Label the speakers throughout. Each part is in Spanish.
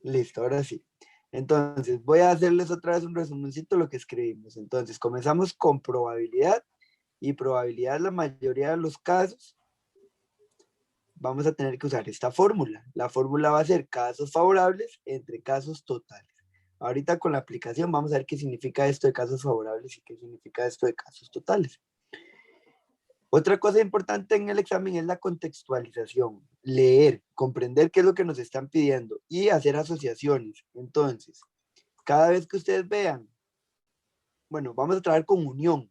Speaker 1: Listo, ahora sí. Entonces, voy a hacerles otra vez un resumencito de lo que escribimos. Entonces, comenzamos con probabilidad, y probabilidad en la mayoría de los casos vamos a tener que usar esta fórmula. La fórmula va a ser casos favorables entre casos totales. Ahorita con la aplicación vamos a ver qué significa esto de casos favorables y qué significa esto de casos totales. Otra cosa importante en el examen es la contextualización, leer, comprender qué es lo que nos están pidiendo y hacer asociaciones. Entonces, cada vez que ustedes vean, bueno, vamos a trabajar con unión.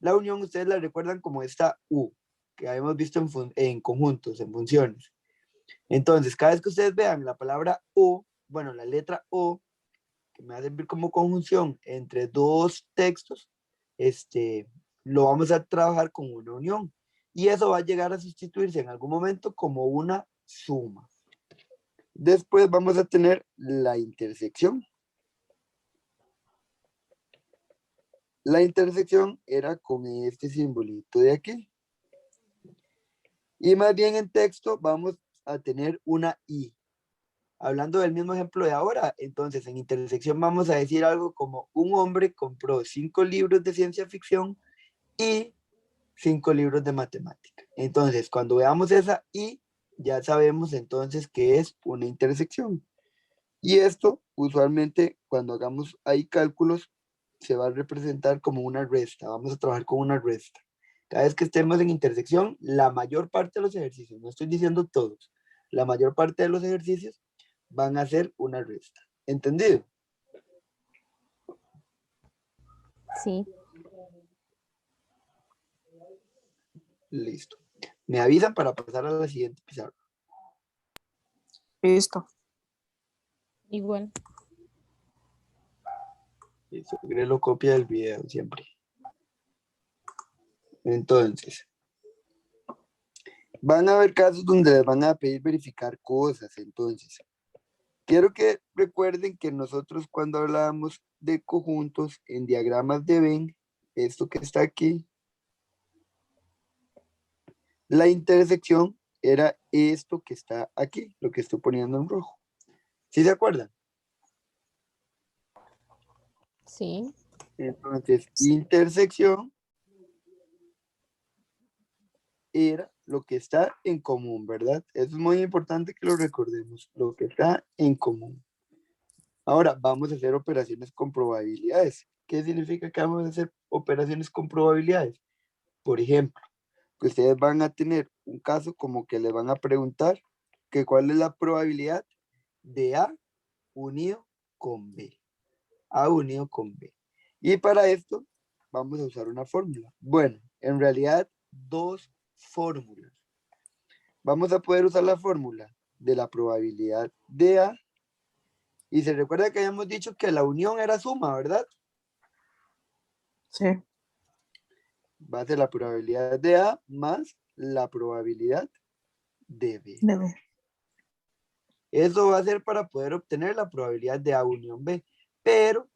Speaker 1: La unión ustedes la recuerdan como esta U, que habíamos visto en conjuntos, en funciones. Entonces, cada vez que ustedes vean la palabra O, bueno, la letra O, que me va a servir como conjunción entre dos textos, lo vamos a trabajar con una unión. Y eso va a llegar a sustituirse en algún momento como una suma. Después vamos a tener la intersección. La intersección era con este simbolito de aquí. Y más bien en texto vamos a tener una I. Hablando del mismo ejemplo de ahora, entonces en intersección vamos a decir algo como un hombre compró 5 libros de ciencia ficción y 5 libros de matemática. Entonces, cuando veamos esa I, ya sabemos entonces que es una intersección. Y esto, usualmente, cuando hagamos ahí cálculos, se va a representar como una resta. Vamos a trabajar con una resta. Cada vez que estemos en intersección, la mayor parte de los ejercicios, no estoy diciendo todos, la mayor parte de los ejercicios van a ser una resta. ¿Entendido?
Speaker 2: Sí.
Speaker 1: Listo. Me avisan para pasar a la siguiente pizarra.
Speaker 3: Listo.
Speaker 2: Igual.
Speaker 1: Listo, lo copia del video siempre. Entonces, van a haber casos donde les van a pedir verificar cosas. Entonces, quiero que recuerden que nosotros cuando hablábamos de conjuntos en diagramas de Venn, esto que está aquí, la intersección era esto que está aquí, lo que estoy poniendo en rojo. ¿Sí se acuerdan?
Speaker 2: Sí.
Speaker 1: Entonces, intersección era lo que está en común, ¿verdad? Eso es muy importante que lo recordemos, lo que está en común. Ahora, vamos a hacer operaciones con probabilidades. ¿Qué significa que vamos a hacer operaciones con probabilidades? Por ejemplo, que ustedes van a tener un caso como que les van a preguntar que cuál es la probabilidad de A unido con B. A unido con B. Y para esto vamos a usar una fórmula. Bueno, en realidad dos fórmulas. Vamos a poder usar la fórmula de la probabilidad de A. Y se recuerda que habíamos dicho que la unión era suma, ¿verdad?
Speaker 3: Sí.
Speaker 1: Va a ser la probabilidad de A más la probabilidad de B.
Speaker 3: De ver.
Speaker 1: Eso va a ser para poder obtener la probabilidad de A unión B. Pero,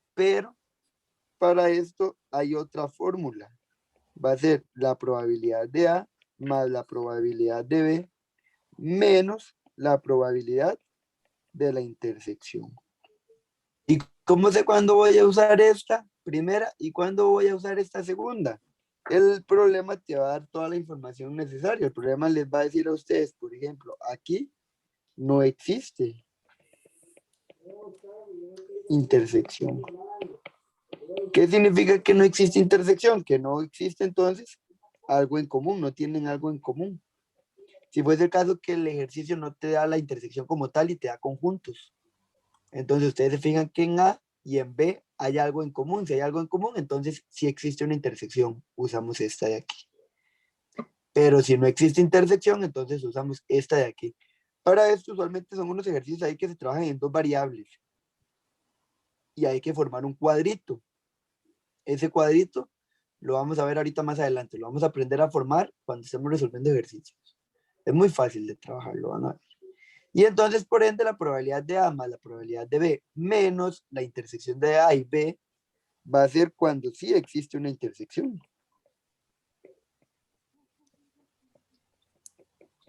Speaker 1: para esto hay otra fórmula. Va a ser la probabilidad de A más la probabilidad de B menos la probabilidad de la intersección. ¿Y cómo sé cuándo voy a usar esta primera y cuándo voy a usar esta segunda? El problema te va a dar toda la información necesaria. El problema les va a decir a ustedes, por ejemplo, aquí no existe intersección. ¿Qué significa que no existe intersección? Que no existe entonces algo en común, no tienen algo en común. Si fuese el caso que el ejercicio no te da la intersección como tal y te da conjuntos. Entonces ustedes se fijan que en A y en B hay algo en común. Si hay algo en común, entonces sí existe una intersección. Usamos esta de aquí. Pero si no existe intersección, entonces usamos esta de aquí. Para esto usualmente son unos ejercicios ahí que se trabajan en dos variables. Y hay que formar un cuadrito. Ese cuadrito lo vamos a ver ahorita más adelante. Lo vamos a aprender a formar cuando estemos resolviendo ejercicios. Es muy fácil de trabajar, lo van a ver. Y entonces, por ende, la probabilidad de A más la probabilidad de B menos la intersección de A y B va a ser cuando sí existe una intersección.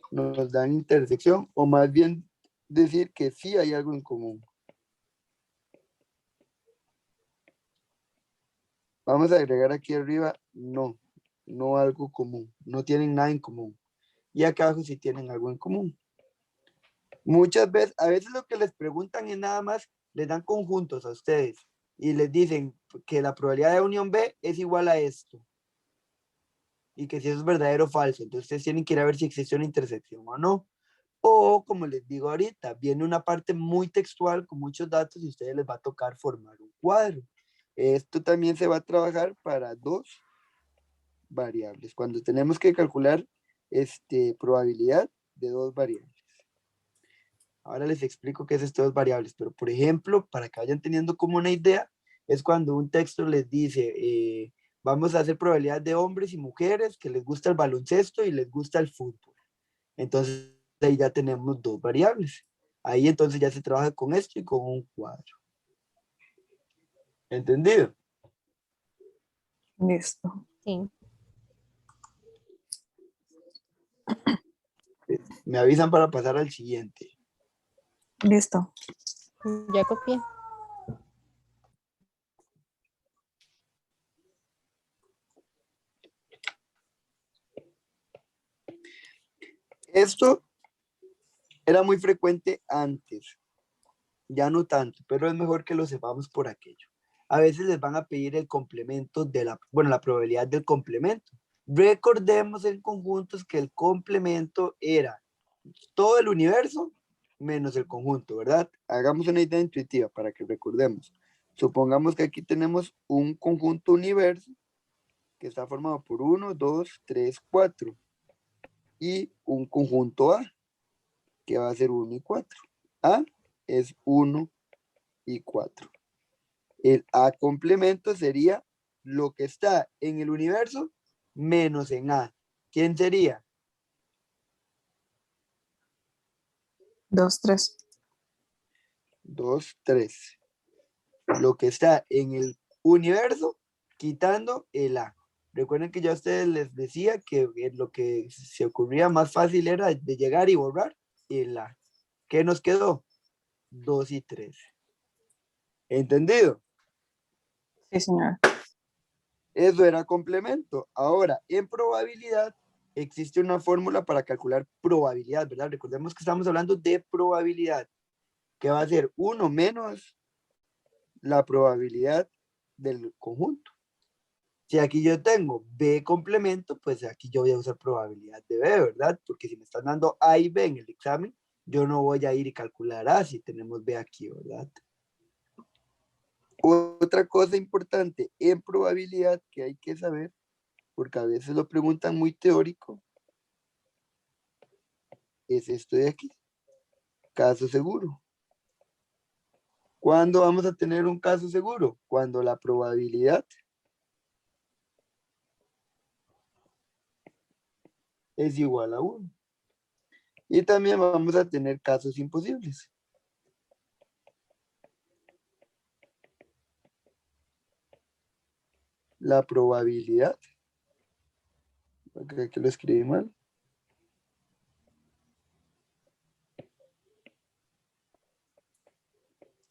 Speaker 1: Nos dan intersección, o más bien decir que sí hay algo en común. Vamos a agregar aquí arriba, no, no algo común, no tienen nada en común. Y acá abajo sí tienen algo en común. Muchas veces, a veces lo que les preguntan es nada más, les dan conjuntos a ustedes y les dicen que la probabilidad de unión B es igual a esto. Y que si eso es verdadero o falso. Entonces ustedes tienen que ir a ver si existe una intersección o no. O como les digo ahorita, viene una parte muy textual con muchos datos y a ustedes les va a tocar formar un cuadro. Esto también se va a trabajar para dos variables. Cuando tenemos que calcular probabilidad de dos variables. Ahora les explico qué es esto de dos variables, pero por ejemplo, para que vayan teniendo como una idea, es cuando un texto les dice, vamos a hacer probabilidad de hombres y mujeres que les gusta el baloncesto y les gusta el fútbol. Entonces, ahí ya tenemos dos variables. Ahí entonces ya se trabaja con esto y con un cuadro. ¿Entendido?
Speaker 3: Listo.
Speaker 2: Sí.
Speaker 1: Me avisan para pasar al siguiente.
Speaker 3: Listo.
Speaker 2: Ya copié.
Speaker 1: Esto era muy frecuente antes, ya no tanto, pero es mejor que lo sepamos por aquello. A veces les van a pedir el complemento de la probabilidad del complemento. Recordemos en conjuntos que el complemento era todo el universo menos el conjunto, ¿verdad? Hagamos una idea intuitiva para que recordemos. Supongamos que aquí tenemos un conjunto universo que está formado por 1, 2, 3, 4 y un conjunto A que va a ser 1 y 4. A es 1 y 4. El A complemento sería lo que está en el universo menos en A. ¿Quién sería?
Speaker 3: 2, 3.
Speaker 1: 2, 3. Lo que está en el universo quitando el A. Recuerden que yo a ustedes les decía que lo que se ocurría más fácil era de llegar y borrar el A. ¿Qué nos quedó? 2 y 3. ¿Entendido?
Speaker 3: Sí, señor.
Speaker 1: Eso era complemento. Ahora, en probabilidad, existe una fórmula para calcular probabilidad, ¿verdad? Recordemos que estamos hablando de probabilidad, que va a ser 1 menos la probabilidad del conjunto. Si aquí yo tengo B complemento, pues aquí yo voy a usar probabilidad de B, ¿verdad? Porque si me están dando A y B en el examen, yo no voy a ir y calcular A si tenemos B aquí, ¿verdad? Otra cosa importante en probabilidad que hay que saber, porque a veces lo preguntan muy teórico, es esto de aquí, caso seguro. ¿Cuándo vamos a tener un caso seguro? Cuando la probabilidad es igual a 1. Y también vamos a tener casos imposibles. La probabilidad, creo que lo escribí mal.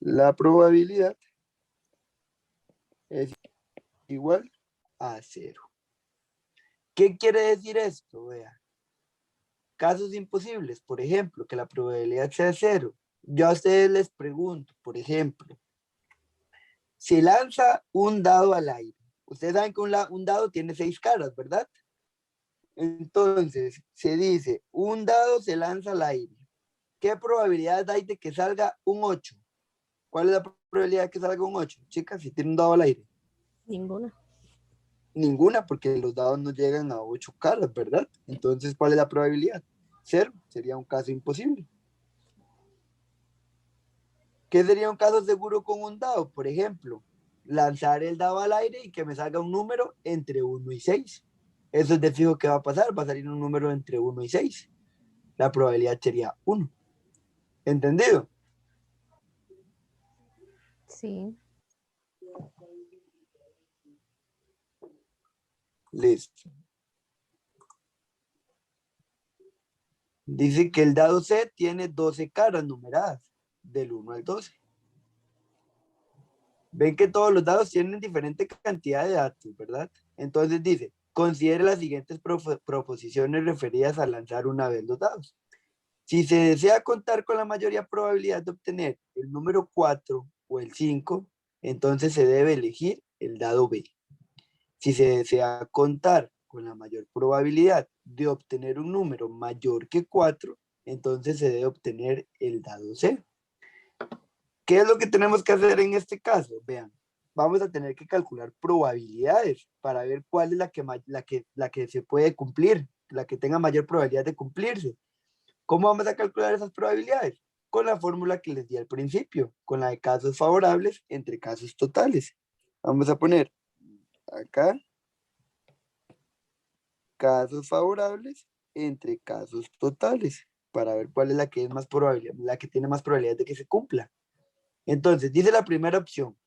Speaker 1: La probabilidad es igual a 0. ¿Qué quiere decir esto? Vea. Casos imposibles, por ejemplo, que la probabilidad sea 0. Yo a ustedes les pregunto, por ejemplo, si lanza un dado al aire. Ustedes saben que un dado tiene 6 caras, ¿verdad? Entonces, se dice, un dado se lanza al aire. ¿Qué probabilidad hay de que salga un 8? ¿Cuál es la probabilidad de que salga un 8? Chicas, si tiene un dado al aire.
Speaker 2: Ninguna.
Speaker 1: Ninguna, porque los dados no llegan a 8 caras, ¿verdad? Entonces, ¿cuál es la probabilidad? 0. Sería un caso imposible. ¿Qué sería un caso seguro con un dado? Por ejemplo, lanzar el dado al aire y que me salga un número entre 1 y 6. Eso es de fijo que va a pasar, va a salir un número entre 1 y 6. La probabilidad sería 1. ¿Entendido?
Speaker 2: Sí.
Speaker 1: Listo. Dice que el dado C tiene 12 caras numeradas, del 1 al 12. Ven que todos los dados tienen diferente cantidad de datos, ¿verdad? Entonces dice, considere las siguientes proposiciones referidas a lanzar una vez los dados. Si se desea contar con la mayoría probabilidad de obtener el número 4 o el 5, entonces se debe elegir el dado B. Si se desea contar con la mayor probabilidad de obtener un número mayor que 4, entonces se debe obtener el dado C. ¿Qué es lo que tenemos que hacer en este caso? Vean, vamos a tener que calcular probabilidades para ver cuál es la que se puede cumplir, la que tenga mayor probabilidad de cumplirse. ¿Cómo vamos a calcular esas probabilidades? Con la fórmula que les di al principio, con la de casos favorables entre casos totales. Vamos a poner acá casos favorables entre casos totales para ver cuál es la que es más probable, la que tiene más probabilidad de que se cumpla. Entonces, dice la primera opción,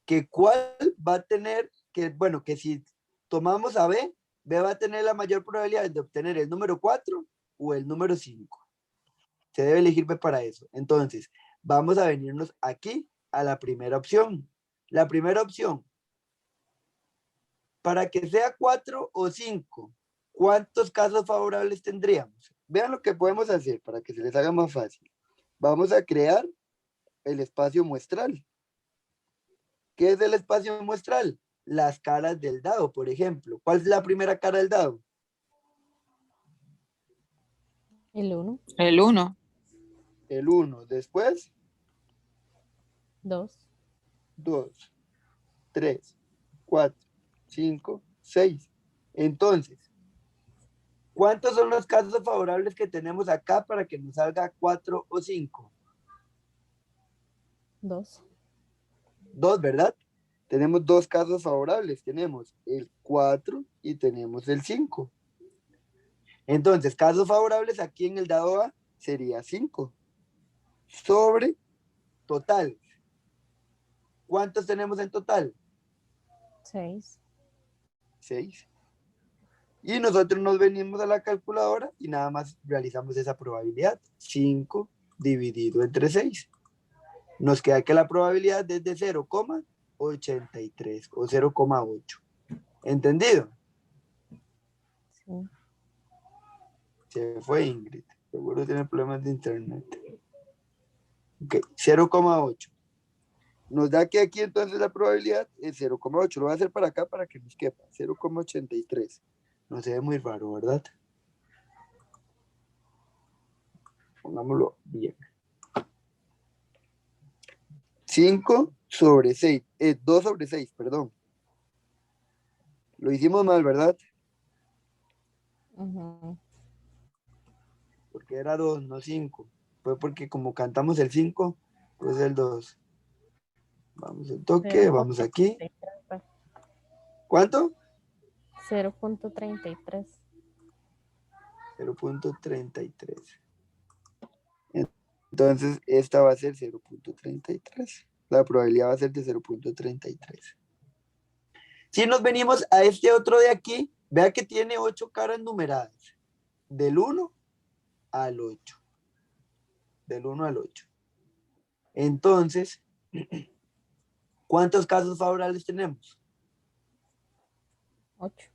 Speaker 1: que cuál va a tener, que bueno, que si tomamos a B, B va a tener la mayor probabilidad de obtener el número 4 o el número 5. Se debe elegir B para eso. Entonces, vamos a venirnos aquí a la primera opción. La primera opción, para que sea 4 o 5, ¿cuántos casos favorables tendríamos? Vean lo que podemos hacer para que se les haga más fácil. Vamos a crear el espacio muestral. ¿Qué es el espacio muestral? Las caras del dado, por ejemplo. ¿Cuál es la primera cara del dado?
Speaker 2: El 1,
Speaker 3: El 1.
Speaker 1: El 1. Después,
Speaker 2: 2,
Speaker 1: 2, 3, 4, 5, 6. Entonces, ¿cuántos son los casos favorables que tenemos acá para que nos salga 4 o 5?
Speaker 2: 2.
Speaker 1: 2, ¿verdad? Tenemos dos casos favorables. Tenemos el 4 y tenemos el 5. Entonces, casos favorables aquí en el dado A sería 5 sobre total. ¿Cuántos tenemos en total?
Speaker 2: 6.
Speaker 1: 6. Y nosotros nos venimos a la calculadora y nada más realizamos esa probabilidad. 5 dividido entre 6. Nos queda que la probabilidad es de 0,83 o 0,8. ¿Entendido?
Speaker 2: Sí.
Speaker 1: Se fue Ingrid. Seguro tiene problemas de internet. Ok, 0,8. Nos da que aquí entonces la probabilidad es 0,8. Lo voy a hacer para acá para que nos quepa. 0,83. No se ve muy raro, ¿verdad? Pongámoslo bien. 5 sobre 6. 2 sobre 6, perdón. Lo hicimos mal, ¿verdad?
Speaker 2: Ujú.
Speaker 1: Porque era 2, no 5. Fue porque como cantamos el 5, pues el 2. Vamos al toque, vamos aquí.
Speaker 2: 0.33.
Speaker 1: ¿Cuánto?
Speaker 2: 0.33.
Speaker 1: 0,33. Entonces, esta va a ser 0,33. La probabilidad va a ser de 0,33. Si nos venimos a este otro de aquí, vea que tiene 8 caras numeradas. Del 1 al 8. Del 1 al 8. Entonces, ¿cuántos casos favorables tenemos?
Speaker 2: 8.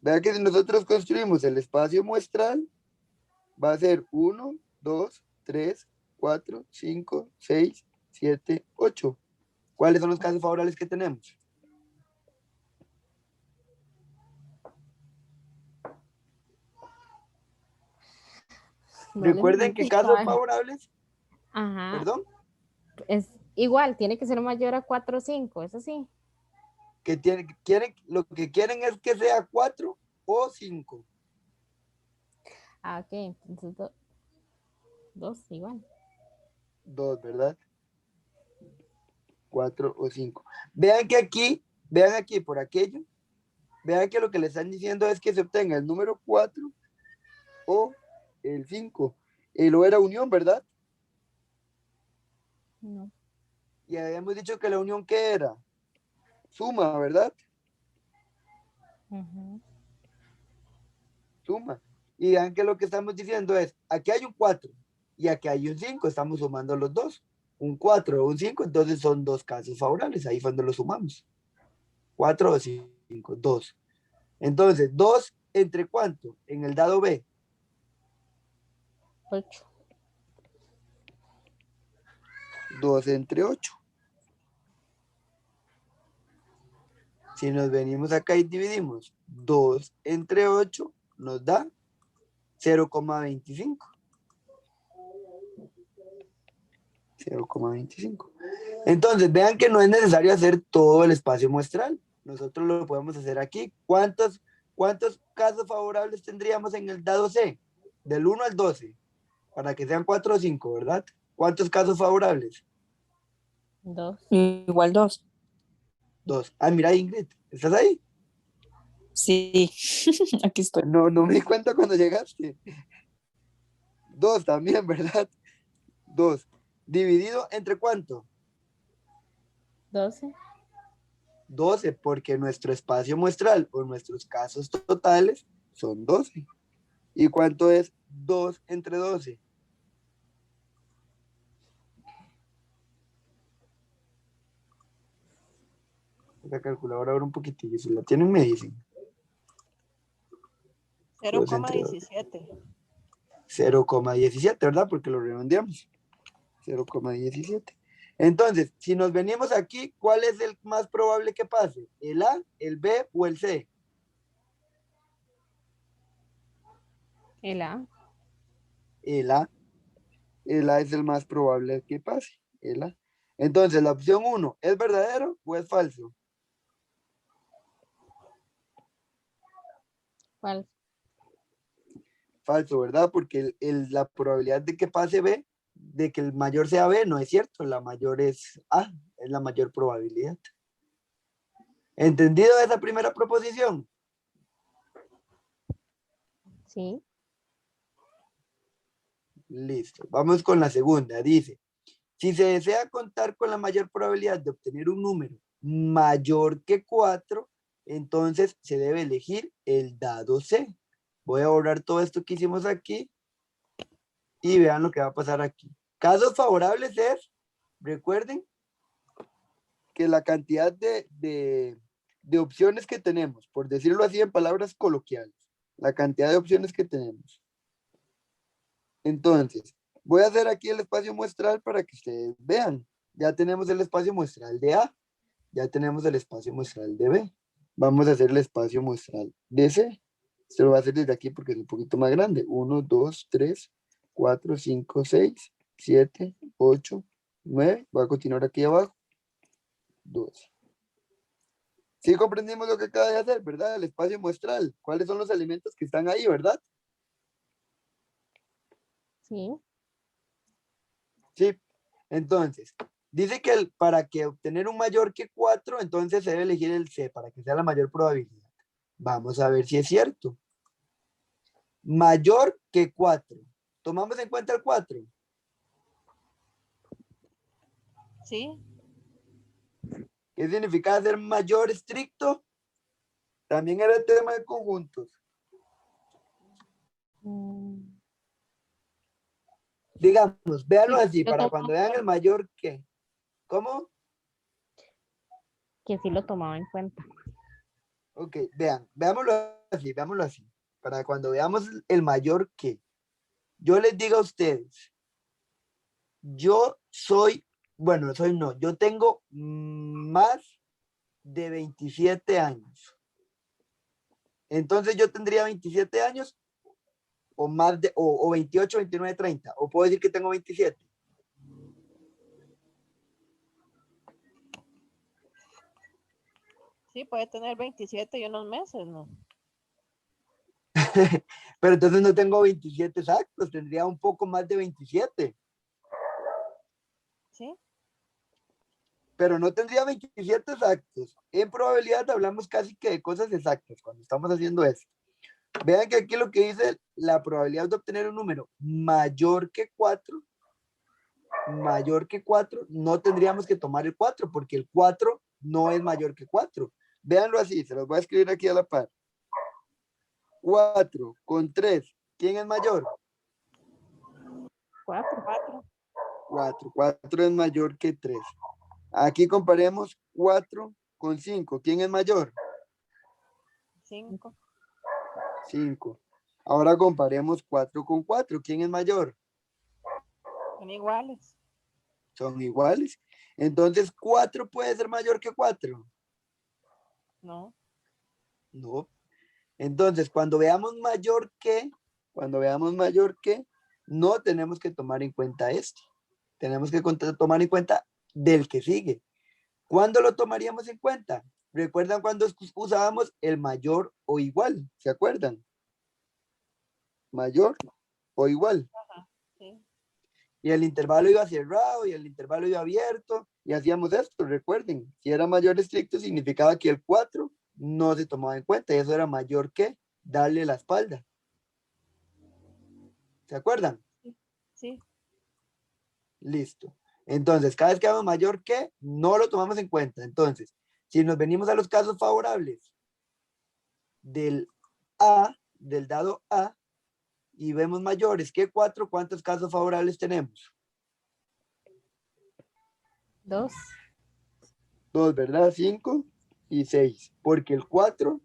Speaker 1: Vea que si nosotros construimos el espacio muestral, va a ser 1, 2, 3, 4, 5, 6, 7, 8. ¿Cuáles son los casos favorables que tenemos?
Speaker 2: No le
Speaker 1: Recuerden que
Speaker 2: entendí,
Speaker 1: casos
Speaker 2: ¿sabes?
Speaker 1: favorables,
Speaker 2: Ajá.
Speaker 1: perdón,
Speaker 2: Es igual, tiene que ser mayor a 4 o 5, eso sí.
Speaker 1: que lo que quieren es que sea 4 o 5.
Speaker 2: Ah, ok, entonces 2 igual.
Speaker 1: 2, ¿verdad? 4 o 5. Vean aquí por aquello, vean que lo que le están diciendo es que se obtenga el número 4 o el 5. El O era unión, ¿verdad?
Speaker 2: No.
Speaker 1: Y habíamos dicho que la unión, ¿qué era? Suma, ¿verdad?
Speaker 2: Ujú.
Speaker 1: Suma. Y vean que lo que estamos diciendo es, aquí hay un 4 y aquí hay un 5, estamos sumando los dos. Un 4 o un 5, entonces son dos casos favorables, ahí fue donde lo sumamos. 4 o 5, 2. Entonces, 2 entre cuánto en el dado B.
Speaker 2: 8.
Speaker 1: 2 entre 8. Si nos venimos acá y dividimos 2 entre 8, nos da 0,25. 0,25. Entonces, vean que no es necesario hacer todo el espacio muestral. Nosotros lo podemos hacer aquí. ¿Cuántos casos favorables tendríamos en el dado C? Del 1 al 12. Para que sean 4 o 5, ¿verdad? ¿Cuántos casos favorables?
Speaker 2: 2.
Speaker 3: Igual 2.
Speaker 1: 2. Ah, mira, Ingrid, ¿estás ahí?
Speaker 3: Sí, aquí estoy.
Speaker 1: No, no me di cuenta cuando llegaste. 2 también, ¿verdad? 2. ¿Dividido entre cuánto?
Speaker 2: 12.
Speaker 1: 12, porque nuestro espacio muestral o nuestros casos totales son 12. ¿Y cuánto es 2 entre 12? La calculadora ahora un poquitillo, si la tienen me dicen. 2 entre 12.
Speaker 3: 0,17.
Speaker 1: 0,17, ¿verdad? Porque lo redondeamos. 0,17. Entonces, si nos venimos aquí, ¿cuál es el más probable que pase? ¿El A, el B o el C?
Speaker 2: El A.
Speaker 1: El A. El A es el más probable que pase. El A. Entonces, la opción 1, ¿es verdadero o es falso?
Speaker 2: Falso.
Speaker 1: Falso, ¿verdad? Porque la probabilidad de que pase B, de que el mayor sea B, no es cierto. La mayor es A, es la mayor probabilidad. ¿Entendido esa primera proposición?
Speaker 2: Sí.
Speaker 1: Listo. Vamos con la segunda. Dice, si se desea contar con la mayor probabilidad de obtener un número mayor que 4, entonces se debe elegir el dado C. Voy a borrar todo esto que hicimos aquí y vean lo que va a pasar aquí. Casos favorables es, recuerden, que la cantidad de opciones que tenemos, por decirlo así en palabras coloquiales, la cantidad de opciones que tenemos. Entonces, voy a hacer aquí el espacio muestral para que ustedes vean. Ya tenemos el espacio muestral de A, ya tenemos el espacio muestral de B. Vamos a hacer el espacio muestral de C. Se lo voy a hacer desde aquí porque es un poquito más grande. 1, 2, 3, 4, 5, 6, 7, 8, 9. Voy a continuar aquí abajo. 12. Sí comprendimos lo que acaba de hacer, ¿verdad? El espacio muestral. ¿Cuáles son los elementos que están ahí, verdad?
Speaker 2: Sí.
Speaker 1: Sí. Entonces, dice que para que obtener un mayor que 4, entonces se debe elegir el C para que sea la mayor probabilidad. Vamos a ver si es cierto. Mayor que 4. ¿Tomamos en cuenta el 4?
Speaker 3: Sí.
Speaker 1: ¿Qué significa ser mayor estricto? También era el tema de conjuntos.
Speaker 2: Mm,
Speaker 1: Digamos, véanlo
Speaker 2: sí,
Speaker 1: así,
Speaker 2: lo
Speaker 1: para
Speaker 2: tomaba
Speaker 1: cuando
Speaker 2: en
Speaker 1: vean el
Speaker 2: cuenta,
Speaker 1: mayor que. ¿Cómo?
Speaker 2: que sí lo tomaba en cuenta.
Speaker 1: Ok, veámoslo así, veámoslo así. Para cuando veamos el mayor que. Yo les digo a ustedes, yo soy, bueno, soy no, yo tengo más de 27 años. Entonces yo tendría 27 años o más de, o 28, 29, 30. O puedo decir que tengo 27.
Speaker 3: Sí, puede tener 27 y unos meses, ¿no?
Speaker 1: Pero entonces no tengo 27 exactos, tendría un poco más de 27.
Speaker 3: Sí.
Speaker 1: Pero no tendría 27 exactos. En probabilidad hablamos casi que de cosas exactas cuando estamos haciendo esto. Vean que aquí lo que dice la probabilidad de obtener un número mayor que 4, no tendríamos que tomar el 4 porque el 4 no es mayor que 4. Véanlo así, se los voy a escribir aquí a la par. 4 con 3. ¿Quién es mayor?
Speaker 2: 4.
Speaker 3: 4.
Speaker 1: 4. 4 es mayor que 3. Aquí comparemos 4 con 5. ¿Quién es mayor?
Speaker 3: 5.
Speaker 1: 5. Ahora comparemos 4 con 4. ¿Quién es mayor?
Speaker 3: Son iguales.
Speaker 1: Son iguales. Entonces, 4 puede ser mayor que 4.
Speaker 3: No.
Speaker 1: No. Entonces, cuando veamos mayor que, no tenemos que tomar en cuenta este. Tenemos que tomar en cuenta del que sigue. ¿Cuándo lo tomaríamos en cuenta? ¿Recuerdan cuando usábamos el mayor o igual? ¿Se acuerdan? Mayor o igual.
Speaker 3: Sí.
Speaker 1: Y el intervalo iba cerrado y el intervalo iba abierto y hacíamos esto, recuerden. Si era mayor estricto significaba que el 4 no se tomaba en cuenta y eso era mayor que darle la espalda. ¿Se acuerdan?
Speaker 3: Sí.
Speaker 1: Listo. Entonces, cada vez que hago mayor que, no lo tomamos en cuenta. Entonces, si nos venimos a los casos favorables del dado A, y vemos mayores que 4, ¿cuántos casos favorables tenemos?
Speaker 2: 2.
Speaker 1: 2, ¿verdad? 5 y 6, porque el 4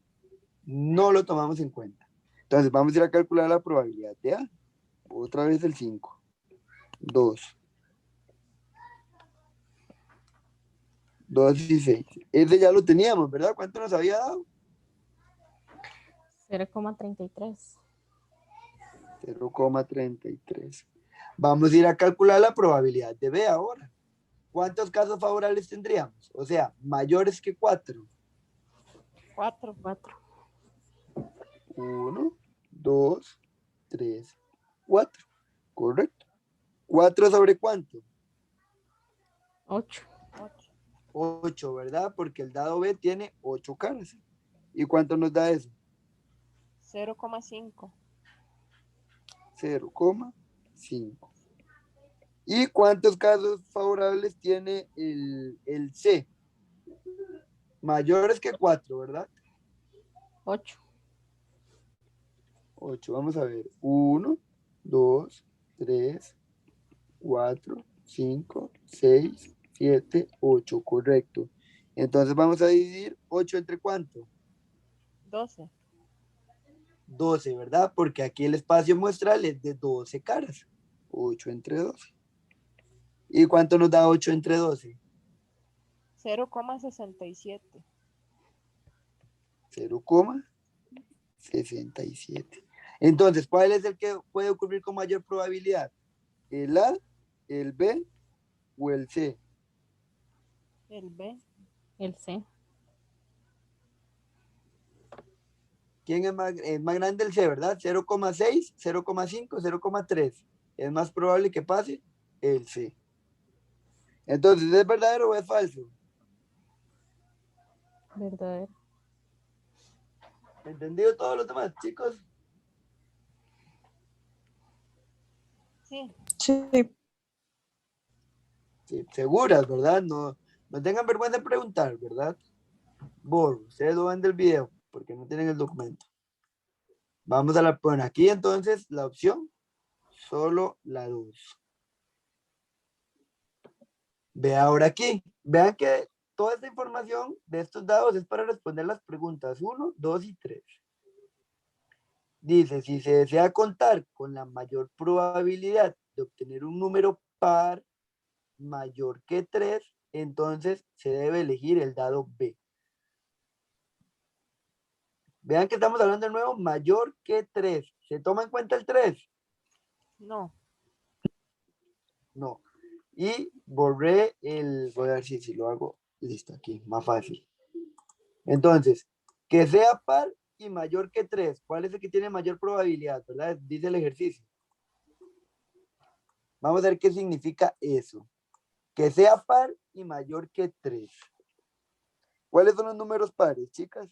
Speaker 1: no lo tomamos en cuenta. Entonces, vamos a ir a calcular la probabilidad de A. Otra vez el 5. 2. 2 y 6. Ese ya lo teníamos, ¿verdad? ¿Cuánto nos había dado?
Speaker 2: 0,33.
Speaker 1: 0,33. Vamos a ir a calcular la probabilidad de B ahora. ¿Cuántos casos favorables tendríamos? O sea, mayores que 4.
Speaker 3: 4.
Speaker 2: 4.
Speaker 1: 1, 2, 3, 4. Correcto. ¿4 sobre cuánto?
Speaker 2: 8.
Speaker 3: 8.
Speaker 1: 8, ¿verdad? Porque el dado B tiene 8 caras. ¿Y cuánto nos da eso?
Speaker 3: 0,5.
Speaker 1: 0,5. ¿Y cuántos casos favorables tiene el C? Mayores que 4, ¿verdad?
Speaker 2: 8.
Speaker 1: 8, vamos a ver. 1, 2, 3, 4, 5, 6, 7, 8, correcto. Entonces vamos a dividir 8 entre ¿cuánto?
Speaker 3: 12.
Speaker 1: 12, ¿verdad? Porque aquí el espacio muestral es de 12 caras. 8 entre 12. ¿Y cuánto nos da 8 entre 12?
Speaker 3: 0,67.
Speaker 1: 0,67. Entonces, ¿cuál es el que puede ocurrir con mayor probabilidad? ¿El A, el B o el C?
Speaker 3: El B.
Speaker 2: El C.
Speaker 1: ¿Quién es más grande el C, verdad? 0,6, 0,5, 0,3. Es más probable que pase el C. Entonces, ¿es verdadero o es falso?
Speaker 2: Verdadero.
Speaker 1: ¿Entendido todos los demás, chicos?
Speaker 3: Sí. Sí.
Speaker 1: Sí, seguras, ¿verdad? No, no tengan vergüenza de preguntar, ¿verdad? Ustedes lo ven del video porque no tienen el documento. Vamos a la bueno, aquí entonces la opción, solo la 2. Ve ahora aquí, vean que toda esta información de estos dados es para responder las preguntas 1, 2 y 3. Dice, si se desea contar con la mayor probabilidad de obtener un número par mayor que 3, entonces se debe elegir el dado B. Vean que estamos hablando de nuevo, mayor que 3. ¿Se toma en cuenta el 3?
Speaker 3: No.
Speaker 1: No. Y borré voy a ver si lo hago, listo, aquí, más fácil. Entonces, que sea par y mayor que 3. ¿Cuál es el que tiene mayor probabilidad, verdad? Dice el ejercicio. Vamos a ver qué significa eso. Que sea par y mayor que 3. ¿Cuáles son los números pares, chicas?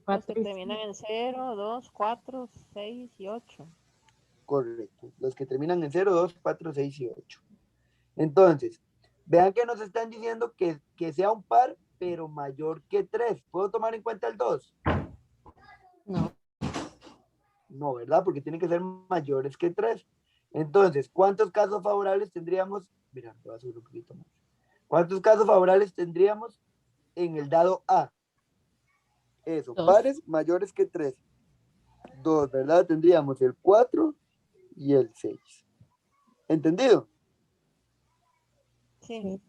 Speaker 3: Los que
Speaker 2: 4 y
Speaker 3: terminan en 0, 2, 4, 6 y 8.
Speaker 1: Correcto. Los que terminan en 0, 2, 4, 6 y 8. Entonces, Vean que nos están diciendo que sea un par, pero mayor que 3. ¿Puedo tomar en cuenta el 2?
Speaker 2: No.
Speaker 1: No, ¿verdad? Porque tienen que ser mayores que 3. Entonces, ¿cuántos casos favorables tendríamos? Mira, voy a subir un poquito más. ¿Cuántos casos favorables tendríamos en el dado A? Eso,
Speaker 2: Dos.
Speaker 1: pares mayores que 3. 2, ¿verdad? Tendríamos el 4 y el 6. ¿Entendido?
Speaker 3: Sí.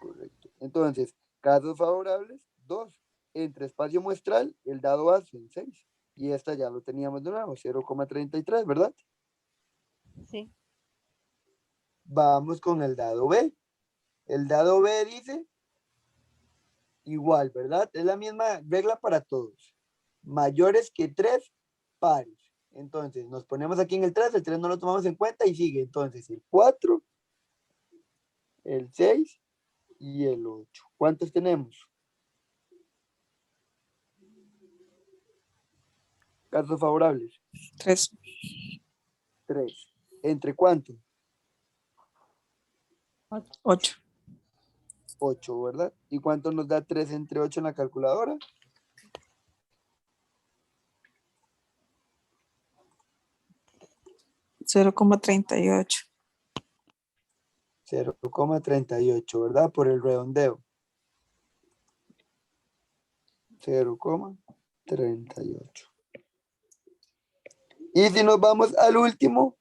Speaker 1: Correcto. Entonces, casos favorables, 2. Entre espacio muestral, el dado A son 6. Y esta ya lo teníamos de nuevo, 0,33, ¿verdad?
Speaker 3: Sí.
Speaker 1: Vamos con el dado B. El dado B dice igual, ¿verdad? Es la misma regla para todos. Mayores que 3 pares. Entonces, nos ponemos aquí en el 3 no lo tomamos en cuenta y sigue. Entonces, el 4, el 6 y el 8. ¿Cuántos tenemos? Casos favorables.
Speaker 4: 3.
Speaker 1: 3. ¿Entre cuánto?
Speaker 4: 8.
Speaker 1: 8, ¿verdad? ¿Y cuánto nos da 3 entre 8 en la calculadora?
Speaker 4: 0,38.
Speaker 1: 0,38, ¿verdad? Por el redondeo. 0,38. Y si nos vamos al último,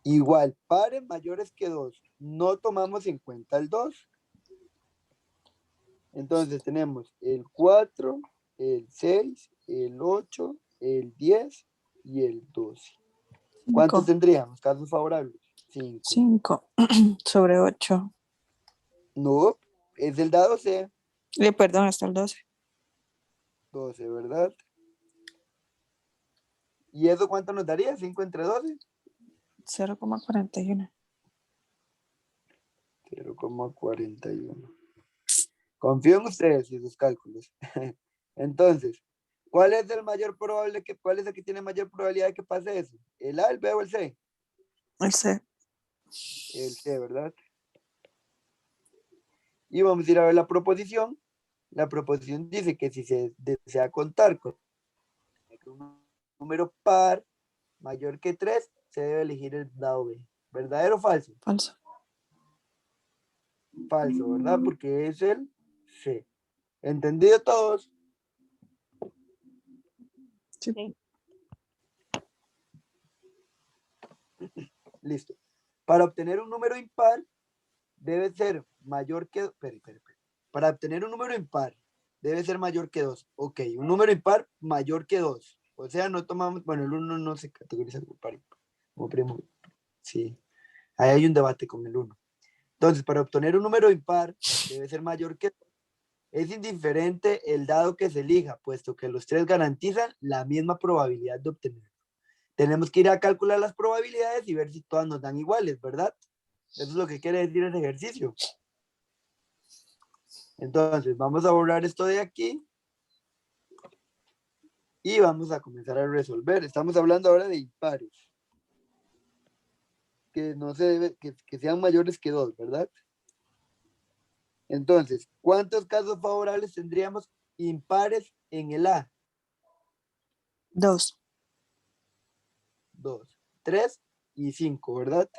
Speaker 1: igual, pares mayores que 2. No tomamos en cuenta el 2. Entonces tenemos el 4, el 6, el 8, el 10 y el 12. ¿Cuántos
Speaker 4: 5.
Speaker 1: tendríamos? Casos favorables. 5.
Speaker 4: 5 sobre 8.
Speaker 1: No, es el dado C.
Speaker 4: Perdón, hasta el 12.
Speaker 1: 12, ¿verdad? ¿Y eso cuánto nos daría? 5 entre 12.
Speaker 4: 0,41.
Speaker 1: 0,41. Confío en ustedes y sus cálculos. Entonces, ¿cuál es el que tiene mayor probabilidad de que pase eso? ¿El A, el B o el C?
Speaker 4: El C.
Speaker 1: El C, ¿verdad? Y vamos a ir a ver la proposición. La proposición dice que si se desea contar con un número par mayor que 3, se debe elegir el dado B. ¿Verdadero o falso?
Speaker 4: Falso.
Speaker 1: Falso, ¿verdad? Porque es el C. ¿Entendido todos?
Speaker 4: Sí.
Speaker 3: Sí.
Speaker 1: Listo. Para obtener un número impar, debe ser mayor que... Para obtener un número impar, debe ser mayor que 2. Ok, un número impar mayor que 2. O sea, no tomamos... Bueno, el 1 no se categoriza como par, como primo. Sí. Ahí hay un debate con el 1. Entonces, para obtener un número impar, debe ser mayor que 2. Es indiferente el dado que se elija, puesto que los 3 garantizan la misma probabilidad de obtenerlo. Tenemos que ir a calcular las probabilidades y ver si todas nos dan iguales, ¿verdad? Eso es lo que quiere decir ese ejercicio. Entonces, vamos a borrar esto de aquí. Y vamos a comenzar a resolver. Estamos hablando ahora de impares. Que no se debe, que sean mayores que 2, ¿verdad? Entonces, ¿cuántos casos favorables tendríamos impares en el A?
Speaker 4: 2.
Speaker 1: 2, 3 y 5, ¿verdad?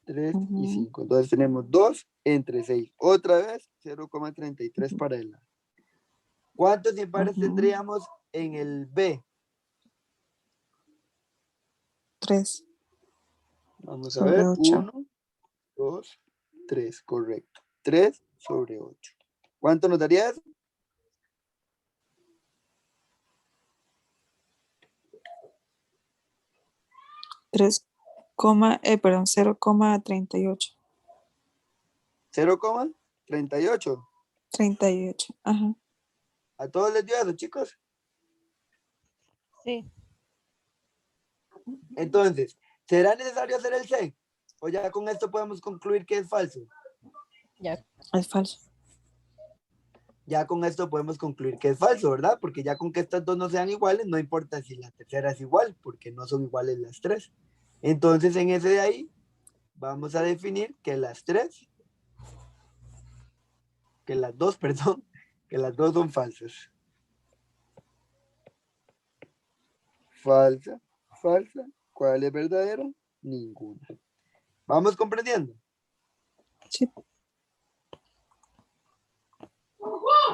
Speaker 1: 3 y
Speaker 4: Ujú.
Speaker 1: 5. Entonces tenemos 2 entre 6. Otra vez, 0,33 para el A. ¿Cuántos impares
Speaker 4: Ujú.
Speaker 1: tendríamos en el B?
Speaker 4: 3
Speaker 1: Vamos a
Speaker 4: sobre
Speaker 1: ver.
Speaker 4: 8.
Speaker 1: 1, 2, 3, correcto. 3 sobre 8. ¿Cuánto nos daría eso?
Speaker 4: 0,38.
Speaker 1: 0,38.
Speaker 4: 38. Ajá.
Speaker 1: ¿A todos les dio eso, chicos?
Speaker 3: Sí.
Speaker 1: Entonces, ¿será necesario hacer el C? ¿O ya con esto podemos concluir que es falso?
Speaker 2: Ya.
Speaker 4: Es falso.
Speaker 1: Ya con esto podemos concluir que es falso, ¿verdad? Porque ya con que estas dos no sean iguales, no importa si la tercera es igual, porque no son iguales las tres. Entonces, en ese de ahí, vamos a definir que las dos, perdón, que las dos son falsas. Falsa, falsa. ¿Cuál es verdadera? Ninguna. ¿Vamos comprendiendo?
Speaker 4: Sí.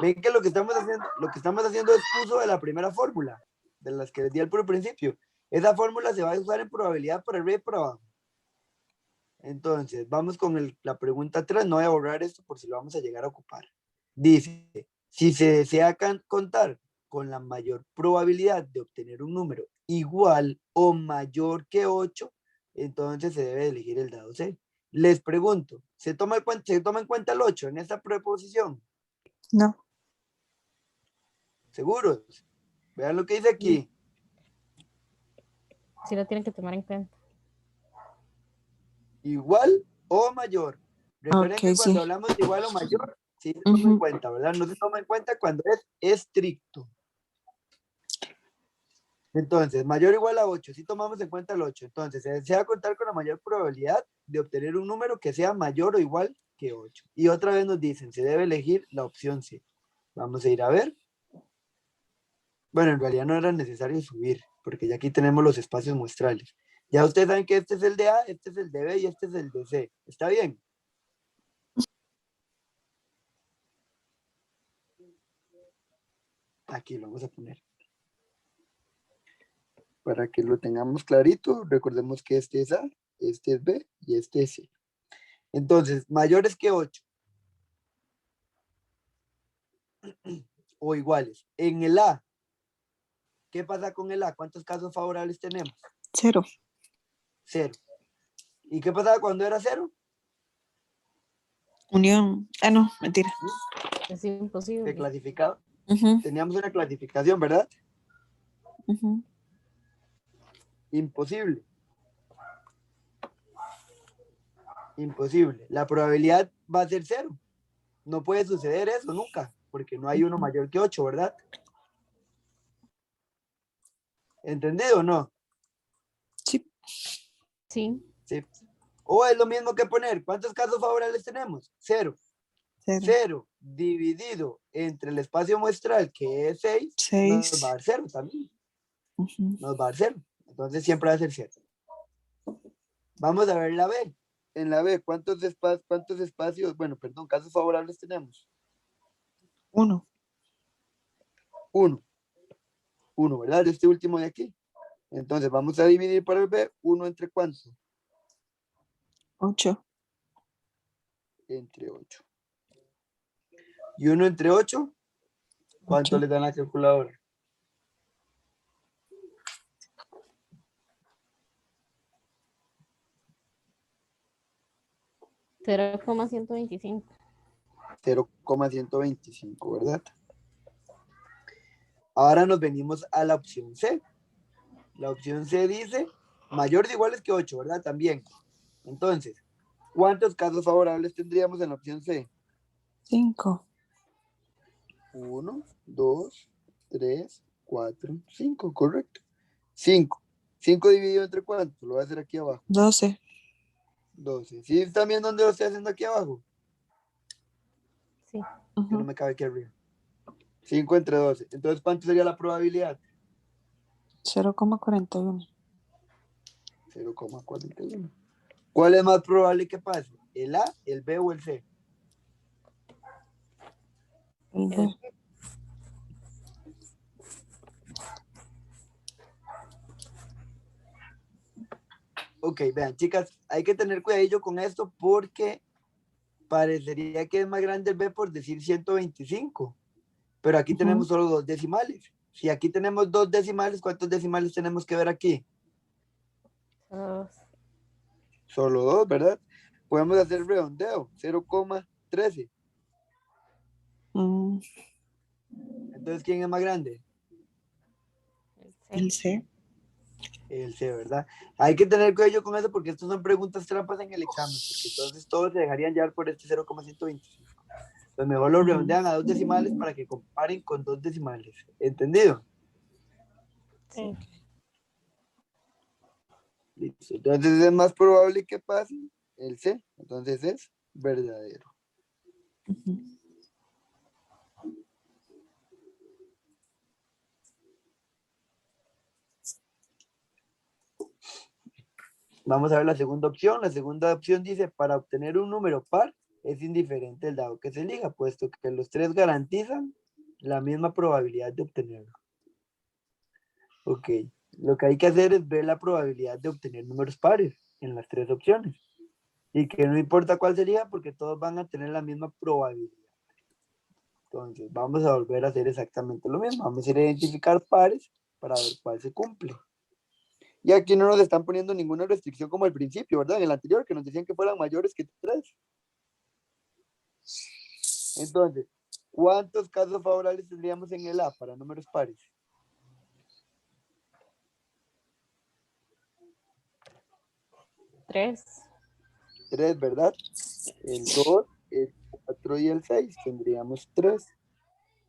Speaker 1: Ven que lo que estamos haciendo es uso de la primera fórmula, de las que les di al puro principio. Esa fórmula se va a usar en probabilidad por arriba y por abajo. Entonces, vamos con la pregunta 3. No voy a borrar esto por si lo vamos a llegar a ocupar. Dice, si se desea contar con la mayor probabilidad de obtener un número igual o mayor que 8, entonces se debe elegir el dado C. Les pregunto, ¿se toma en cuenta el 8 en esta preposición?
Speaker 4: No.
Speaker 1: ¿Seguros? Vean lo que dice aquí.
Speaker 2: Sí lo tienen que tomar en cuenta.
Speaker 1: Igual o mayor. Recuerden
Speaker 4: Ok,
Speaker 1: que cuando
Speaker 4: sí.
Speaker 1: hablamos de igual o mayor, sí se toma en
Speaker 4: Ujú.
Speaker 1: cuenta, ¿verdad? No se toma en cuenta cuando es estricto. Entonces, mayor o igual a 8, sí tomamos en cuenta el 8. Entonces, se desea contar con la mayor probabilidad de obtener un número que sea mayor o igual que 8. Y otra vez nos dicen, se debe elegir la opción C. Vamos a ir a ver. Bueno, en realidad no era necesario subir, porque ya aquí tenemos los espacios muestrales. Ya ustedes saben que este es el de A, este es el de B y este es el de C. ¿Está bien? Aquí lo vamos a poner. Para que lo tengamos clarito, recordemos que este es A, este es B y este es C. Entonces, mayores que 8. O iguales. En el A, ¿qué pasa con el A? ¿Cuántos casos favorables tenemos?
Speaker 4: 0.
Speaker 1: 0. ¿Y qué pasaba cuando era 0?
Speaker 4: Unión. Ah, no, mentira.
Speaker 2: Es
Speaker 1: ¿Qué
Speaker 2: imposible.
Speaker 1: clasificado?
Speaker 4: Ujú,
Speaker 1: Teníamos una clasificación, ¿verdad?
Speaker 4: ujú.
Speaker 1: Imposible. Imposible. La probabilidad va a ser 0. No puede suceder eso nunca, porque no hay uno mayor que 8, ¿verdad? ¿Entendido o no?
Speaker 4: Sí.
Speaker 2: Sí.
Speaker 1: Sí. O es lo mismo que poner, ¿cuántos casos favorables tenemos? 0.
Speaker 4: 0.
Speaker 1: 0 dividido entre el espacio muestral, que es 6, nos va a
Speaker 4: 6.
Speaker 1: dar 0 también.
Speaker 4: Ujú.
Speaker 1: Nos va a dar 0. Entonces siempre va a ser 0. Vamos a ver la B. En la B, ¿cuántos espacios, bueno, perdón, casos favorables tenemos?
Speaker 4: 1.
Speaker 1: 1. 1, ¿verdad? Este último de aquí. Entonces vamos a dividir por el B, 1 entre ¿cuánto?
Speaker 4: 8.
Speaker 1: Entre 8. Y 1 entre 8, ¿cuánto
Speaker 4: 8.
Speaker 1: le dan a la calculadora?
Speaker 2: Cero coma 125.
Speaker 1: 0,125, ¿verdad? Ahora nos venimos a la opción C. La opción C dice mayor de iguales que 8, ¿verdad? También. Entonces, ¿cuántos casos favorables tendríamos en la opción C?
Speaker 4: 5.
Speaker 1: 1, 2, 3, 4, 5, correcto. 5. 5 dividido entre ¿cuánto? Lo voy a hacer aquí abajo.
Speaker 4: 12.
Speaker 1: 12. ¿Sí están viendo dónde lo estoy haciendo aquí abajo?
Speaker 2: Sí.
Speaker 1: Que no me cabe aquí arriba. 5 entre 12. Entonces, ¿cuánto sería la probabilidad?
Speaker 4: 0,41.
Speaker 1: 0,41. ¿Cuál es más probable que pase? ¿El A, el B o el C?
Speaker 4: El B.
Speaker 1: Ok, vean, chicas, hay que tener cuidadillo con esto porque parecería que es más grande el B por decir 125. Pero aquí tenemos solo 2 decimales. Si aquí tenemos 2 decimales, ¿cuántos decimales tenemos que ver aquí?
Speaker 2: Dos.
Speaker 1: Solo 2, ¿verdad? Podemos hacer redondeo, 0,13.
Speaker 4: Mm,
Speaker 1: Entonces, ¿quién es más grande?
Speaker 4: El C.
Speaker 1: El C, ¿verdad? Hay que tener cuidado con eso porque estas son preguntas trampas en el examen, porque entonces todos se dejarían llevar por este 0,125. Pues mejor lo redondean a 2 decimales para que comparen con 2 decimales. ¿Entendido?
Speaker 3: Sí.
Speaker 1: Listo. Entonces es más probable que pase el C. Entonces es verdadero.
Speaker 4: Ujú.
Speaker 1: Vamos a ver la segunda opción. La segunda opción dice, para obtener un número par, es indiferente el dado que se elija, puesto que los tres garantizan la misma probabilidad de obtenerlo. Ok, lo que hay que hacer es ver la probabilidad de obtener números pares en las tres opciones. Y que no importa cuál sería, porque todos van a tener la misma probabilidad. Entonces, vamos a volver a hacer exactamente lo mismo. Vamos a ir a identificar pares para ver cuál se cumple. Y aquí no nos están poniendo ninguna restricción como al principio, ¿verdad? En el anterior, que nos decían que fueran mayores que 3. Entonces, ¿cuántos casos favorables tendríamos en el A para números pares?
Speaker 2: 3.
Speaker 1: 3, ¿verdad? El 2, el 4 y el 6 tendríamos 3.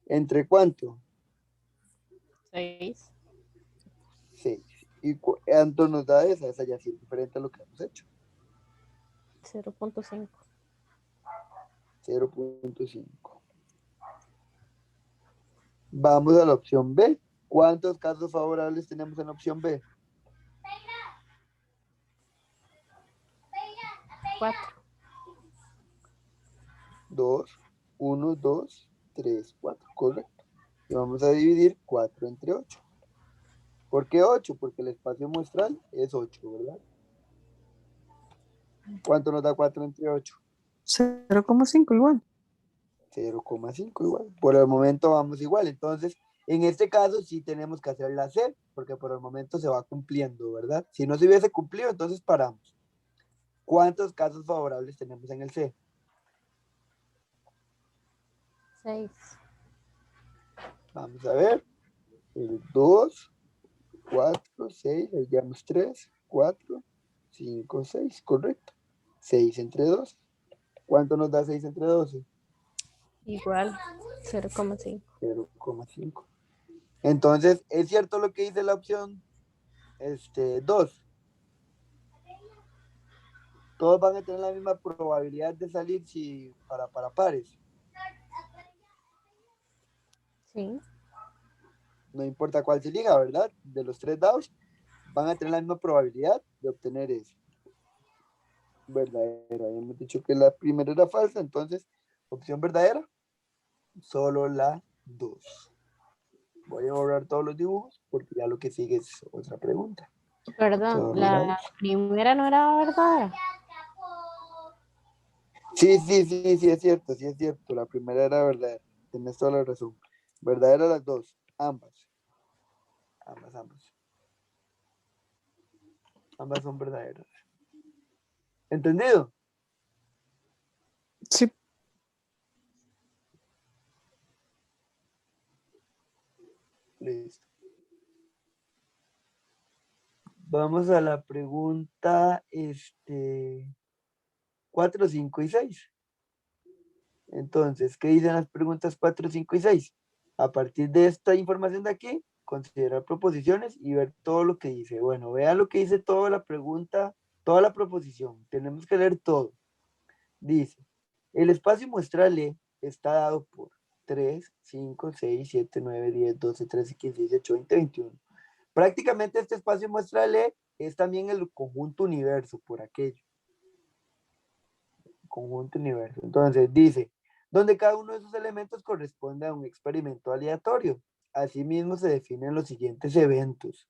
Speaker 1: ¿Entre cuánto?
Speaker 2: 6.
Speaker 1: 6. ¿Y cuánto nos da esa? Esa ya sí es diferente a lo que hemos hecho.
Speaker 2: 0.5.
Speaker 1: 0.5. Vamos a la opción B. ¿Cuántos casos favorables tenemos en la opción B?
Speaker 2: 4.
Speaker 1: 2, 1, 2, 3, 4. Correcto. Y vamos a dividir 4 entre 8. ¿Por qué 8? Porque el espacio muestral es 8, ¿verdad? ¿Cuánto nos da 4 entre 8?
Speaker 4: 0,5 igual.
Speaker 1: 0,5 igual. Por el momento vamos igual. Entonces, en este caso sí tenemos que hacer la C, porque por el momento se va cumpliendo, ¿verdad? Si no se hubiese cumplido, entonces paramos. ¿Cuántos casos favorables tenemos en el C?
Speaker 2: 6.
Speaker 1: Vamos a ver. El 2, 4, 6, ahí llevamos 3, 4, 5, 6, correcto. 6 entre 2. ¿Cuánto nos da 6 entre 12?
Speaker 2: Igual. 0,5.
Speaker 1: 0,5. Entonces, ¿es cierto lo que dice la opción 2? Todos van a tener la misma probabilidad de salir si para pares.
Speaker 2: Sí.
Speaker 1: No importa cuál se elija, ¿verdad? De los tres dados, van a tener la misma probabilidad de obtener eso. Verdadera. Hemos dicho que la primera era falsa, entonces, opción verdadera, solo la 2. Voy a borrar todos los dibujos porque ya lo que sigue es otra pregunta.
Speaker 2: Perdón,
Speaker 1: Solo
Speaker 2: la
Speaker 1: la 2.
Speaker 2: primera no era verdadera.
Speaker 1: Sí, es cierto, sí es cierto. La primera era verdadera. Tienes toda la razón. Verdadera las dos, ambas. Ambas. Ambas son verdaderas. ¿Entendido?
Speaker 4: Sí.
Speaker 1: Listo. Vamos a la pregunta 4, 5 y 6. Entonces, ¿qué dicen las preguntas 4, 5 y 6? A partir de esta información de aquí, considerar proposiciones y ver todo lo que dice. Bueno, vean lo que dice toda la pregunta, toda la proposición. Tenemos que leer todo. Dice, el espacio muestral E está dado por 3, 5, 6, 7, 9, 10, 12, 13, 15, 18, 20, 21. Prácticamente este espacio muestral E es también el conjunto universo por aquello. Conjunto universo. Entonces dice, donde cada uno de esos elementos corresponde a un experimento aleatorio. Asimismo se definen los siguientes eventos.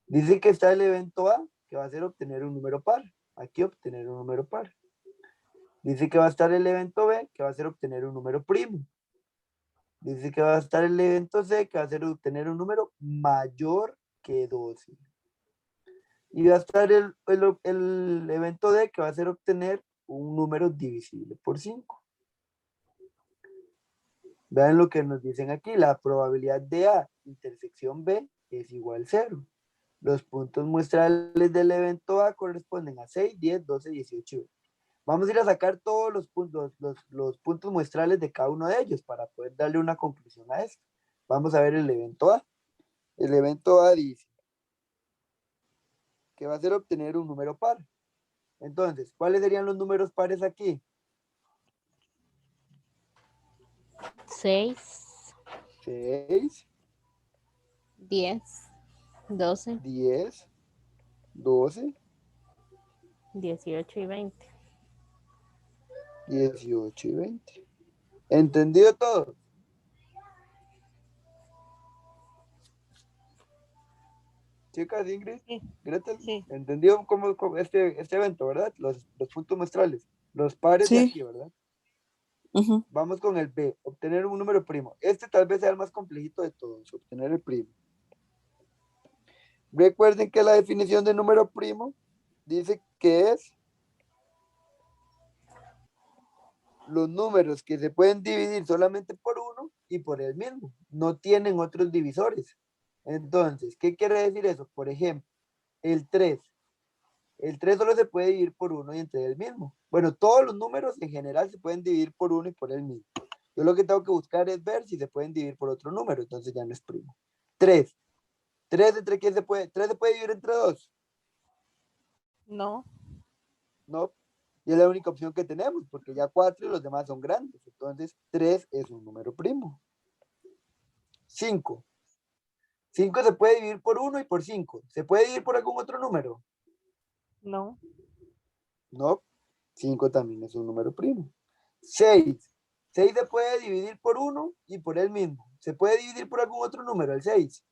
Speaker 1: Dice que está el evento A, que va a ser obtener un número par. Aquí obtener un número par. Dice que va a estar el evento B, que va a ser obtener un número primo. Dice que va a estar el evento C, que va a ser obtener un número mayor que 12. Y va a estar el evento D, que va a ser obtener un número divisible por 5. Vean lo que nos dicen aquí, la probabilidad de A intersección B es igual a 0. Los puntos muestrales del evento A corresponden a 6, 10, 12, 18. Vamos a ir a sacar todos los puntos muestrales de cada uno de ellos para poder darle una conclusión a esto. Vamos a ver el evento A. El evento A dice que va a ser obtener un número par. Entonces, ¿cuáles serían los números pares aquí?
Speaker 2: 6,
Speaker 1: 6,
Speaker 2: 10, 12,
Speaker 1: 10, 12,
Speaker 2: 18 y 20.
Speaker 1: 18 y 20. ¿Entendido todo? Chicas, Ingrid,
Speaker 3: Sí,
Speaker 1: Gretel,
Speaker 3: sí,
Speaker 1: ¿entendió cómo este evento, verdad? Los puntos muestrales, los pares de
Speaker 4: Sí.
Speaker 1: aquí, ¿verdad?
Speaker 4: Ujú.
Speaker 1: Vamos con el B, obtener un número primo. Este tal vez sea el más complejito de todos, obtener el primo. Recuerden que la definición de número primo dice que es los números que se pueden dividir solamente por uno y por el mismo. No tienen otros divisores. Entonces, ¿qué quiere decir eso? Por ejemplo, el 3. El 3 solo se puede dividir por uno y entre el mismo. Bueno, todos los números en general se pueden dividir por uno y por el mismo. Yo lo que tengo que buscar es ver si se pueden dividir por otro número, entonces ya no es primo. 3. 3 entre quién se puede. 3 se puede dividir entre 2.
Speaker 3: no,
Speaker 1: No. Y es la única opción que tenemos, porque ya 4 y los demás son grandes. Entonces, 3 es un número primo. 5. 5 se puede dividir por 1 y por 5. ¿Se puede dividir por algún otro número?
Speaker 3: no,
Speaker 1: No. 5 también es un número primo. 6. 6 se puede dividir por 1 y por el mismo. ¿Se puede dividir por algún otro número, el 6?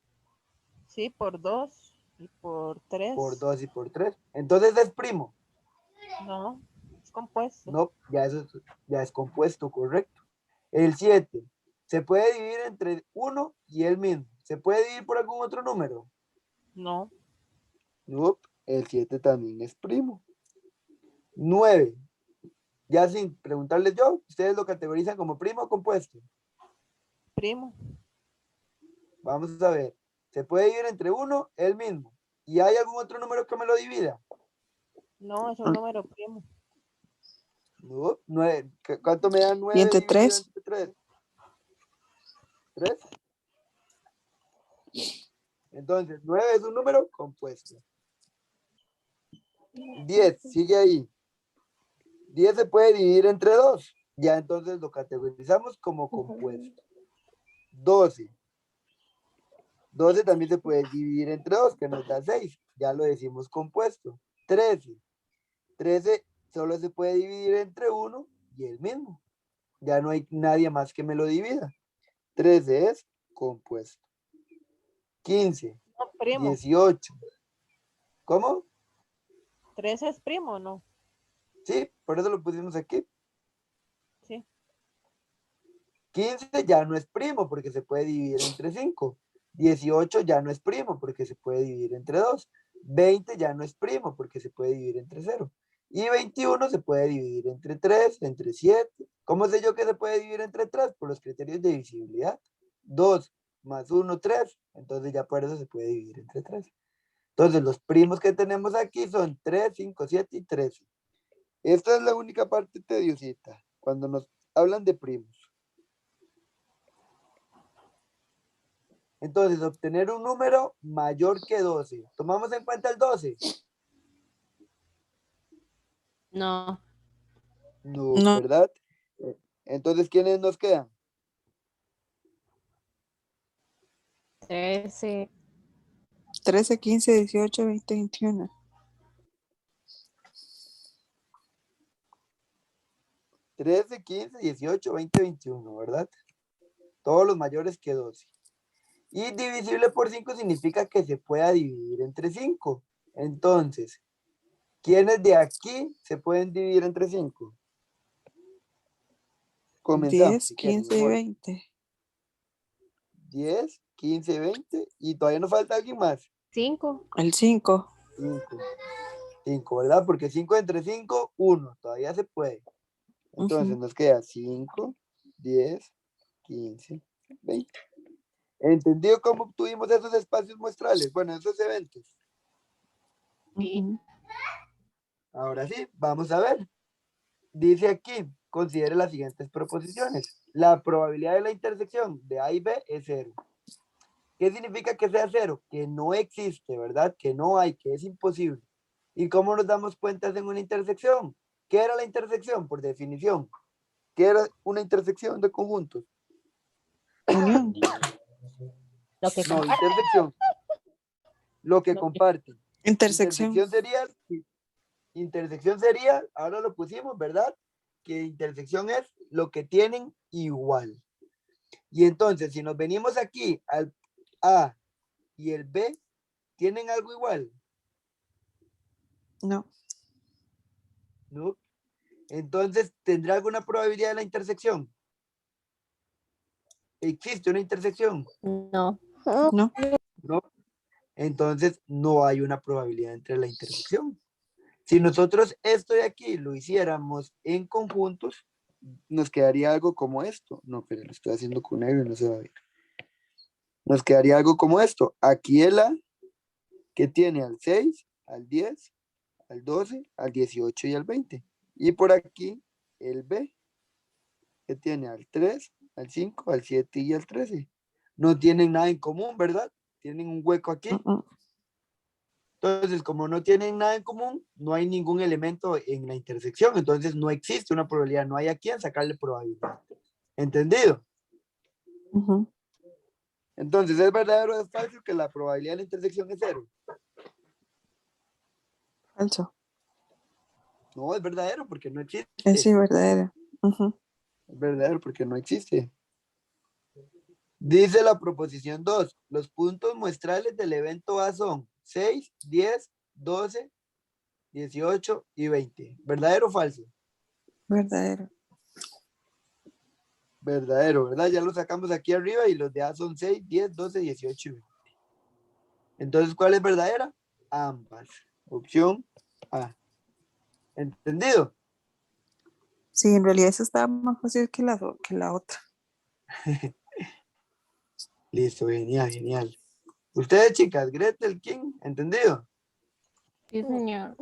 Speaker 3: sí, por 2 y por 3,
Speaker 1: Por 2 y por 3. Entonces es primo.
Speaker 3: no, es compuesto,
Speaker 1: No, ya es compuesto, correcto. El 7. Se puede dividir entre 1 y el mismo. ¿Se puede dividir por algún otro número?
Speaker 3: no,
Speaker 1: No, el 7 también es primo. 9. Ya sin preguntarles yo, ¿ustedes lo categorizan como primo o compuesto?
Speaker 3: primo,
Speaker 1: Vamos a ver. Se puede dividir entre 1, el mismo. ¿Y hay algún otro número que me lo divida?
Speaker 3: no, es un número primo,
Speaker 1: No, 9. ¿Cuánto me da
Speaker 4: ¿Y
Speaker 1: 9
Speaker 4: entre
Speaker 1: dividido
Speaker 4: 3?
Speaker 1: entre 3? 3. Entonces, 9 es un número compuesto. 10, sigue ahí. 10 se puede dividir entre 2. Ya entonces lo categorizamos como compuesto. 12. 12 también se puede dividir entre 2, que nos da 6. Ya lo decimos compuesto. 13. 13 solo se puede dividir entre 1 y el mismo. Ya no hay nadie más que me lo divida. 13 es compuesto. 15.
Speaker 3: no, primo,
Speaker 1: 18. ¿Cómo?
Speaker 3: 3 es primo, no,
Speaker 1: Sí, por eso lo pusimos aquí.
Speaker 3: sí,
Speaker 1: 15 ya no es primo porque se puede dividir entre 5. 18 ya no es primo porque se puede dividir entre 2. 20 ya no es primo porque se puede dividir entre 0. Y 21 se puede dividir entre 3, entre 7. ¿Cómo sé yo que se puede dividir entre 3? Por los criterios de divisibilidad. 2 más 1, 3. Entonces ya por eso se puede dividir entre 3. Entonces los primos que tenemos aquí son 3, 5, 7 y 13. Esta es la única parte tediosita cuando nos hablan de primos. Entonces, obtener un número mayor que 12. ¿Tomamos en cuenta el 12?
Speaker 2: No,
Speaker 1: No,
Speaker 4: No,
Speaker 1: ¿verdad? Entonces, ¿quiénes nos quedan?
Speaker 2: 13,
Speaker 4: 13, 15, 18, 20, 21.
Speaker 1: 13, 15, 18, 20, 21, ¿verdad? Todos los mayores que 12. Y divisible por 5 significa que se pueda dividir entre 5. Entonces, ¿quiénes de aquí se pueden dividir entre 5? Comenzamos,
Speaker 4: 10,
Speaker 1: si quieren,
Speaker 4: 15
Speaker 1: en
Speaker 4: y
Speaker 1: orden.
Speaker 4: 20.
Speaker 1: 10, 15, 20 y todavía nos falta alguien más.
Speaker 2: 5.
Speaker 4: El 5.
Speaker 1: 5. 5, ¿verdad? Porque 5 entre 5, 1. Todavía se puede. Entonces nos queda 5, 10, 15, 20. ¿Entendido cómo obtuvimos esos espacios muestrales? Bueno, esos eventos. Ahora sí, vamos a ver. Dice aquí, considere las siguientes proposiciones. La probabilidad de la intersección de A y B es 0. ¿Qué significa que sea 0? Que no existe, ¿verdad? Que no hay, que es imposible. ¿Y cómo nos damos cuenta en una intersección? ¿Qué era la intersección? Por definición. ¿Qué era una intersección de conjuntos?
Speaker 4: Unión.
Speaker 2: Lo que
Speaker 1: No, intersección. Lo que
Speaker 2: Lo que-
Speaker 1: comparten.
Speaker 4: Intersección.
Speaker 1: Intersección sería, ahora lo pusimos, ¿verdad? Que intersección es lo que tienen igual. Y entonces, si nos venimos aquí al A y el B, ¿tienen algo igual?
Speaker 4: No.
Speaker 1: ¿No? Entonces, ¿tendrá alguna probabilidad de la intersección? ¿Existe una intersección?
Speaker 2: No.
Speaker 4: No.
Speaker 1: ¿No? Entonces, no hay una probabilidad entre la intersección. Si nosotros esto de aquí lo hiciéramos en conjuntos, nos quedaría algo como esto. No, pero lo estoy haciendo con negro y no se va a ver. Nos quedaría algo como esto. Aquí el A, que tiene al 6, al 10, al 12, al 18 y al 20. Y por aquí el B, que tiene al 3, al 5, al 7 y al 13. No tienen nada en común, ¿verdad? Tienen un hueco aquí. Entonces, como no tienen nada en común, no hay ningún elemento en la intersección. Entonces, no existe una probabilidad. No hay a quién sacarle probabilidad. ¿Entendido?
Speaker 4: Ujú.
Speaker 1: Entonces, ¿es verdadero o es falso que la probabilidad de la intersección es 0?
Speaker 4: Falso.
Speaker 1: No, es verdadero porque no existe.
Speaker 4: Es sí, verdadero. Ujú.
Speaker 1: Es verdadero porque no existe. Dice la proposición 2, los puntos muestrales del evento A son 6, 10, 12, 18 y 20. ¿Verdadero o falso?
Speaker 4: Verdadero.
Speaker 1: Verdadero, ¿verdad? Ya lo sacamos aquí arriba y los de A son 6, 10, 12, 18 y 20. Entonces, ¿cuál es verdadera? Ambas. Opción A. ¿Entendido?
Speaker 4: Sí, en realidad eso estaba más fácil que la otra.
Speaker 1: Listo, genial, genial. Ustedes, chicas, Gretel, King, ¿entendido?
Speaker 2: Sí, señor.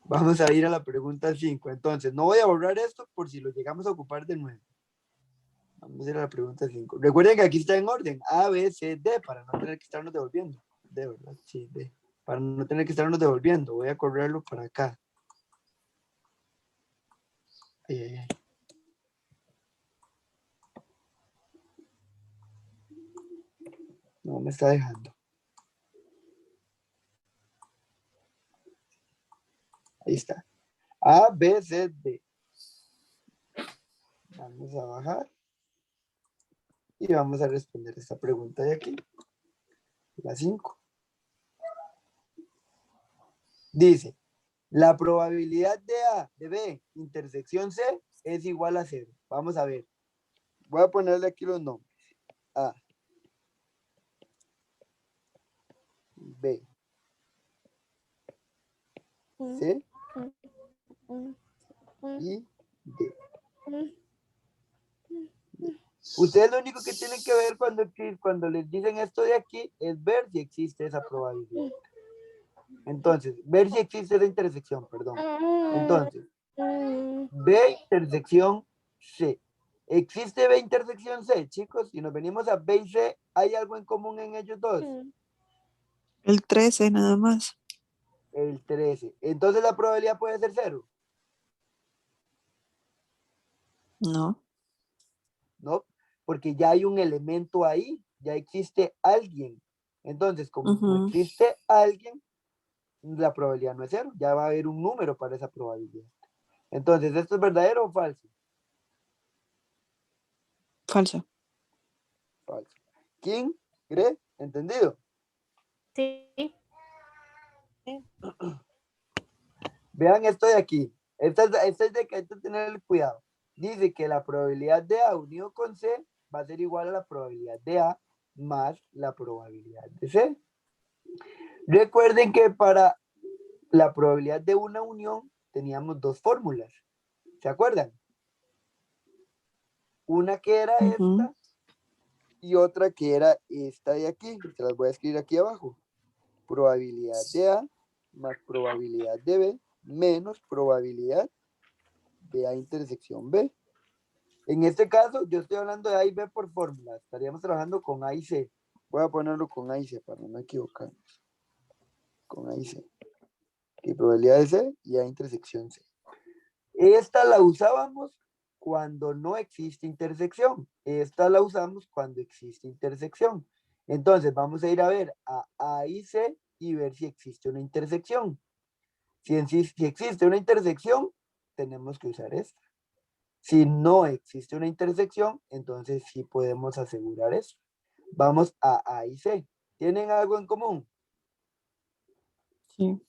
Speaker 1: Vamos a ir a la pregunta 5. Entonces, no voy a borrar esto por si lo llegamos a ocupar de nuevo. Vamos a ir a la pregunta 5. Recuerden que aquí está en orden. A, B, C, D, para no tener que estarnos devolviendo. D, ¿verdad? Sí, D. Para no tener que estarnos devolviendo. Voy a correrlo para acá. Ay, ay, ay. No me está dejando. Ahí está. A, B, C, D. Vamos a bajar. Y vamos a responder esta pregunta de aquí. La 5. Dice, la probabilidad de A, de B, intersección C, es igual a 0. Vamos a ver. Voy a ponerle aquí los nombres. A, B, C y D. Ustedes lo único que tienen que ver cuando les dicen esto de aquí es ver si existe esa probabilidad. Entonces, ver si existe esa intersección, perdón. Entonces, B intersección C. ¿Existe B intersección C, chicos? Si nos venimos a B y C, ¿hay algo en común en ellos dos?
Speaker 4: El 13 nada más.
Speaker 1: El 13. Entonces la probabilidad puede ser 0,
Speaker 4: No.
Speaker 1: ¿no? Porque ya hay un elemento ahí, ya existe alguien. Entonces, como
Speaker 4: Ujú.
Speaker 1: existe alguien, la probabilidad no es 0, ya va a haber un número para esa probabilidad. Entonces, ¿esto es verdadero o falso?
Speaker 4: Falso.
Speaker 1: Falso. ¿Quién cree? ¿Entendido?
Speaker 2: Sí.
Speaker 1: Vean esto de aquí. Esta es de que hay que tener cuidado. Dice que la probabilidad de A unido con C va a ser igual a la probabilidad de A más la probabilidad de C. Recuerden que para la probabilidad de una unión teníamos dos fórmulas. ¿Se acuerdan? Una que era
Speaker 4: Ujú.
Speaker 1: esta y otra que era esta de aquí. Se las voy a escribir aquí abajo. Probabilidad de A más probabilidad de B menos probabilidad de A intersección B. En este caso, yo estoy hablando de A y B por fórmula. Estaríamos trabajando con A y C. Voy a ponerlo con A y C para no equivocarnos. Con A y C. Y probabilidad de C y A intersección C. Esta la usábamos cuando no existe intersección. Esta la usamos cuando existe intersección. Entonces vamos a ir a ver a y C y ver si existe una intersección. Si existe una intersección, tenemos que usar esta. Si no existe una intersección, entonces sí podemos asegurar eso. Vamos a y C. ¿Tienen algo en común?
Speaker 4: Sí.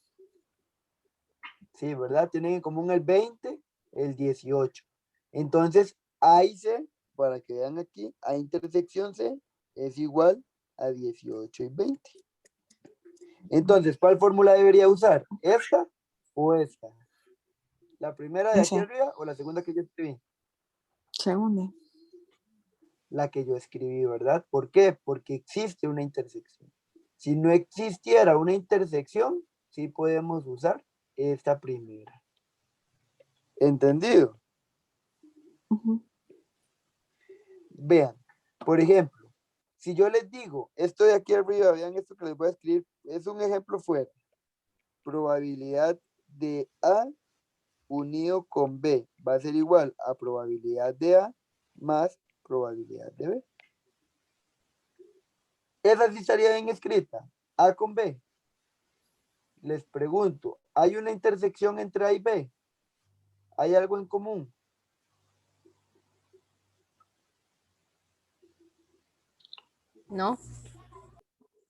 Speaker 1: Sí, ¿verdad? Tienen en común el 20, el 18. Entonces, A y C, para que vean aquí, A intersección C es igual a 18 y 20. Entonces, ¿cuál fórmula debería usar? ¿Esta o esta? ¿La primera de aquí
Speaker 4: Esa.
Speaker 1: arriba o la segunda que yo escribí?
Speaker 4: Segunda.
Speaker 1: La que yo escribí, ¿verdad? ¿Por qué? Porque existe una intersección. Si no existiera una intersección, sí podemos usar esta primera. ¿Entendido?
Speaker 4: Ujú.
Speaker 1: Vean, por ejemplo, si yo les digo, esto de aquí arriba, vean esto que les voy a escribir, es un ejemplo fuera. Probabilidad de A unido con B va a ser igual a probabilidad de A más probabilidad de B. Esa sí estaría bien escrita, A con B. Les pregunto, ¿hay una intersección entre A y B? ¿Hay algo en común?
Speaker 2: No,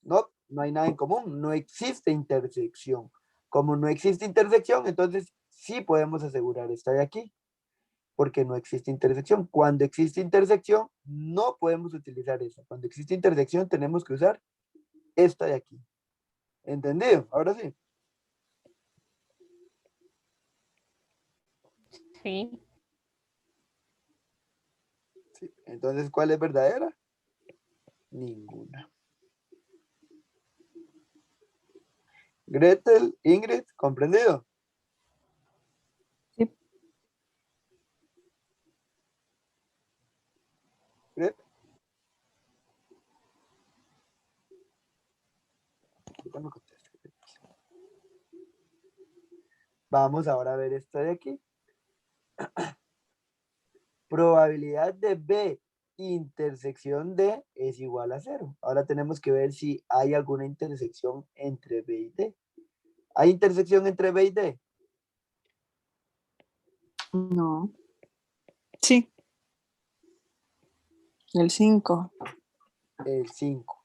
Speaker 1: No, no hay nada en común, no existe intersección. Como no existe intersección, entonces sí podemos asegurar esta de aquí, porque no existe intersección. Cuando existe intersección, no podemos utilizar esa. Cuando existe intersección, tenemos que usar esta de aquí. ¿Entendido? Ahora sí.
Speaker 2: sí.
Speaker 1: Sí. Entonces, ¿cuál es verdadera? Ninguna. Gretel, Ingrid, ¿comprendido?
Speaker 4: Sí.
Speaker 1: Gretel. Vamos ahora a ver esto de aquí. Probabilidad de B intersección D es igual a 0. Ahora tenemos que ver si hay alguna intersección entre B y D. ¿Hay intersección entre B y D?
Speaker 4: No. Sí. El 5.
Speaker 1: El 5.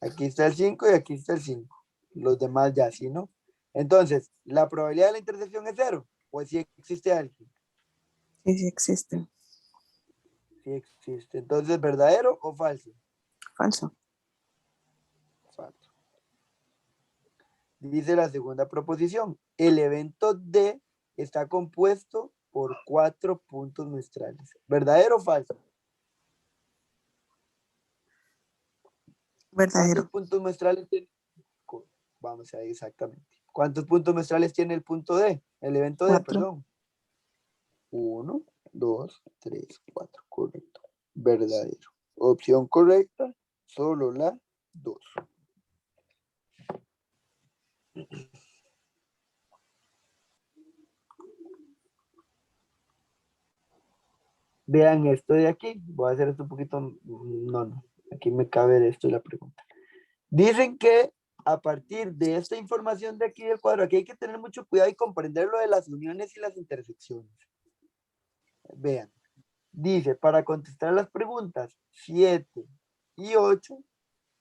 Speaker 1: Aquí está el 5 y aquí está el 5. Los demás ya sí, ¿no? Entonces, ¿la probabilidad de la intersección es 0? Pues si existe alguien.
Speaker 4: Sí, sí existe.
Speaker 1: Sí existe. Entonces, ¿verdadero o falso?
Speaker 4: Falso.
Speaker 1: Falso. Dice la segunda proposición. El evento D está compuesto por 4 puntos muestrales. ¿Verdadero o falso? ¿Cuántos
Speaker 4: Verdadero.
Speaker 1: puntos muestrales tiene? Vamos a ver exactamente. ¿Cuántos puntos muestrales tiene el punto D? El evento D,
Speaker 4: 4.
Speaker 1: perdón. 1, 2, 3, 4. Correcto. Verdadero. Opción correcta, solo la 2. Vean esto de aquí. Voy a hacer esto un poquito. No. Aquí me cabe esto la pregunta. Dicen que a partir de esta información de aquí del cuadro, aquí hay que tener mucho cuidado y comprender lo de las uniones y las intersecciones. Vean. Dice, para contestar las preguntas 7 y 8,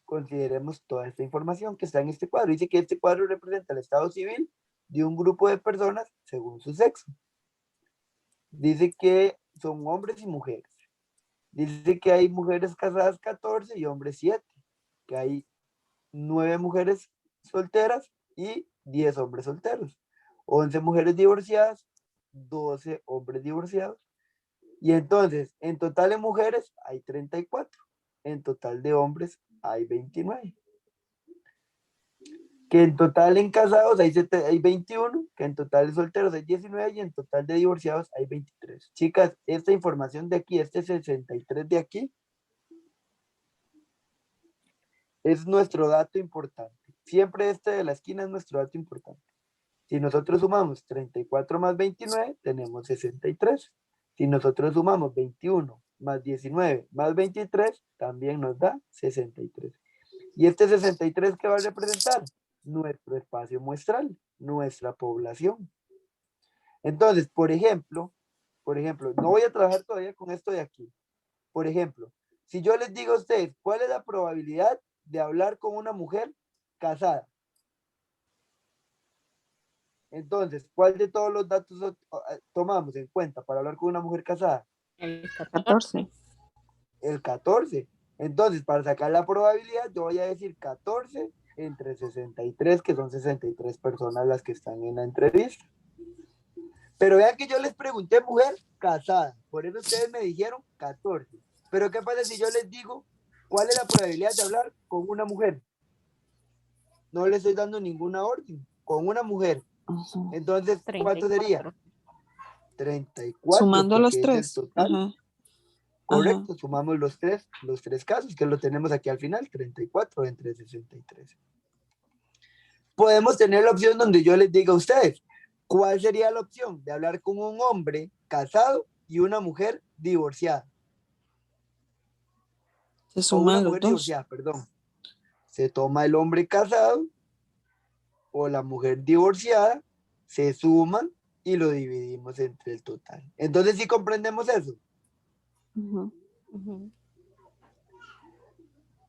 Speaker 1: consideremos toda esta información que está en este cuadro. Dice que este cuadro representa el estado civil de un grupo de personas según su sexo. Dice que son hombres y mujeres. Dice que hay mujeres casadas 14 y hombres 7. Que hay 9 mujeres solteras y 10 hombres solteros. 11 mujeres divorciadas, 12 hombres divorciados. Y entonces, en total en mujeres hay 34. En total de hombres hay 29. Que en total en casados hay 21, que en total de solteros hay 19 y en total de divorciados hay 23. Chicas, esta información de aquí, este 63 de aquí, Es nuestro dato importante. Siempre este de la esquina es nuestro dato importante. Si nosotros sumamos 34 más 29, tenemos 63. Si nosotros sumamos 21 más 19 más 23, también nos da 63. ¿Y este 63 qué va a representar? Nuestro espacio muestral, nuestra población. Entonces, por ejemplo, no voy a trabajar todavía con esto de aquí. Por ejemplo, si yo les digo a ustedes, ¿cuál es la probabilidad de hablar con una mujer casada? Entonces, ¿cuál de todos los datos tomamos en cuenta para hablar con una mujer casada?
Speaker 3: El
Speaker 4: 14.
Speaker 1: El 14. Entonces, para sacar la probabilidad, yo voy a decir 14 entre 63, que son 63 personas las que están en la entrevista. Pero vean que yo les pregunté mujer casada, por eso ustedes me dijeron 14. Pero ¿qué pasa si yo les digo cuál es la probabilidad de hablar con una mujer? No le estoy dando ninguna orden, con una mujer.
Speaker 4: Ujú.
Speaker 1: Entonces, ¿cuánto sería?
Speaker 3: 34.
Speaker 1: 34,
Speaker 4: Sumando los
Speaker 1: porque es el
Speaker 4: 3.
Speaker 1: total.
Speaker 4: Ajá.
Speaker 1: Correcto, sumamos los tres casos, que lo tenemos aquí al final, 34 entre 63. Podemos tener la opción donde yo les diga a ustedes, ¿cuál sería la opción de hablar con un hombre casado y una mujer divorciada?
Speaker 4: Se
Speaker 1: O una
Speaker 4: suman los
Speaker 1: mujer
Speaker 4: dos.
Speaker 1: divorciada, perdón. Se toma el hombre casado o la mujer divorciada, se suman y lo dividimos entre el total. Entonces, ¿sí comprendemos eso?
Speaker 4: Ujú.
Speaker 3: Ujú.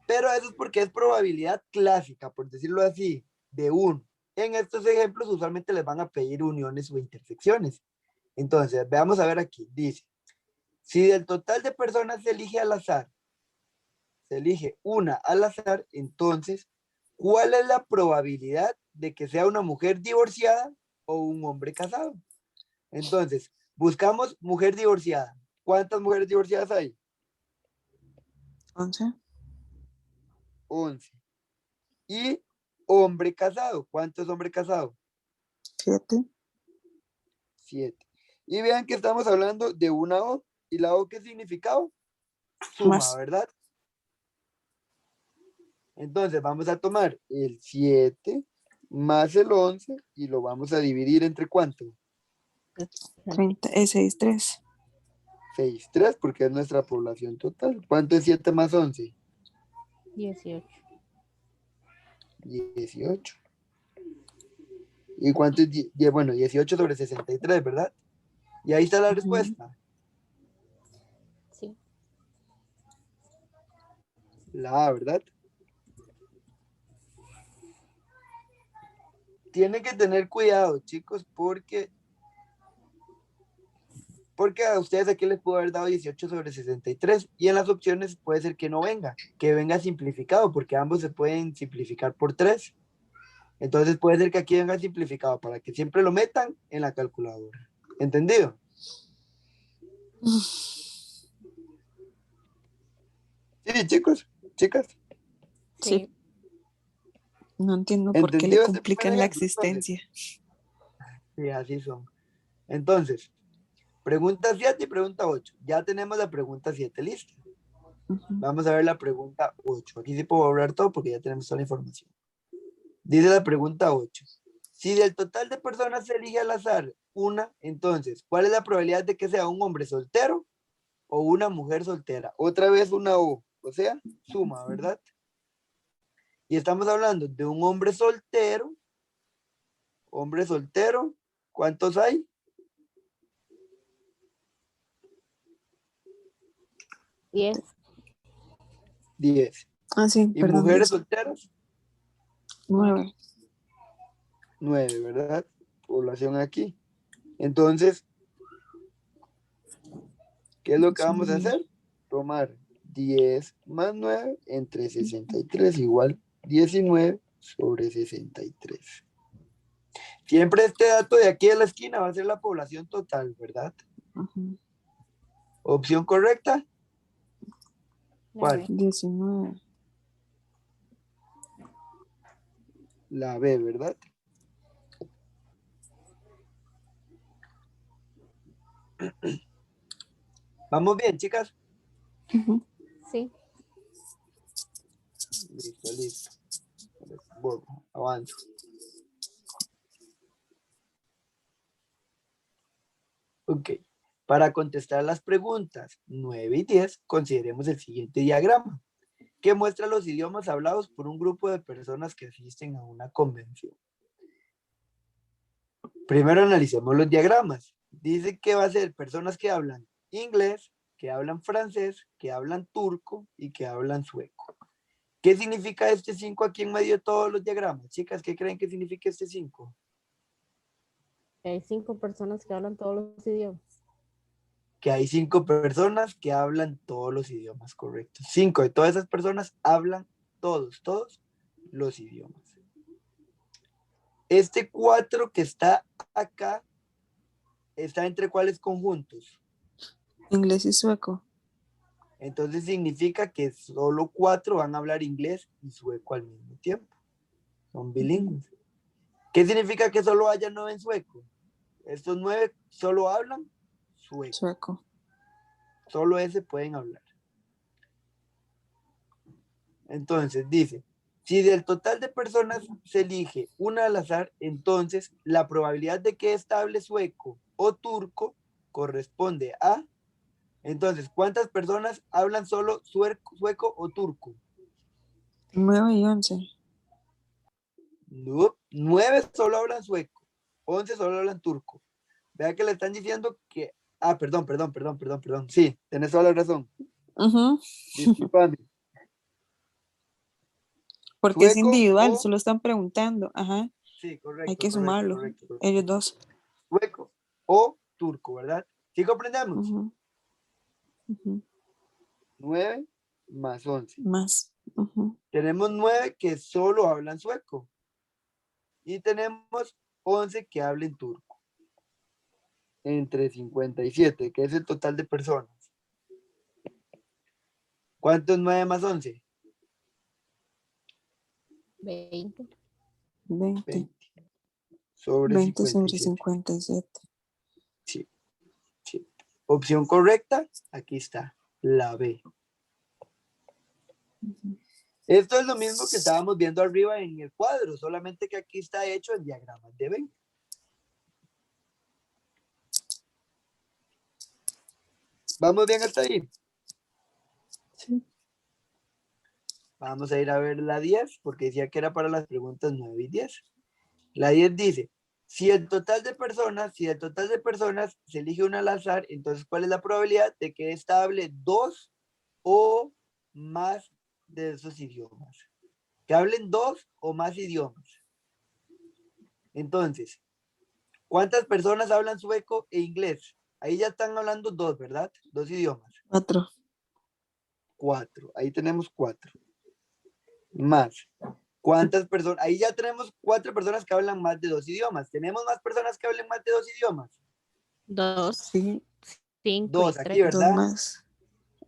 Speaker 1: Pero eso es porque es probabilidad clásica, por decirlo así, de 1. En estos ejemplos usualmente les van a pedir uniones o intersecciones. Entonces, veamos a ver aquí. Dice, si del total de personas se elige al azar, se elige una al azar, entonces, ¿cuál es la probabilidad de que sea una mujer divorciada o un hombre casado? Entonces, buscamos mujer divorciada. ¿Cuántas mujeres divorciadas hay?
Speaker 4: 11.
Speaker 1: 11. Y hombre casado. ¿Cuántos hombres casados?
Speaker 4: 7.
Speaker 1: 7. Y vean que estamos hablando de una O. ¿Y la O qué significaba? Suma,
Speaker 4: Más.
Speaker 1: ¿verdad? Entonces vamos a tomar el 7 más el 11 y lo vamos a dividir entre ¿cuánto?
Speaker 4: 30. 6, 3.
Speaker 1: 6, 3, porque es nuestra población total. ¿Cuánto es 7 más 11?
Speaker 3: 18.
Speaker 1: 18. ¿Y cuánto es? Bueno, 18 sobre 63, ¿verdad? Y ahí está la respuesta.
Speaker 2: Sí.
Speaker 1: La A, ¿verdad? Tienen que tener cuidado, chicos, porque a ustedes aquí les puedo haber dado 18 sobre 63 y en las opciones puede ser que no venga, que venga simplificado, porque ambos se pueden simplificar por 3. Entonces puede ser que aquí venga simplificado para que siempre lo metan en la calculadora. ¿Entendido? Sí, chicos, chicas.
Speaker 4: Sí.
Speaker 2: Sí.
Speaker 4: No entiendo por qué le
Speaker 1: ¿Entendido este primer
Speaker 4: complican la
Speaker 1: ejemplo? Entonces,
Speaker 4: existencia.
Speaker 1: sí, así son. Entonces, pregunta 7 y pregunta 8. Ya tenemos la pregunta 7 lista.
Speaker 4: Ujú.
Speaker 1: Vamos a ver la pregunta 8. Aquí sí puedo hablar todo porque ya tenemos toda la información. Dice la pregunta 8. Si del total de personas se elige al azar una, entonces, ¿cuál es la probabilidad de que sea un hombre soltero o una mujer soltera? Otra vez una o sea, suma, ¿verdad? Y estamos hablando de un hombre soltero. Hombre soltero, ¿cuántos hay?
Speaker 2: 10.
Speaker 1: 10.
Speaker 4: Ah, sí,
Speaker 1: Y
Speaker 4: perdón,
Speaker 1: mujeres
Speaker 4: 10.
Speaker 1: solteras,
Speaker 4: 9.
Speaker 1: 9, ¿verdad? Población aquí. Entonces, ¿qué es lo que vamos a hacer? Tomar 10 más 9 entre 63 igual 19 sobre 63. Siempre este dato de aquí de la esquina va a ser la población total, ¿verdad?
Speaker 4: Ujú.
Speaker 1: Opción correcta,
Speaker 3: La
Speaker 1: ¿cuál?
Speaker 3: B.
Speaker 4: 19.
Speaker 1: La B, ¿verdad? ¿Vamos bien, chicas?
Speaker 4: Ujú.
Speaker 2: Sí.
Speaker 1: Listo, listo. Borro, avanzo. Ok. Para contestar las preguntas 9 y 10, consideremos el siguiente diagrama, que muestra los idiomas hablados por un grupo de personas que asisten a una convención. Primero analicemos los diagramas. Dice que va a ser personas que hablan inglés, que hablan francés, que hablan turco y que hablan sueco. ¿Qué significa este 5 aquí en medio de todos los diagramas? Chicas, ¿qué creen que significa este 5?
Speaker 2: Hay 5 personas que hablan todos los idiomas.
Speaker 1: Que hay 5 personas que hablan todos los idiomas, correcto. 5 de todas esas personas hablan todos los idiomas. Este 4 que está acá, ¿está entre cuáles conjuntos?
Speaker 4: Inglés y sueco.
Speaker 1: Entonces significa que solo 4 van a hablar inglés y sueco al mismo tiempo. Son bilingües. ¿Qué significa que solo haya 9 en sueco? Estos 9 solo hablan sueco.
Speaker 4: Sueco.
Speaker 1: Solo ese pueden hablar. Entonces dice, si del total de personas se elige una al azar, entonces la probabilidad de que ésta hable sueco o turco corresponde a... Entonces, ¿cuántas personas hablan solo sueco o turco?
Speaker 4: 9 y 11.
Speaker 1: No, 9 solo hablan sueco, 11 solo hablan turco. Vea que le están diciendo que... Ah, perdón. Sí, tenés toda la razón.
Speaker 4: Ujú.
Speaker 1: Disculpame.
Speaker 4: Porque es
Speaker 1: Sueco
Speaker 4: individual,
Speaker 1: o...
Speaker 4: solo están preguntando. Ajá,
Speaker 1: Sí,
Speaker 4: hay
Speaker 1: correcto,
Speaker 4: que sumarlo.
Speaker 1: correcto.
Speaker 4: Ellos dos.
Speaker 1: Sueco o turco, ¿verdad? ¿Sí comprendemos?
Speaker 4: Ujú, ujú.
Speaker 1: 9 más 11.
Speaker 4: Más. Ujú.
Speaker 1: Tenemos 9 que solo hablan sueco. Y tenemos 11 que hablan turco. Entre 57, que es el total de personas. ¿Cuánto es 9 más 11?
Speaker 2: 20.
Speaker 4: 20.
Speaker 1: 20. Sobre
Speaker 4: 20 sobre
Speaker 1: 57.
Speaker 4: 57.
Speaker 1: Sí, sí. Opción correcta, aquí está, la B.
Speaker 4: Ujú.
Speaker 1: Esto es lo mismo que estábamos viendo arriba en el cuadro, solamente que aquí está hecho en diagramas de Venn. ¿Vamos bien hasta ahí?
Speaker 4: Sí.
Speaker 1: Vamos a ir a ver la 10, porque decía que era para las preguntas 9 y 10. La 10 dice, si el total de personas se elige una al azar, entonces ¿cuál es la probabilidad de que ésta hable 2 o más de esos idiomas? Que hablen 2 o más idiomas. Entonces, ¿cuántas personas hablan sueco e inglés? Ahí ya están hablando 2, ¿verdad? 2 idiomas.
Speaker 4: 4.
Speaker 1: 4. Ahí tenemos 4. Más. ¿Cuántas personas? Ahí ya tenemos 4 personas que hablan más de 2 idiomas. ¿Tenemos más personas que hablen más de 2 idiomas?
Speaker 2: 2,
Speaker 4: Sí.
Speaker 2: 5 y
Speaker 1: 2 aquí,
Speaker 2: 3.
Speaker 4: 2
Speaker 1: ¿verdad?
Speaker 4: más.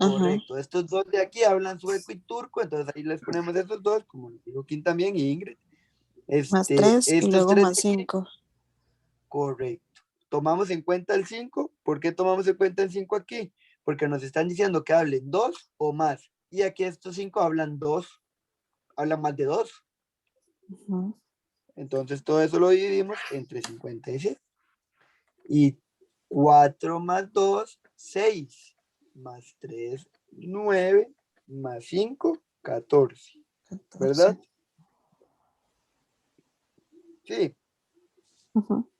Speaker 4: Ajá.
Speaker 1: Correcto. Estos 2 de aquí hablan sueco y turco, entonces ahí les ponemos estos 2, como les dijo Kim también y Ingrid.
Speaker 4: Más 3 y
Speaker 1: Estos
Speaker 4: luego
Speaker 1: 3
Speaker 4: más
Speaker 1: de aquí,
Speaker 4: 5.
Speaker 1: correcto. Tomamos en cuenta el 5. ¿Por qué tomamos en cuenta el 5 aquí? Porque nos están diciendo que hablen 2 o más. Y aquí estos 5 hablan 2, hablan más de 2. Entonces todo eso lo dividimos entre 56. Y 4 más 2, 6. Más 3, 9. Más 5, 14.
Speaker 4: 14.
Speaker 1: ¿Verdad? Sí.
Speaker 4: Ujú.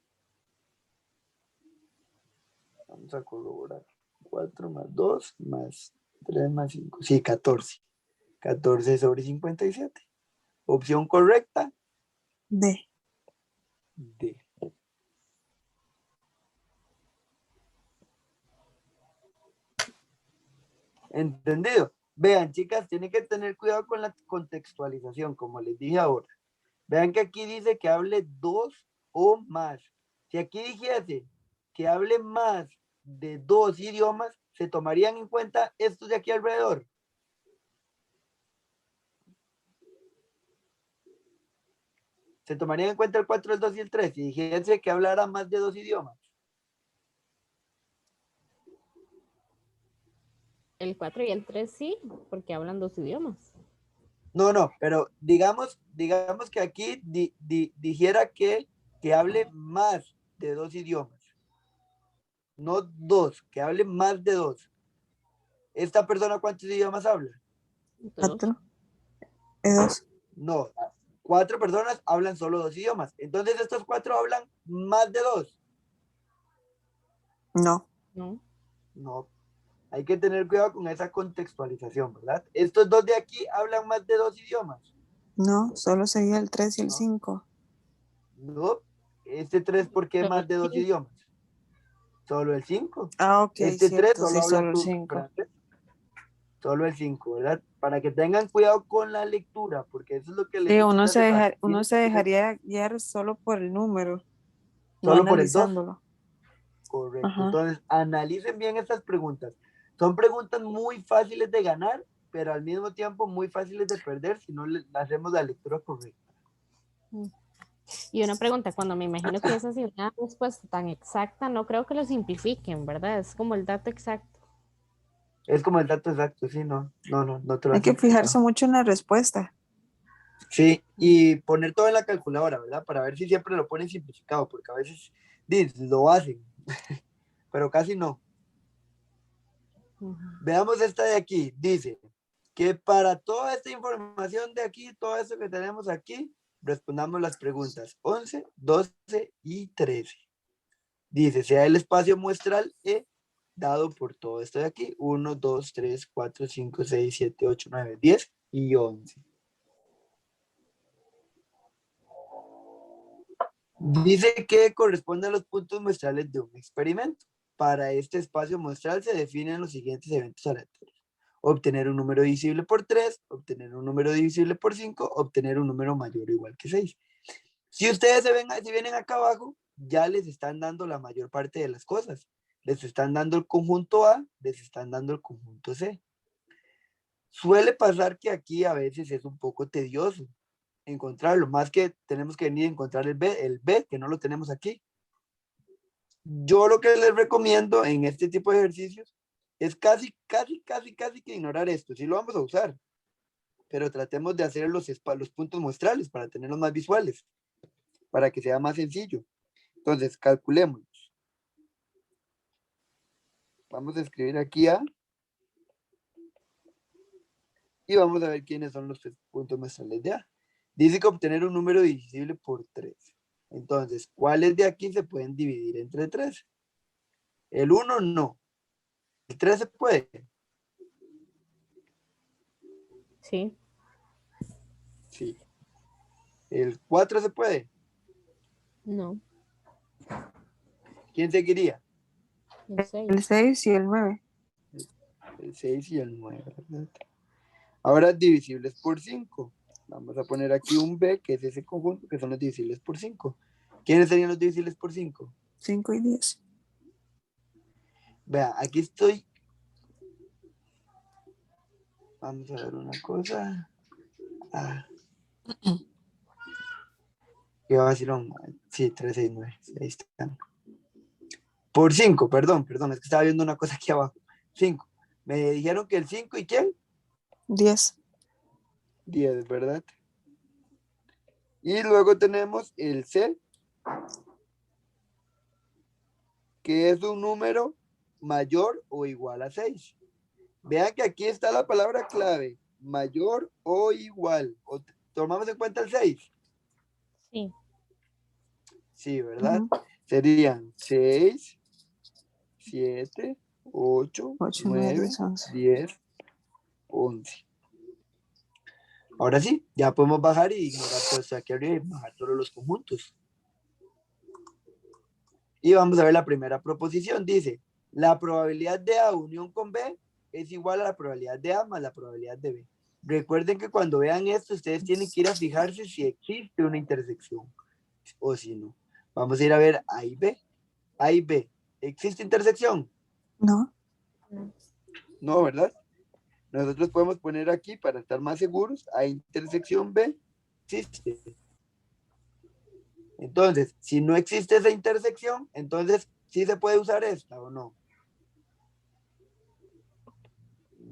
Speaker 1: Vamos a corroborar. 4 más 2 más 3 más 5. Sí, 14. 14 sobre 57. Opción correcta,
Speaker 4: D.
Speaker 1: D. ¿Entendido? Vean, chicas, tienen que tener cuidado con la contextualización, como les dije ahora. Vean que aquí dice que hable 2 o más. Si aquí dijese que hable más de 2 idiomas, ¿se tomarían en cuenta estos de aquí alrededor? ¿Se tomarían en cuenta el 4, el 2 y el 3? Si dijese que hablara más de 2 idiomas.
Speaker 2: El 4 y el 3 sí, porque hablan 2 idiomas.
Speaker 1: No, pero digamos que aquí dijera que hable más de 2 idiomas. No 2, que hable más de 2. ¿Esta persona cuántos idiomas habla?
Speaker 4: 4. 2.
Speaker 1: No, 4 personas hablan solo 2 idiomas. Entonces estos 4 hablan más de 2.
Speaker 4: No.
Speaker 2: No.
Speaker 1: No, hay que tener cuidado con esa contextualización, ¿verdad? Estos 2 de aquí hablan más de 2 idiomas.
Speaker 4: No, solo sería el 3 y el
Speaker 1: No.
Speaker 4: 5.
Speaker 1: No, este 3, ¿por qué
Speaker 2: Solo
Speaker 1: más de 2
Speaker 2: sí.
Speaker 1: idiomas? Solo el 5.
Speaker 4: Ah, ok,
Speaker 1: Este 3
Speaker 4: cierto,
Speaker 1: solo
Speaker 4: sí,
Speaker 1: habla
Speaker 4: solo el
Speaker 1: turco
Speaker 4: 5.
Speaker 1: francés. Solo el 5, ¿verdad? Para que tengan cuidado con la lectura, porque eso es lo que les
Speaker 4: Sí,
Speaker 1: decía hace rato.
Speaker 4: uno se dejaría guiar solo por el número, no
Speaker 1: Solo por el 2.
Speaker 4: analizándolo.
Speaker 1: Correcto.
Speaker 4: Ajá.
Speaker 1: Entonces, analicen bien estas preguntas. Son preguntas muy fáciles de ganar, pero al mismo tiempo muy fáciles de perder si no hacemos la lectura correcta.
Speaker 2: Y una pregunta, cuando me imagino que esa es una respuesta tan exacta, no creo que lo simplifiquen, ¿verdad? Es como el dato exacto.
Speaker 1: Es como el dato exacto, sí, no te lo
Speaker 4: Hay
Speaker 1: has
Speaker 4: que fijarse
Speaker 1: simplificado.
Speaker 4: mucho en la respuesta.
Speaker 1: Sí, y poner todo en la calculadora, ¿verdad? Para ver si siempre lo ponen simplificado, porque a veces lo hacen, pero casi no.
Speaker 2: Ujú.
Speaker 1: Veamos esta de aquí. Dice que para toda esta información de aquí, todo esto que tenemos aquí, respondamos las preguntas 11, 12 y 13. Dice, sea el espacio muestral E dado por todo esto de aquí. 1, 2, 3, 4, 5, 6, 7, 8, 9, 10 y 11. Dice que corresponde a los puntos muestrales de un experimento. Para este espacio muestral se definen los siguientes eventos aleatorios. Obtener un número divisible por 3, obtener un número divisible por 5, obtener un número mayor o igual que 6. Si ustedes si vienen acá abajo, ya les están dando la mayor parte de las cosas. Les están dando el conjunto A, les están dando el conjunto C. Suele pasar que aquí a veces es un poco tedioso encontrarlo, más que tenemos que venir a encontrar el B, que no lo tenemos aquí. Yo lo que les recomiendo en este tipo de ejercicios es casi que ignorar esto. Sí lo vamos a usar, pero tratemos de hacer los puntos muestrales para tenerlos más visuales, para que sea más sencillo. Entonces, calculemos. Vamos a escribir aquí A y vamos a ver quiénes son los puntos muestrales de A. Dice que obtener un número divisible por 3. Entonces, ¿cuáles de aquí se pueden dividir entre 3? El 1 no. El 3 se puede.
Speaker 2: Sí,
Speaker 1: Sí. El 4 se puede.
Speaker 2: no,
Speaker 1: ¿Quién seguiría?
Speaker 2: el
Speaker 4: El
Speaker 2: 6.
Speaker 4: 6 y el 9.
Speaker 1: El 6 y el 9, ¿verdad? Ahora divisibles por 5. Vamos a poner aquí un B, que es ese conjunto, que son los divisibles por 5. ¿Quiénes serían los divisibles por 5?
Speaker 4: 5 y 10.
Speaker 1: Vea, aquí estoy. Vamos a ver una cosa. ¿Qué va a decir? Sí, 3, 6, 9. Ahí están. Por 5, perdón, es que estaba viendo una cosa aquí abajo. 5. Me dijeron que el 5 y ¿quién?
Speaker 4: 10.
Speaker 1: 10, ¿verdad? Y luego tenemos el C, que es un número mayor o igual a 6. Vean que aquí está la palabra clave, mayor o igual. ¿Tomamos en cuenta el 6?
Speaker 2: Sí,
Speaker 1: Sí, ¿verdad? Serían 6, 7, 8,
Speaker 4: 8, 9,
Speaker 1: 9,
Speaker 4: 10, 11.
Speaker 1: 10, 11. Ahora sí, ya podemos bajar y ignorar todo esto aquí arriba y bajar todos los conjuntos. Y vamos a ver la primera proposición. Dice, la probabilidad de A unión con B es igual a la probabilidad de A más la probabilidad de B. Recuerden que cuando vean esto, ustedes tienen que ir a fijarse si existe una intersección o si no. Vamos a ir a ver A y B. A y B. ¿Existe intersección?
Speaker 4: No.
Speaker 1: No, ¿verdad? Nosotros podemos poner aquí, para estar más seguros, A intersección B existe. Entonces, si no existe esa intersección, entonces, ¿sí se puede usar esta o no?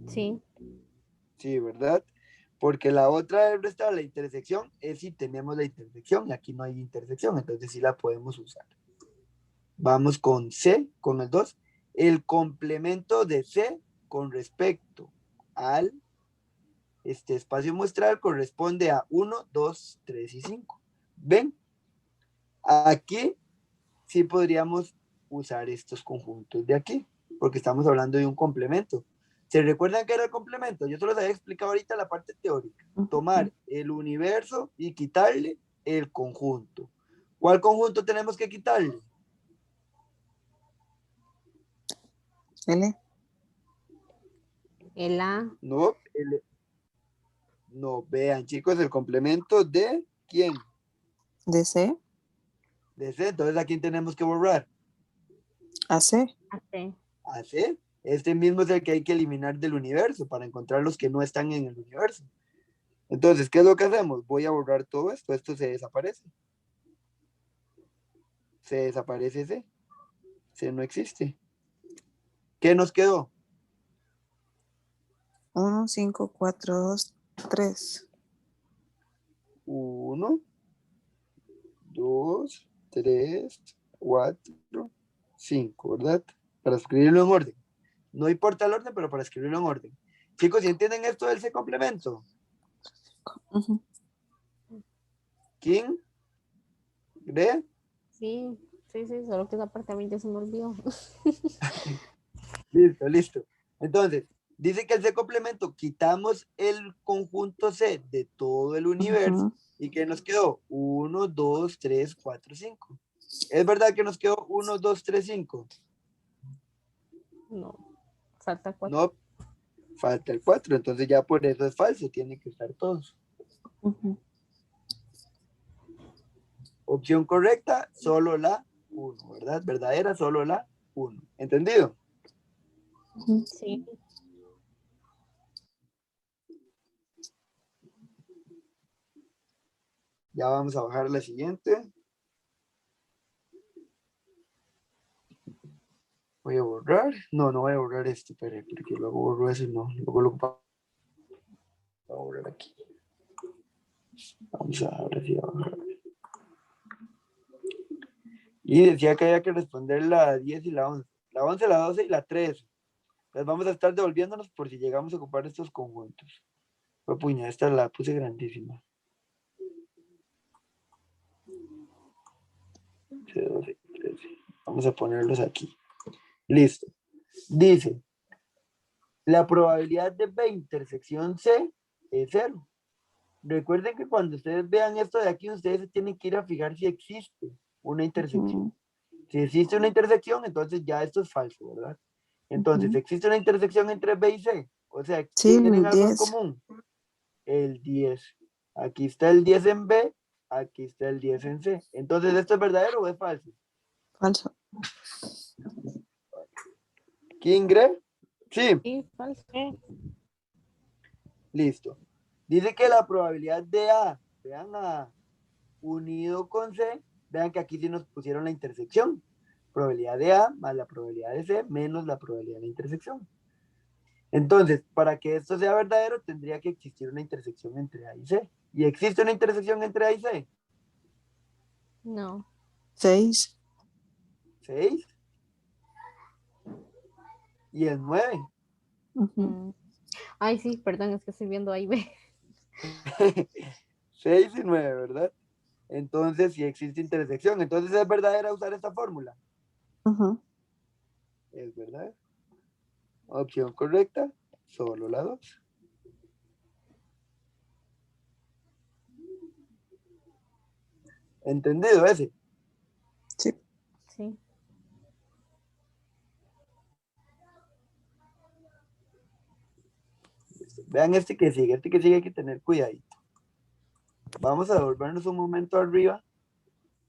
Speaker 2: sí.
Speaker 1: Sí, ¿verdad? Porque la otra de restar la intersección es si tenemos la intersección y aquí no hay intersección, entonces sí la podemos usar. Vamos con C, con el 2. El complemento de C con respecto al espacio muestral corresponde a 1, 2, 3 y 5. ¿Ven? Aquí sí podríamos usar estos conjuntos de aquí, porque estamos hablando de un complemento. ¿Se recuerdan qué era el complemento? Yo se los había explicado ahorita en la parte teórica. Tomar el universo y quitarle el conjunto. ¿Cuál conjunto tenemos que quitarle?
Speaker 4: L.
Speaker 2: El A,
Speaker 1: No, no, vean chicos, el complemento de ¿quién?
Speaker 4: De C
Speaker 1: De C, entonces ¿a quién tenemos que borrar?
Speaker 4: a C.
Speaker 2: AC.
Speaker 1: A C. Este mismo es el que hay que eliminar del universo para encontrar los que no están en el universo. Entonces, ¿qué es lo que hacemos? Voy a borrar todo esto, esto se desaparece. Se desaparece C. C no existe. ¿Qué nos quedó?
Speaker 4: 1, 5, 4, 2, 3.
Speaker 1: 1, 2, 3, 4, 5, ¿verdad? Para escribirlo en orden. No importa el orden, pero para escribirlo en orden. Chicos, ¿sí entienden esto del C complemento? ¿Quién? ¿Gre?
Speaker 2: Sí, sí, sí, solo que esa parte a mí ya se me olvidó.
Speaker 1: Listo, listo. Entonces, dice que el C complemento, quitamos el conjunto C de todo el universo y que nos quedó 1, 2, 3, 4, 5. ¿Es verdad que nos quedó 1, 2, 3, 5?
Speaker 2: No, falta 4.
Speaker 1: No, falta el 4, entonces ya por eso es falso, tienen que estar todos. Opción correcta, solo la 1, ¿verdad? Verdadera, solo la 1. ¿Entendido?
Speaker 2: Sí.
Speaker 1: Ya vamos a bajar la siguiente. Voy a borrar. No, no voy a borrar este, pero porque luego borro eso y no. Luego lo voy a borrar aquí. Vamos a ahora sí a bajar. Y decía que había que responder la 10 y la 11. La 11, la 12 y la 13. Las vamos a estar devolviéndonos por si llegamos a ocupar estos conjuntos. Pues puña, esta la puse grandísima. 12, 13. Vamos a ponerlos aquí. Listo. Dice, la probabilidad de B intersección C es 0. Recuerden que cuando ustedes vean esto de aquí, ustedes se tienen que ir a fijar si existe una intersección. Si existe una intersección, entonces ya esto es falso, ¿verdad? Entonces, ¿existe una intersección entre B y C? O sea,
Speaker 4: Sí,
Speaker 1: ¿tienen
Speaker 4: el
Speaker 1: algo en
Speaker 4: 10.
Speaker 1: común? El 10. Aquí está el 10 en B, aquí está el 10 en C. Entonces, ¿esto es verdadero o es falso?
Speaker 4: Falso.
Speaker 1: ¿Quién cree? Sí,
Speaker 2: Sí, falso.
Speaker 1: listo. Dice que la probabilidad de A, vean A, unido con C, vean que aquí sí nos pusieron la intersección. Probabilidad de A más la probabilidad de C menos la probabilidad de la intersección. Entonces, para que esto sea verdadero, tendría que existir una intersección entre A y C. ¿Y existe una intersección entre A y C?
Speaker 2: No.
Speaker 4: 6.
Speaker 1: 6 y el 9.
Speaker 2: Ay, sí, perdón, es que estoy viendo ahí, ve.
Speaker 1: 6 y 9, ¿verdad? Entonces, si existe intersección, entonces es verdadera usar esta fórmula. Es verdad. Opción correcta, solo la 2. ¿Entendido ese?
Speaker 4: Sí.
Speaker 2: Sí.
Speaker 1: Vean este que sigue hay que tener cuidadito. Vamos a devolvernos un momento arriba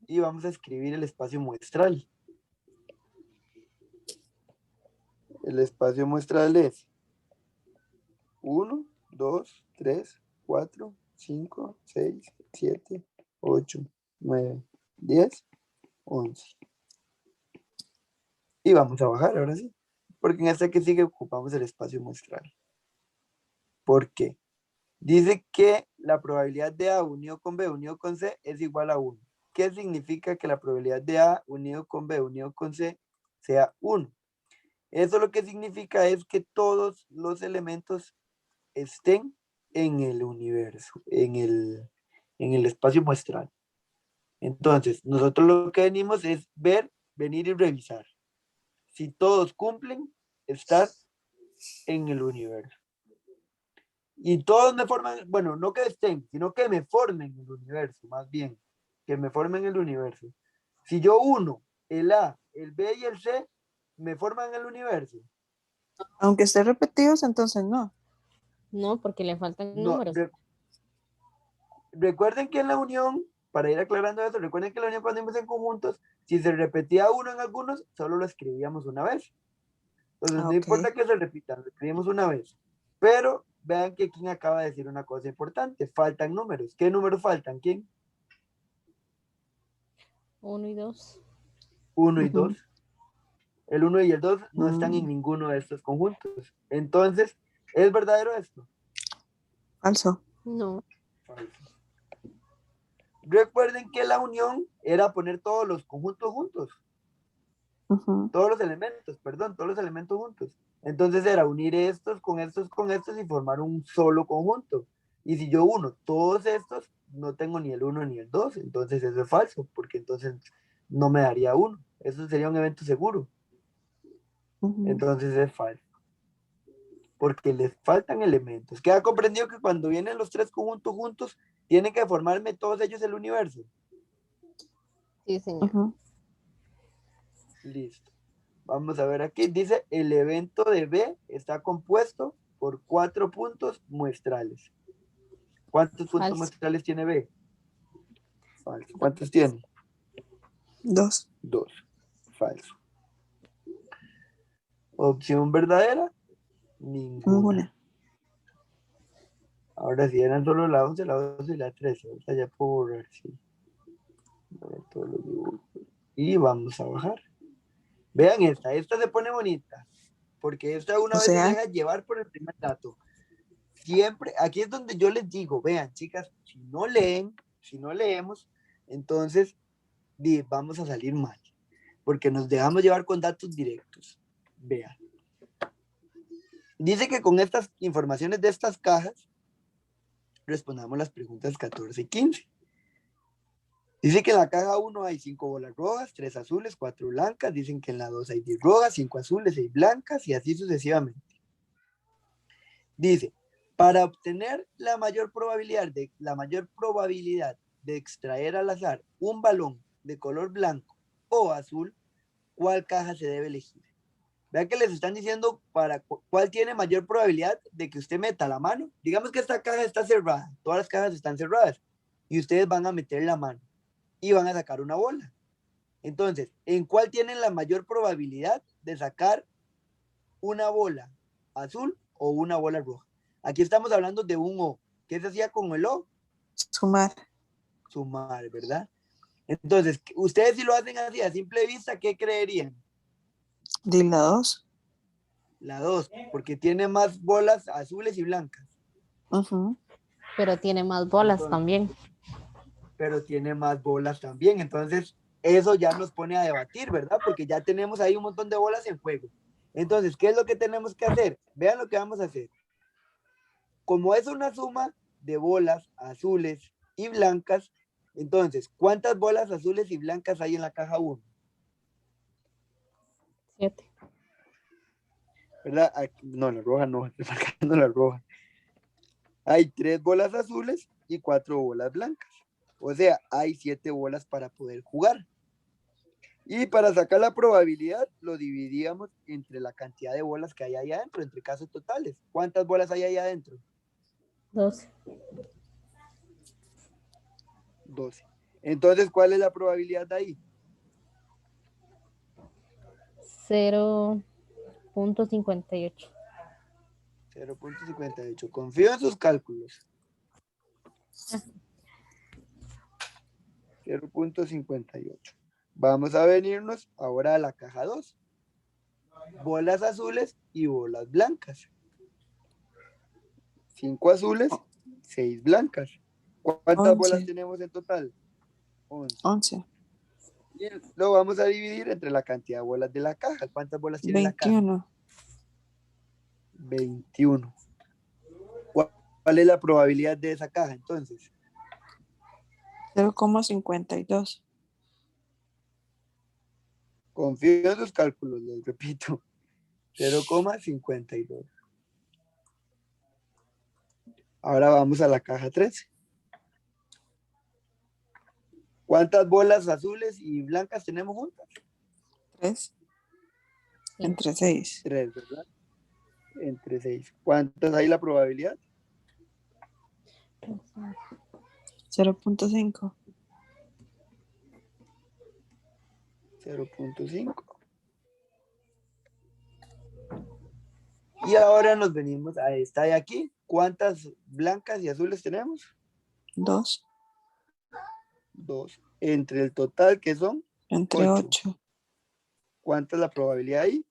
Speaker 1: y vamos a escribir el espacio muestral. El espacio muestral es 1, 2, 3, 4, 5, 6, 7, 8, 9, 10, 11. Y vamos a bajar ahora sí, porque en este que sigue ocupamos el espacio muestral. ¿Por qué? Dice que la probabilidad de A unido con B unido con C es igual a 1. ¿Qué significa que la probabilidad de A unido con B unido con C sea 1? Eso lo que significa es que todos los elementos estén en el universo, en el espacio muestral. Entonces, nosotros lo que venimos es ver, venir y revisar. Si todos cumplen, estar en el universo. Y todos me forman, bueno, no que estén, sino que me formen el universo, más bien, que me formen el universo. Si yo uno, el A, el B y el C, me forman el universo.
Speaker 4: Aunque esté repetidos, entonces no.
Speaker 2: No, porque le faltan
Speaker 1: No,
Speaker 2: números.
Speaker 1: recuerden que en la unión, para ir aclarando eso, recuerden que en la unión cuando íbamos en conjuntos, si se repetía uno en algunos, solo lo escribíamos una vez. Entonces, no
Speaker 4: Ok.
Speaker 1: importa que se repitan, lo escribimos una vez. Pero vean que quien acaba de decir una cosa importante, faltan números. ¿Qué números faltan? ¿Quién?
Speaker 2: 1 y 2.
Speaker 1: 1 y
Speaker 4: Ujú.
Speaker 1: 2. El 1 y el 2 no están en
Speaker 4: Mm,
Speaker 1: ninguno de estos conjuntos. Entonces, ¿es verdadero esto?
Speaker 4: falso.
Speaker 2: No.
Speaker 1: Falso. Recuerden que la unión era poner todos los conjuntos juntos.
Speaker 4: Ujú.
Speaker 1: Todos los elementos juntos. Entonces era unir estos con estos y formar un solo conjunto. Y si yo uno todos estos, no tengo ni el 1 ni el 2, entonces eso es falso, porque entonces no me daría 1. Eso sería un evento seguro.
Speaker 4: Ujú.
Speaker 1: Entonces es falso, porque les faltan elementos. Queda comprendido que cuando vienen los tres conjuntos juntos, tienen que formarme todos ellos el universo.
Speaker 2: Sí, señor.
Speaker 4: Ujú.
Speaker 1: Listo. Vamos a ver aquí. Dice, el evento de B está compuesto por 4 puntos muestrales. ¿Cuántos puntos
Speaker 2: Falso.
Speaker 1: muestrales tiene B? Falso. ¿Cuántos tiene?
Speaker 4: 2.
Speaker 1: 2. Falso. Opción verdadera, ninguna.
Speaker 4: Ninguna.
Speaker 1: Ahora sí, eran solo la 11, la 12 y la 13. Ahorita ya puedo borrar, sí. Borrar todos los dibujos. Y vamos a bajar. Vean esta se pone bonita. Porque esta una
Speaker 4: O
Speaker 1: vez se
Speaker 4: sea,
Speaker 1: deja llevar por el primer dato. Siempre, aquí es donde yo les digo, vean, chicas, si no leemos, entonces vamos a salir mal. Porque nos dejamos llevar con datos directos. Vean. Dice que con estas informaciones de estas cajas, respondamos las preguntas 14 y 15. Dice que en la caja 1 hay 5 bolas rojas, 3 azules, 4 blancas. Dicen que en la 2 hay 10 rojas, 5 azules, 6 blancas y así sucesivamente. Dice, para obtener la mayor probabilidad de extraer al azar un balón de color blanco o azul, ¿cuál caja se debe elegir? Vean que les están diciendo para cuál tiene mayor probabilidad de que usted meta la mano. Digamos que esta caja está cerrada, todas las cajas están cerradas y ustedes van a meter la mano y van a sacar una bola. Entonces, ¿en cuál tienen la mayor probabilidad de sacar una bola azul o una bola roja? Aquí estamos hablando de un O. ¿Qué se hacía con el O?
Speaker 4: sumar.
Speaker 1: Sumar, ¿verdad? Entonces, ustedes si lo hacen así a simple vista, ¿qué creerían?
Speaker 4: Di la 2.
Speaker 1: La 2, porque tiene más bolas azules y blancas.
Speaker 4: Ujú.
Speaker 2: Pero tiene más bolas
Speaker 1: Entonces,
Speaker 2: también.
Speaker 1: pero tiene más bolas también. Entonces, eso ya nos pone a debatir, ¿verdad? Porque ya tenemos ahí un montón de bolas en juego. Entonces, ¿qué es lo que tenemos que hacer? Vean lo que vamos a hacer. Como es una suma de bolas azules y blancas, entonces, ¿cuántas bolas azules y blancas hay en la caja 1?
Speaker 2: 7.
Speaker 1: ¿Verdad? Aquí, no, la roja no, estoy marcando la roja. Hay 3 bolas azules y 4 bolas blancas. O sea, hay 7 bolas para poder jugar. Y para sacar la probabilidad, lo dividíamos entre la cantidad de bolas que hay ahí adentro, entre casos totales. ¿Cuántas bolas hay ahí adentro?
Speaker 2: 12.
Speaker 1: 12. Entonces, ¿cuál es la probabilidad de ahí?
Speaker 2: 0.58.
Speaker 1: 0.58. Confío en sus cálculos. 0.58. Vamos a venirnos ahora a la caja 2. Bolas azules y bolas blancas. 5 azules 6 blancas. ¿Cuántas bolas
Speaker 4: 11.
Speaker 1: tenemos en total? 11.
Speaker 4: 11.
Speaker 1: Y lo vamos a dividir entre la cantidad de bolas de la caja. ¿Cuántas bolas tiene la caja?
Speaker 4: 21.
Speaker 1: 21. ¿Cuál es la probabilidad de esa caja entonces?
Speaker 4: 0,52.
Speaker 1: Confío en sus cálculos, les repito. 0,52. Ahora vamos a la caja 13. ¿Cuántas bolas azules y blancas tenemos juntas?
Speaker 4: 3. Entre 6.
Speaker 1: 3, ¿verdad? Entre 6. ¿Cuántas hay la probabilidad?
Speaker 4: 0,5.
Speaker 1: 0,5. Y ahora nos venimos a esta de aquí. ¿Cuántas blancas y azules tenemos?
Speaker 4: 2.
Speaker 1: 2. Entre el total, que son
Speaker 4: Entre
Speaker 1: 8.
Speaker 4: 8.
Speaker 1: ¿Cuánta es la probabilidad ahí?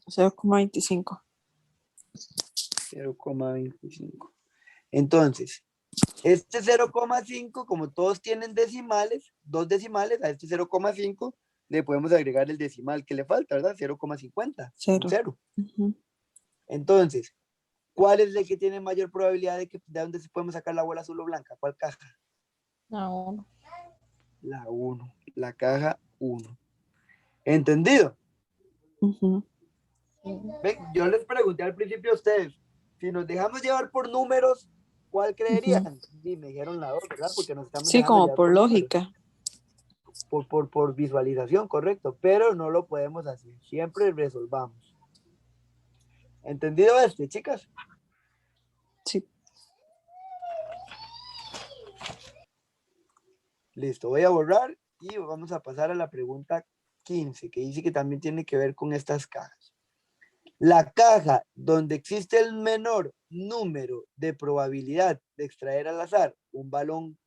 Speaker 4: 0,25.
Speaker 1: 0,25. Entonces, este 0,5, como todos tienen decimales, 2 decimales, a este 0,5 le podemos agregar el decimal que le falta, ¿verdad? 0,50.
Speaker 4: 0.
Speaker 1: 0.
Speaker 4: Ujú.
Speaker 1: Entonces, ¿cuál es el que tiene mayor probabilidad de dónde se podemos sacar la bola azul o blanca? ¿Cuál caja?
Speaker 2: No.
Speaker 1: La 1. La caja 1. ¿Entendido?
Speaker 4: Ujú.
Speaker 1: Ven, yo les pregunté al principio a ustedes, si nos dejamos llevar por números, ¿cuál creerían? Y me dijeron la 2, ¿verdad? Porque nos estamos
Speaker 4: Sí,
Speaker 1: dejando
Speaker 4: como
Speaker 1: llevar
Speaker 4: por
Speaker 1: números.
Speaker 4: lógica.
Speaker 1: Por visualización, correcto, pero no lo podemos hacer. Siempre resolvamos. ¿Entendido chicas?
Speaker 4: Sí.
Speaker 1: Listo, voy a borrar y vamos a pasar a la pregunta 15, que dice que también tiene que ver con estas cajas. La caja donde existe el menor número de probabilidad de extraer al azar un balón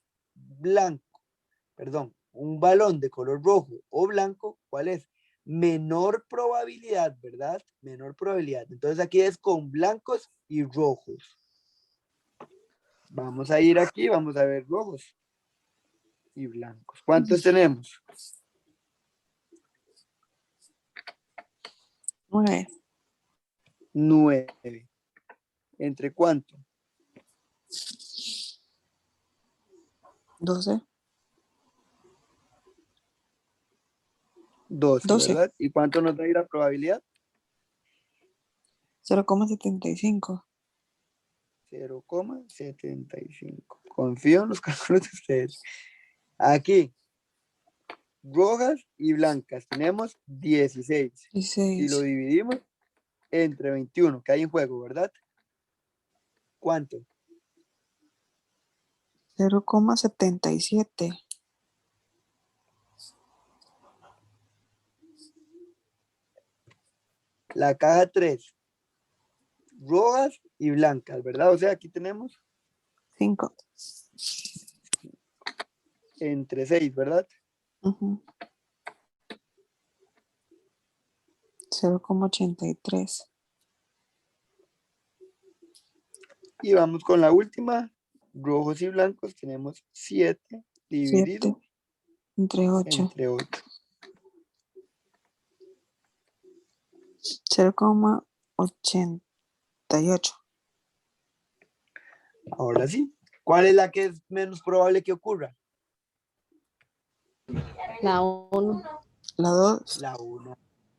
Speaker 1: un balón de color rojo o blanco, ¿cuál es? Menor probabilidad, ¿verdad? Menor probabilidad. Entonces aquí es con blancos y rojos. Vamos a ir aquí, vamos a ver rojos y blancos. ¿Cuántos tenemos?
Speaker 4: 9.
Speaker 1: 9. ¿Entre cuánto?
Speaker 4: 12.
Speaker 1: 12,
Speaker 4: 12.
Speaker 1: ¿verdad? ¿Y cuánto nos da ahí la probabilidad?
Speaker 4: 0,75.
Speaker 1: 0,75. Confío en los cálculos de ustedes. Aquí, rojas y blancas, tenemos 16. Si lo
Speaker 4: 16.
Speaker 1: dividimos entre 21, que hay en juego, ¿verdad? ¿Cuánto?
Speaker 4: 0,77.
Speaker 1: La caja 3, rojas y blancas, ¿verdad? O sea, aquí tenemos
Speaker 4: 5.
Speaker 1: entre 6, ¿verdad?
Speaker 4: 0,83.
Speaker 1: Y vamos con la última, rojos y blancos, tenemos 7 dividido
Speaker 4: 7. Entre 8.
Speaker 1: entre 8.
Speaker 4: 0,88.
Speaker 1: Ahora sí, ¿cuál es la que es menos probable que ocurra?
Speaker 2: La 1.
Speaker 4: La 2.
Speaker 1: La 1.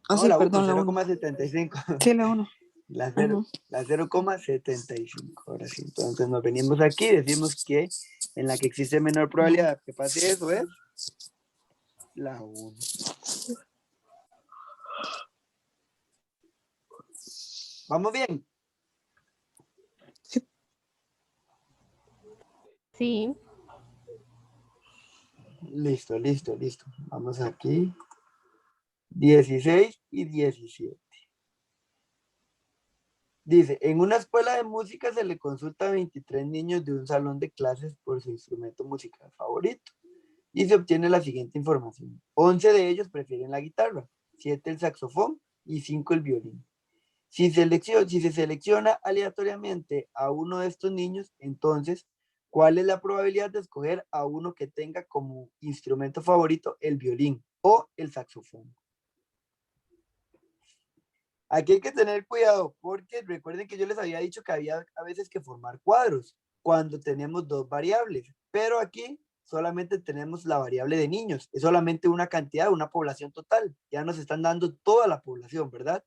Speaker 4: Ah,
Speaker 1: No,
Speaker 4: sí,
Speaker 1: la 1,
Speaker 4: perdón, la 1.
Speaker 1: 0,75.
Speaker 4: Sí, la 1.
Speaker 1: La 0,75. Ahora sí, entonces nos venimos aquí, decimos que en la que existe menor probabilidad que pase eso es la 1. ¿Vamos bien?
Speaker 2: Sí.
Speaker 1: Listo, listo, listo. Vamos aquí. 16 y 17. Dice, en una escuela de música se le consulta a 23 niños de un salón de clases por su instrumento musical favorito y se obtiene la siguiente información. 11 de ellos prefieren la guitarra, 7 el saxofón y 5 el violín. Si se selecciona aleatoriamente a uno de estos niños, entonces, ¿cuál es la probabilidad de escoger a uno que tenga como instrumento favorito el violín o el saxofón? Aquí hay que tener cuidado porque recuerden que yo les había dicho que había a veces que formar cuadros cuando tenemos dos variables, pero aquí solamente tenemos la variable de niños, es solamente una cantidad, una población total. Ya nos están dando toda la población, ¿verdad?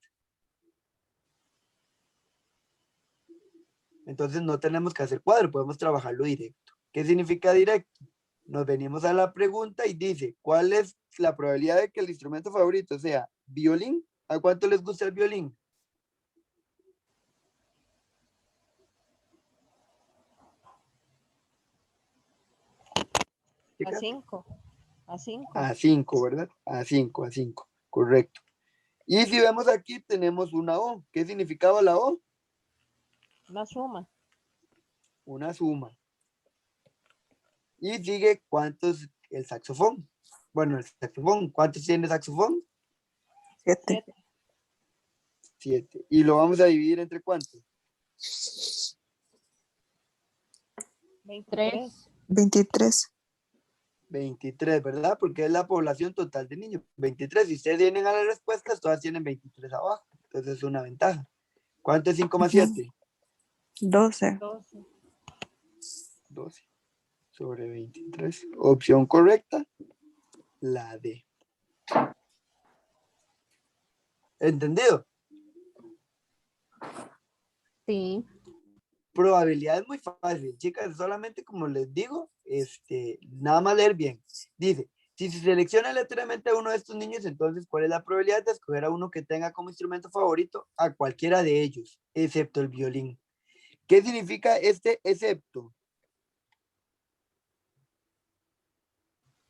Speaker 1: Entonces no tenemos que hacer cuadro, podemos trabajarlo directo. ¿Qué significa directo? Nos venimos a la pregunta y dice, ¿cuál es la probabilidad de que el instrumento favorito sea violín? ¿A cuánto les gusta el violín?
Speaker 3: A
Speaker 1: Chicas.
Speaker 3: 5. A 5.
Speaker 1: A 5, ¿verdad? A 5, correcto. Y si vemos aquí, tenemos una O. ¿Qué significaba la O?
Speaker 3: Una suma.
Speaker 1: Una suma. Y sigue, ¿cuántos el saxofón? Bueno, el saxofón, ¿cuántos tiene el saxofón?
Speaker 4: 7.
Speaker 3: 7.
Speaker 1: 7. ¿Y lo vamos a dividir entre cuántos?
Speaker 3: 23.
Speaker 4: 23.
Speaker 1: 23, ¿verdad? Porque es la población total de niños. 23. Si ustedes vienen a las respuestas, todas tienen 23 abajo. Entonces es una ventaja. ¿Cuánto es 5 más 7?
Speaker 4: 12.
Speaker 3: 12.
Speaker 1: 12 sobre 23. Opción correcta, la D. ¿Entendido?
Speaker 2: Sí.
Speaker 1: Probabilidad es muy fácil, chicas, solamente como les digo, nada más leer bien. Dice, si se selecciona aleatoriamente a uno de estos niños, entonces, ¿cuál es la probabilidad de escoger a uno que tenga como instrumento favorito a cualquiera de ellos, excepto el violín? ¿Qué significa este excepto?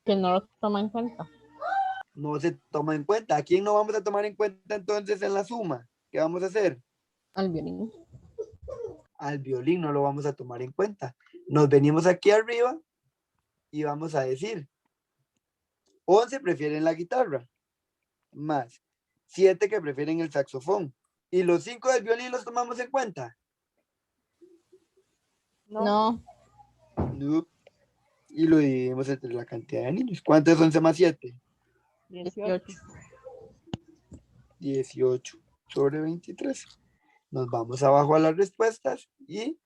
Speaker 2: Que no lo toma en cuenta.
Speaker 1: No se toma en cuenta. ¿A quién no vamos a tomar en cuenta entonces en la suma? ¿Qué vamos a hacer?
Speaker 2: Al violín.
Speaker 1: Al violín no lo vamos a tomar en cuenta. Nos venimos aquí arriba y vamos a decir, 11 prefieren la guitarra, más 7 que prefieren el saxofón. ¿Y los 5 del violín los tomamos en cuenta?
Speaker 3: No.
Speaker 1: No. Y lo dividimos entre la cantidad de niños. ¿Cuánto es 11 más 7?
Speaker 3: 18.
Speaker 1: 18 sobre 23. Nos vamos abajo a las respuestas y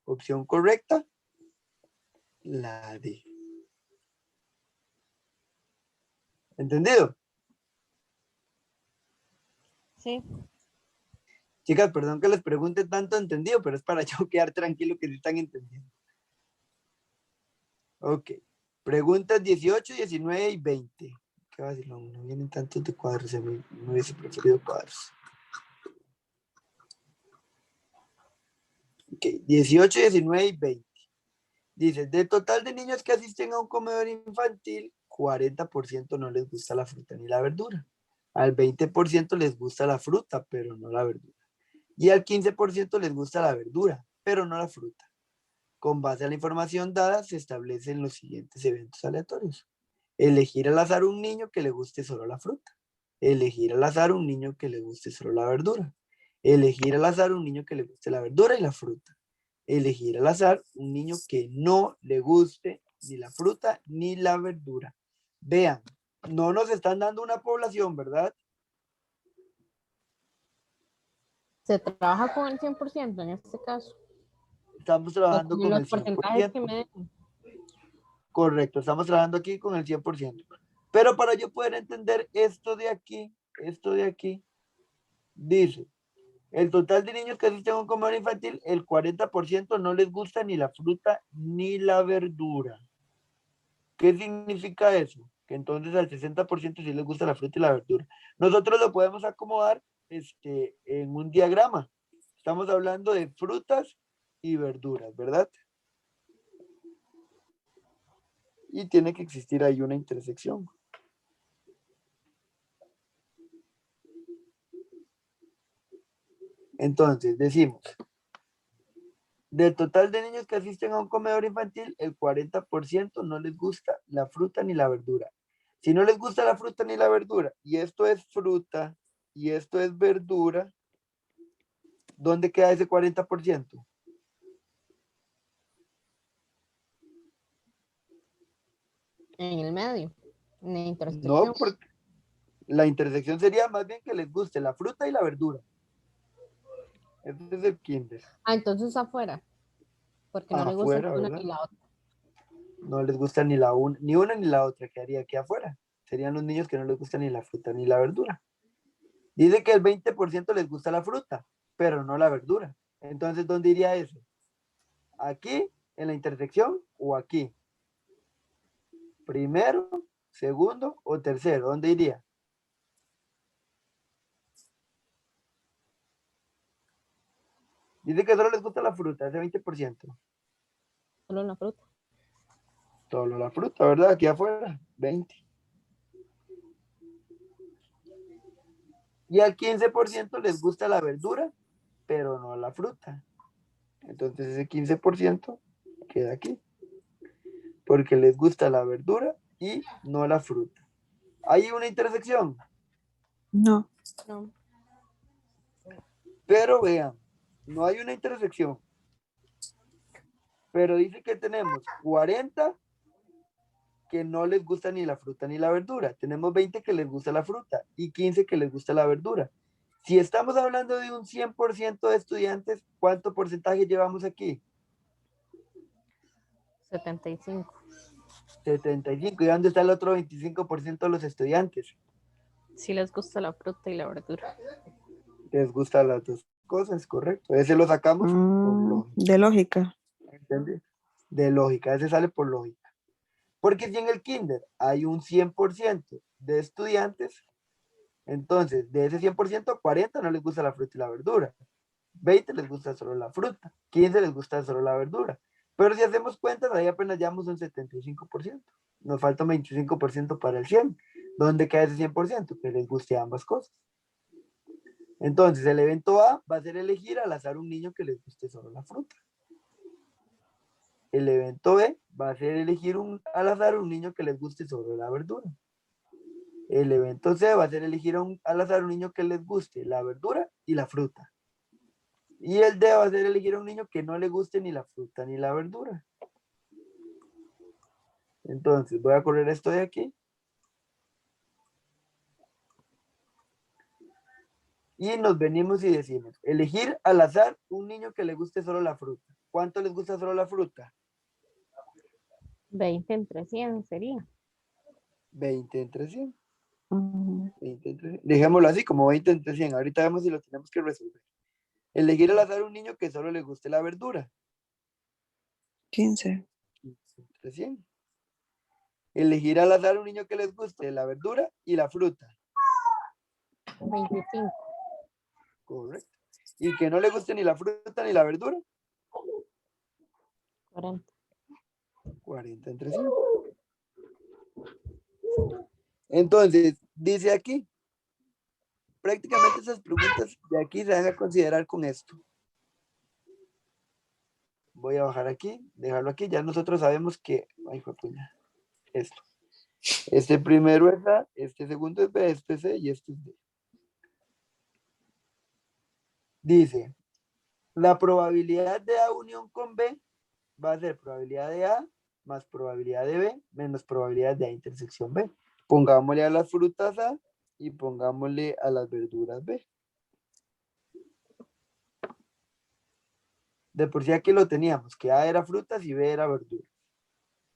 Speaker 1: opción correcta, la D. ¿Entendido?
Speaker 3: Sí.
Speaker 1: Chicas, perdón que les pregunte tanto entendido, pero es para yo quedar tranquilo que sí están entendiendo. Ok. Preguntas 18, 19 y 20. Qué vacilón, no vienen tantos de cuadros, me hubiese preferido cuadros. Ok, 18, 19 y 20. Dice, de total de niños que asisten a un comedor infantil, 40% no les gusta la fruta ni la verdura. Al 20% les gusta la fruta, pero no la verdura. Y al 15% les gusta la verdura, pero no la fruta. Con base a la información dada, se establecen los siguientes eventos aleatorios. Elegir al azar un niño que le guste solo la fruta. Elegir al azar un niño que le guste solo la verdura. Elegir al azar un niño que le guste la verdura y la fruta. Elegir al azar un niño que no le guste ni la fruta ni la verdura. Vean, no nos están dando una población, ¿verdad?
Speaker 2: Se trabaja con el 100% en este caso.
Speaker 1: Estamos
Speaker 2: O
Speaker 1: trabajando
Speaker 2: con
Speaker 1: con
Speaker 2: los
Speaker 1: el
Speaker 2: porcentajes que
Speaker 1: 100%.
Speaker 2: me den.
Speaker 1: Correcto, estamos trabajando aquí con el 100%. Pero para yo poder entender esto de aquí, dice, el total de niños que asisten a un comedor infantil, el 40% no les gusta ni la fruta ni la verdura. ¿Qué significa eso? Que entonces al 60% sí les gusta la fruta y la verdura. Nosotros lo podemos acomodar en un diagrama. Estamos hablando de frutas y verduras, ¿verdad? Y tiene que existir ahí una intersección. Entonces, decimos, del total de niños que asisten a un comedor infantil, el 40% no les gusta la fruta ni la verdura. Si no les gusta la fruta ni la verdura, y esto es fruta, y esto es verdura, ¿Dónde queda ese 40%?
Speaker 2: En el medio, en la
Speaker 1: No,
Speaker 2: intersección.
Speaker 1: porque la intersección sería más bien que les guste la fruta y la verdura. Ese es el kinder.
Speaker 2: Ah, entonces afuera, porque no le gusta
Speaker 1: Afuera,
Speaker 2: ni una
Speaker 1: ¿verdad?
Speaker 2: ni la otra.
Speaker 1: No les gusta ni una ni la otra, quedaría aquí afuera. Serían los niños que no les gusta ni la fruta ni la verdura. Dice que el 20% les gusta la fruta, pero no la verdura. Entonces, ¿dónde iría eso? ¿Aquí, en la intersección o aquí? ¿Primero, segundo o tercero? ¿Dónde iría? Dice que solo les gusta la fruta, ese 20%.
Speaker 2: Solo la fruta.
Speaker 1: Solo la fruta, ¿verdad? Aquí afuera, 20. Y al 15% les gusta la verdura, pero no la fruta. Entonces ese 15% queda aquí. Porque les gusta la verdura y no la fruta. Hay una intersección,
Speaker 4: No.
Speaker 2: No.
Speaker 1: pero vean, no hay una intersección. Pero dice que tenemos 40 que no les gusta ni la fruta ni la verdura. Tenemos 20 que les gusta la fruta y 15 que les gusta la verdura. Si estamos hablando de un 100% de estudiantes, ¿cuánto porcentaje llevamos aquí?
Speaker 2: 75.
Speaker 1: 75. ¿Y dónde está el otro 25% de los estudiantes?
Speaker 2: Sí les gusta la fruta y la verdura.
Speaker 1: Les gustan las dos cosas, correcto. Ese lo sacamos por lógica.
Speaker 4: De lógica.
Speaker 1: ¿Entiendes? De lógica, ese sale por lógica. Porque si en el kinder hay un 100% de estudiantes, entonces de ese 100%, 40 no les gusta la fruta y la verdura. 20 les gusta solo la fruta. 15 les gusta solo la verdura. Pero si hacemos cuentas, ahí apenas llevamos un 75%. Nos falta un 25% para el 100. ¿Dónde queda ese 100%? Que les guste ambas cosas. Entonces, el evento A va a ser elegir al azar un niño que les guste solo la fruta. El evento B va a ser elegir al azar un niño que les guste solo la verdura. El evento C va a ser elegir al azar un niño que les guste la verdura y la fruta. Y el D va a ser elegir a un niño que no le guste ni la fruta ni la verdura. Entonces, voy a correr esto de aquí. Y nos venimos y decimos, elegir al azar un niño que le guste solo la fruta. ¿Cuánto les gusta solo la fruta?
Speaker 2: 20 entre 100 sería.
Speaker 1: 20 entre 100.
Speaker 4: Mm,
Speaker 1: 20 entre 100. Dejémoslo así, como 20 entre 100. Ahorita vemos si lo tenemos que resolver. Elegir al azar un niño que solo le guste la verdura.
Speaker 4: 15.
Speaker 1: 15 entre 100. Elegir al azar un niño que les guste la verdura y la fruta.
Speaker 2: 25.
Speaker 1: Correcto. Y que no le guste ni la fruta ni la verdura.
Speaker 2: 40.
Speaker 1: 40 entre 100. Entonces, dice aquí, prácticamente esas preguntas de aquí se van a considerar con esto. Voy a bajar aquí, dejarlo aquí. Ya nosotros sabemos que, ay, puña, esto. Este primero es A, este segundo es B, este es C y este es D. Dice, la probabilidad de A unión con B va a ser probabilidad de A más probabilidad de B menos probabilidad de A intersección B. Pongámosle a las frutas A y pongámosle a las verduras B. De por sí aquí lo teníamos, que A era frutas y B era verduras.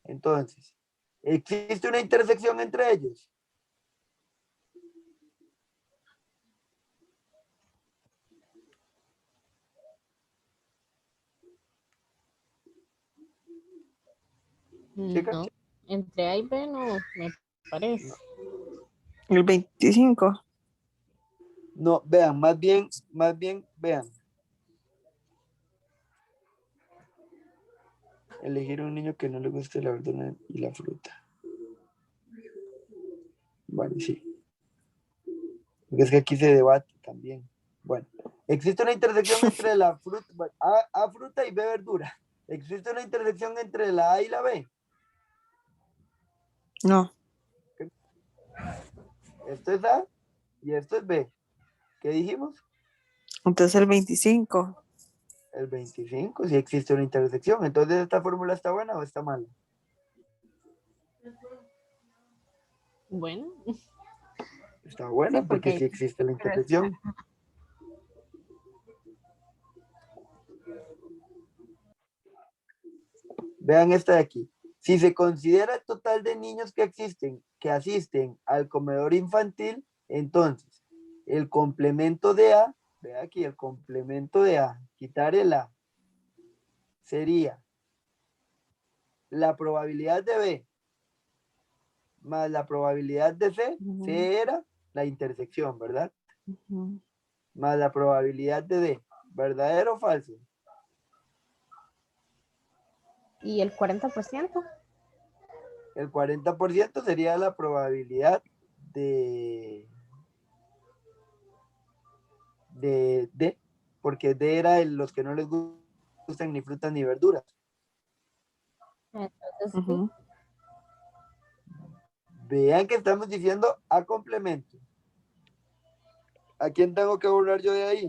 Speaker 1: Entonces, ¿existe una intersección entre ellos? ¿Sí,
Speaker 2: No.
Speaker 1: caché?
Speaker 2: Entre A y B no me parece.
Speaker 1: No.
Speaker 4: El 25.
Speaker 1: No, vean, más bien, vean. Elegir un niño que no le guste la verdura y la fruta. Bueno, sí. Porque es que aquí se debate también. Bueno, existe una intersección entre la fruta, A fruta y B verdura. Existe una intersección entre la A y la B.
Speaker 4: No.
Speaker 1: Esto es A y esto es B. ¿Qué dijimos?
Speaker 4: Entonces el 25.
Speaker 1: El 25, si existe una intersección. Entonces, ¿esta fórmula está buena o está mala?
Speaker 2: Bueno,
Speaker 1: Está buena
Speaker 2: sí,
Speaker 1: porque
Speaker 2: porque
Speaker 1: sí existe la intersección. Vean esta de aquí. Si se considera el total de niños que asisten al comedor infantil, entonces el complemento de A, vea aquí, el complemento de A, quitar el A, sería la probabilidad de B más la probabilidad de C.
Speaker 4: Ujú.
Speaker 1: C era la intersección, ¿verdad?
Speaker 4: Ujú.
Speaker 1: Más la probabilidad de D. ¿Verdadero o falso?
Speaker 2: ¿y el 40%?
Speaker 1: El 40% sería la probabilidad de D, porque D era los que no les gustan ni frutas ni verduras.
Speaker 2: Entonces, sí.
Speaker 4: Ujú.
Speaker 1: Vean que estamos diciendo A complemento. ¿A quién tengo que borrar yo de ahí?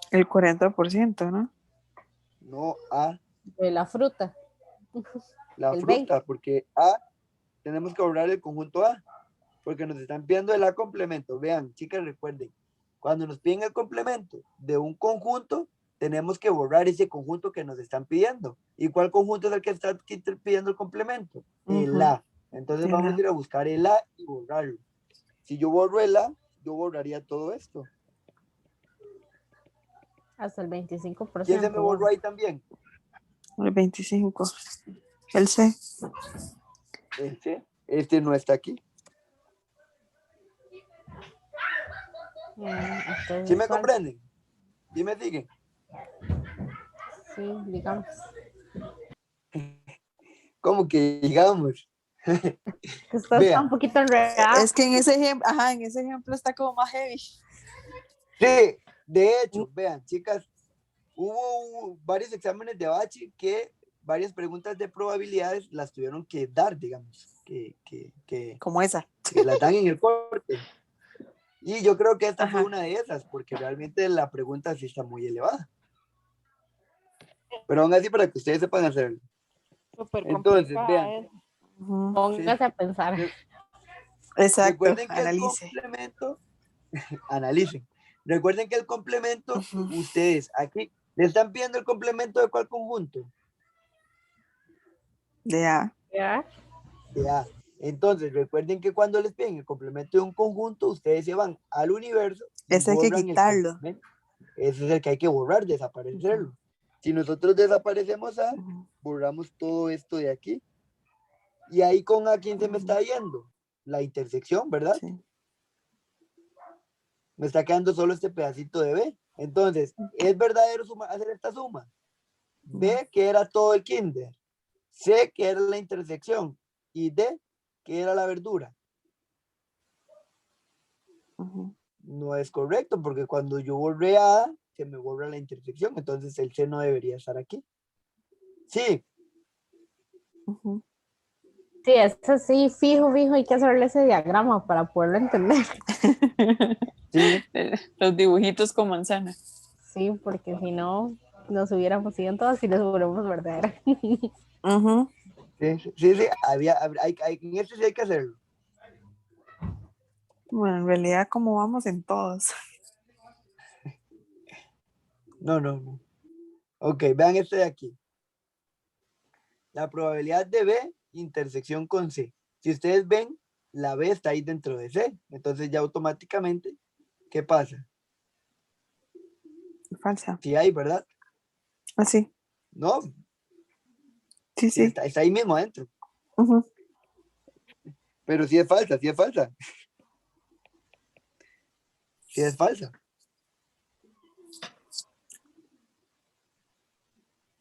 Speaker 4: El 40%, ¿no?
Speaker 1: No A,
Speaker 2: De la fruta.
Speaker 1: la
Speaker 2: El
Speaker 1: fruta, porque A tenemos que borrar el conjunto A, porque nos están pidiendo el A complemento. Vean, chicas, recuerden, cuando nos piden el complemento de un conjunto, tenemos que borrar ese conjunto que nos están pidiendo. ¿Y cuál conjunto es el que está aquí pidiendo el complemento? El
Speaker 4: Ujú.
Speaker 1: A. Entonces vamos
Speaker 4: El
Speaker 1: a ir a buscar el A y borrarlo. Si yo borro el A, yo borraría todo esto.
Speaker 2: Hasta el 25%.
Speaker 1: ¿Quién se me borró
Speaker 2: bueno.
Speaker 1: ahí también?
Speaker 4: El 25. El C.
Speaker 1: Este no está aquí.
Speaker 2: Entonces,
Speaker 1: ¿Sí me
Speaker 2: ¿cuál?
Speaker 1: comprenden? ¿Sí me siguen?
Speaker 2: Sí, digamos.
Speaker 1: ¿Cómo que digamos?
Speaker 2: Que esto está
Speaker 1: Vea,
Speaker 2: un poquito enredado.
Speaker 4: Es que en ese ejemplo, en ese ejemplo está como más heavy.
Speaker 1: sí, de hecho, vean, chicas, hubo varios exámenes de bachi que varias preguntas de probabilidades las tuvieron que dar, digamos,
Speaker 4: Como esa.
Speaker 1: que las dan en el corte. Y yo creo que esta fue
Speaker 4: Ajá.
Speaker 1: una de esas, porque realmente la pregunta sí está muy elevada. Pero aún así, para que ustedes sepan hacerlo.
Speaker 3: Súper
Speaker 1: Entonces,
Speaker 3: complicada
Speaker 1: vean,
Speaker 3: es.
Speaker 4: Ujú.
Speaker 2: Póngase a pensar.
Speaker 4: Exacto,
Speaker 1: recuerden que el
Speaker 4: analice.
Speaker 1: complemento, analicen, recuerden que el complemento,
Speaker 4: Ujú.
Speaker 1: ustedes aquí, le están pidiendo el complemento de cuál conjunto?
Speaker 4: De A.
Speaker 2: ¿Ya?
Speaker 1: De A. Entonces, recuerden que cuando les piden el complemento de un conjunto, ustedes se van al universo y
Speaker 4: Ese hay que
Speaker 1: borran el
Speaker 4: quitarlo.
Speaker 1: complemento. Ese es el que hay que borrar, desaparecerlo. Si nosotros desaparecemos A,
Speaker 4: Ujú.
Speaker 1: borramos todo esto de aquí. Y ahí con A, ¿quién se me está yendo? La intersección, ¿verdad?
Speaker 4: Sí.
Speaker 1: Me está quedando solo este pedacito de B. Entonces, ¿es verdadero hacer esta suma? B, que era todo el kinder. C, que era la intersección. Y D, que era la verdura.
Speaker 4: Ujú.
Speaker 1: No es correcto, porque cuando yo borré A, se me borra la intersección. Entonces, el C no debería estar aquí. Sí,
Speaker 4: Ujú.
Speaker 2: Sí, eso sí, fijo, hay que hacerle ese diagrama para poderlo entender.
Speaker 1: sí,
Speaker 4: Los dibujitos con manzana.
Speaker 2: Sí, porque si no, nos hubiéramos ido en todas y les hubiéramos verdadera.
Speaker 4: Ujú.
Speaker 1: sí, sí, sí, en este sí hay que hacerlo.
Speaker 4: Bueno, en realidad como vamos en todos.
Speaker 1: No, no, no. Ok, vean este de aquí. La probabilidad de B, intersección con C. Si ustedes ven, la B está ahí dentro de C. Entonces ya automáticamente, ¿qué pasa?
Speaker 4: Falsa.
Speaker 1: Sí hay, ¿verdad?
Speaker 4: Así.
Speaker 1: No,
Speaker 4: Sí,
Speaker 1: sí
Speaker 4: sí.
Speaker 1: está ahí mismo adentro.
Speaker 4: Ujú.
Speaker 1: Pero sí es falsa, sí es falsa. Sí es falsa.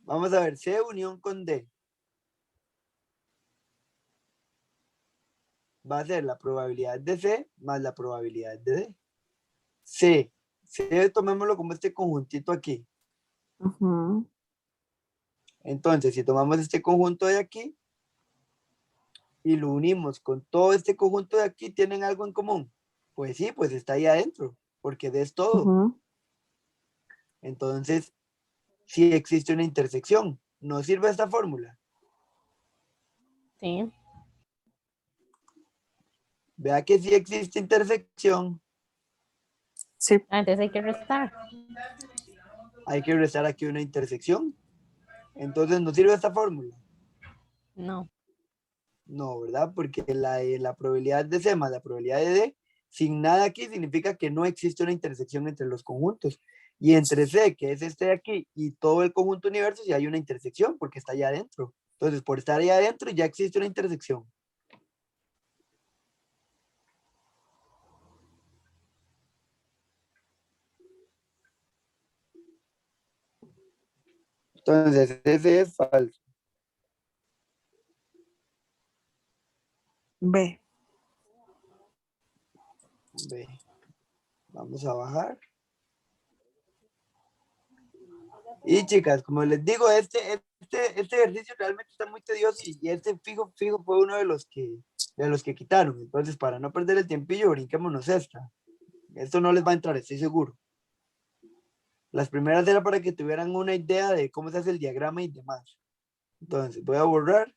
Speaker 1: Vamos a ver, C unión con D. Va a ser la probabilidad de C más la probabilidad de D. C, tomémoslo como este conjuntito aquí.
Speaker 4: Ujú.
Speaker 1: Entonces, si tomamos este conjunto de aquí y lo unimos con todo este conjunto de aquí, ¿tienen algo en común? Pues sí, pues está ahí adentro. porque D es todo.
Speaker 4: Ujú.
Speaker 1: Entonces, sí existe una intersección. ¿Nos sirve esta fórmula?
Speaker 2: Sí.
Speaker 1: Vea que sí existe intersección.
Speaker 4: Sí,
Speaker 2: Entonces hay que restar.
Speaker 1: Hay que restar aquí una intersección. Entonces, ¿nos sirve esta fórmula?
Speaker 2: No.
Speaker 1: No, ¿verdad? Porque la probabilidad de C más la probabilidad de D, sin nada aquí, significa que no existe una intersección entre los conjuntos. Y entre C, que es este de aquí, y todo el conjunto universo, sí hay una intersección, porque está allá adentro. Entonces, por estar allá adentro, ya existe una intersección. Entonces, ese es falso.
Speaker 4: B.
Speaker 1: B. Vamos a bajar. Y chicas, como les digo, este ejercicio realmente está muy tedioso y este fijo fue uno de los que quitaron. Entonces, para no perder el tiempillo, brinquémonos esta. Esto no les va a entrar, estoy seguro. Las primeras era para que tuvieran una idea de cómo se hace el diagrama y demás. Entonces, voy a borrar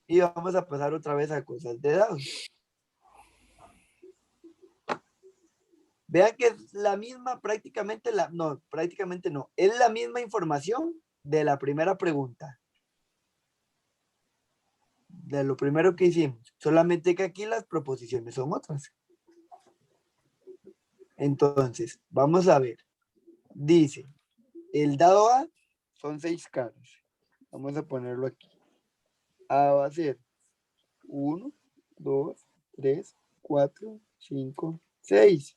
Speaker 1: y vamos a pasar otra vez a cosas de dados. Vean que es la misma, prácticamente no, es la misma información de la primera pregunta. De lo primero que hicimos, solamente que aquí las proposiciones son otras. Entonces, vamos a ver. Dice, el dado A son 6 caras. Vamos a ponerlo aquí. A va a ser 1, 2, 3, 4, 5, 6.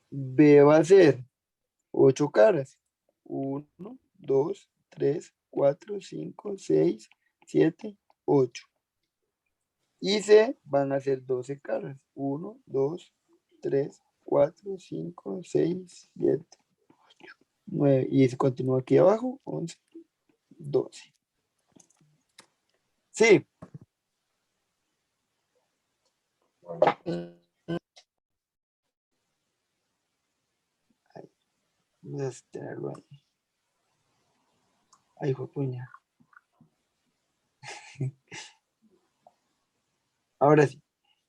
Speaker 1: B va a ser 8 caras. 1, 2, 3, 4, 5, 6, 7, 8. Y C van a ser 12 caras. 1, 2, 3, 4, 5, 6, 7, 9. Y se continúa aquí abajo. 11, 12. Sí. Ahí, vamos a tenerlo ahí. Ahí fue puña. Ahora sí.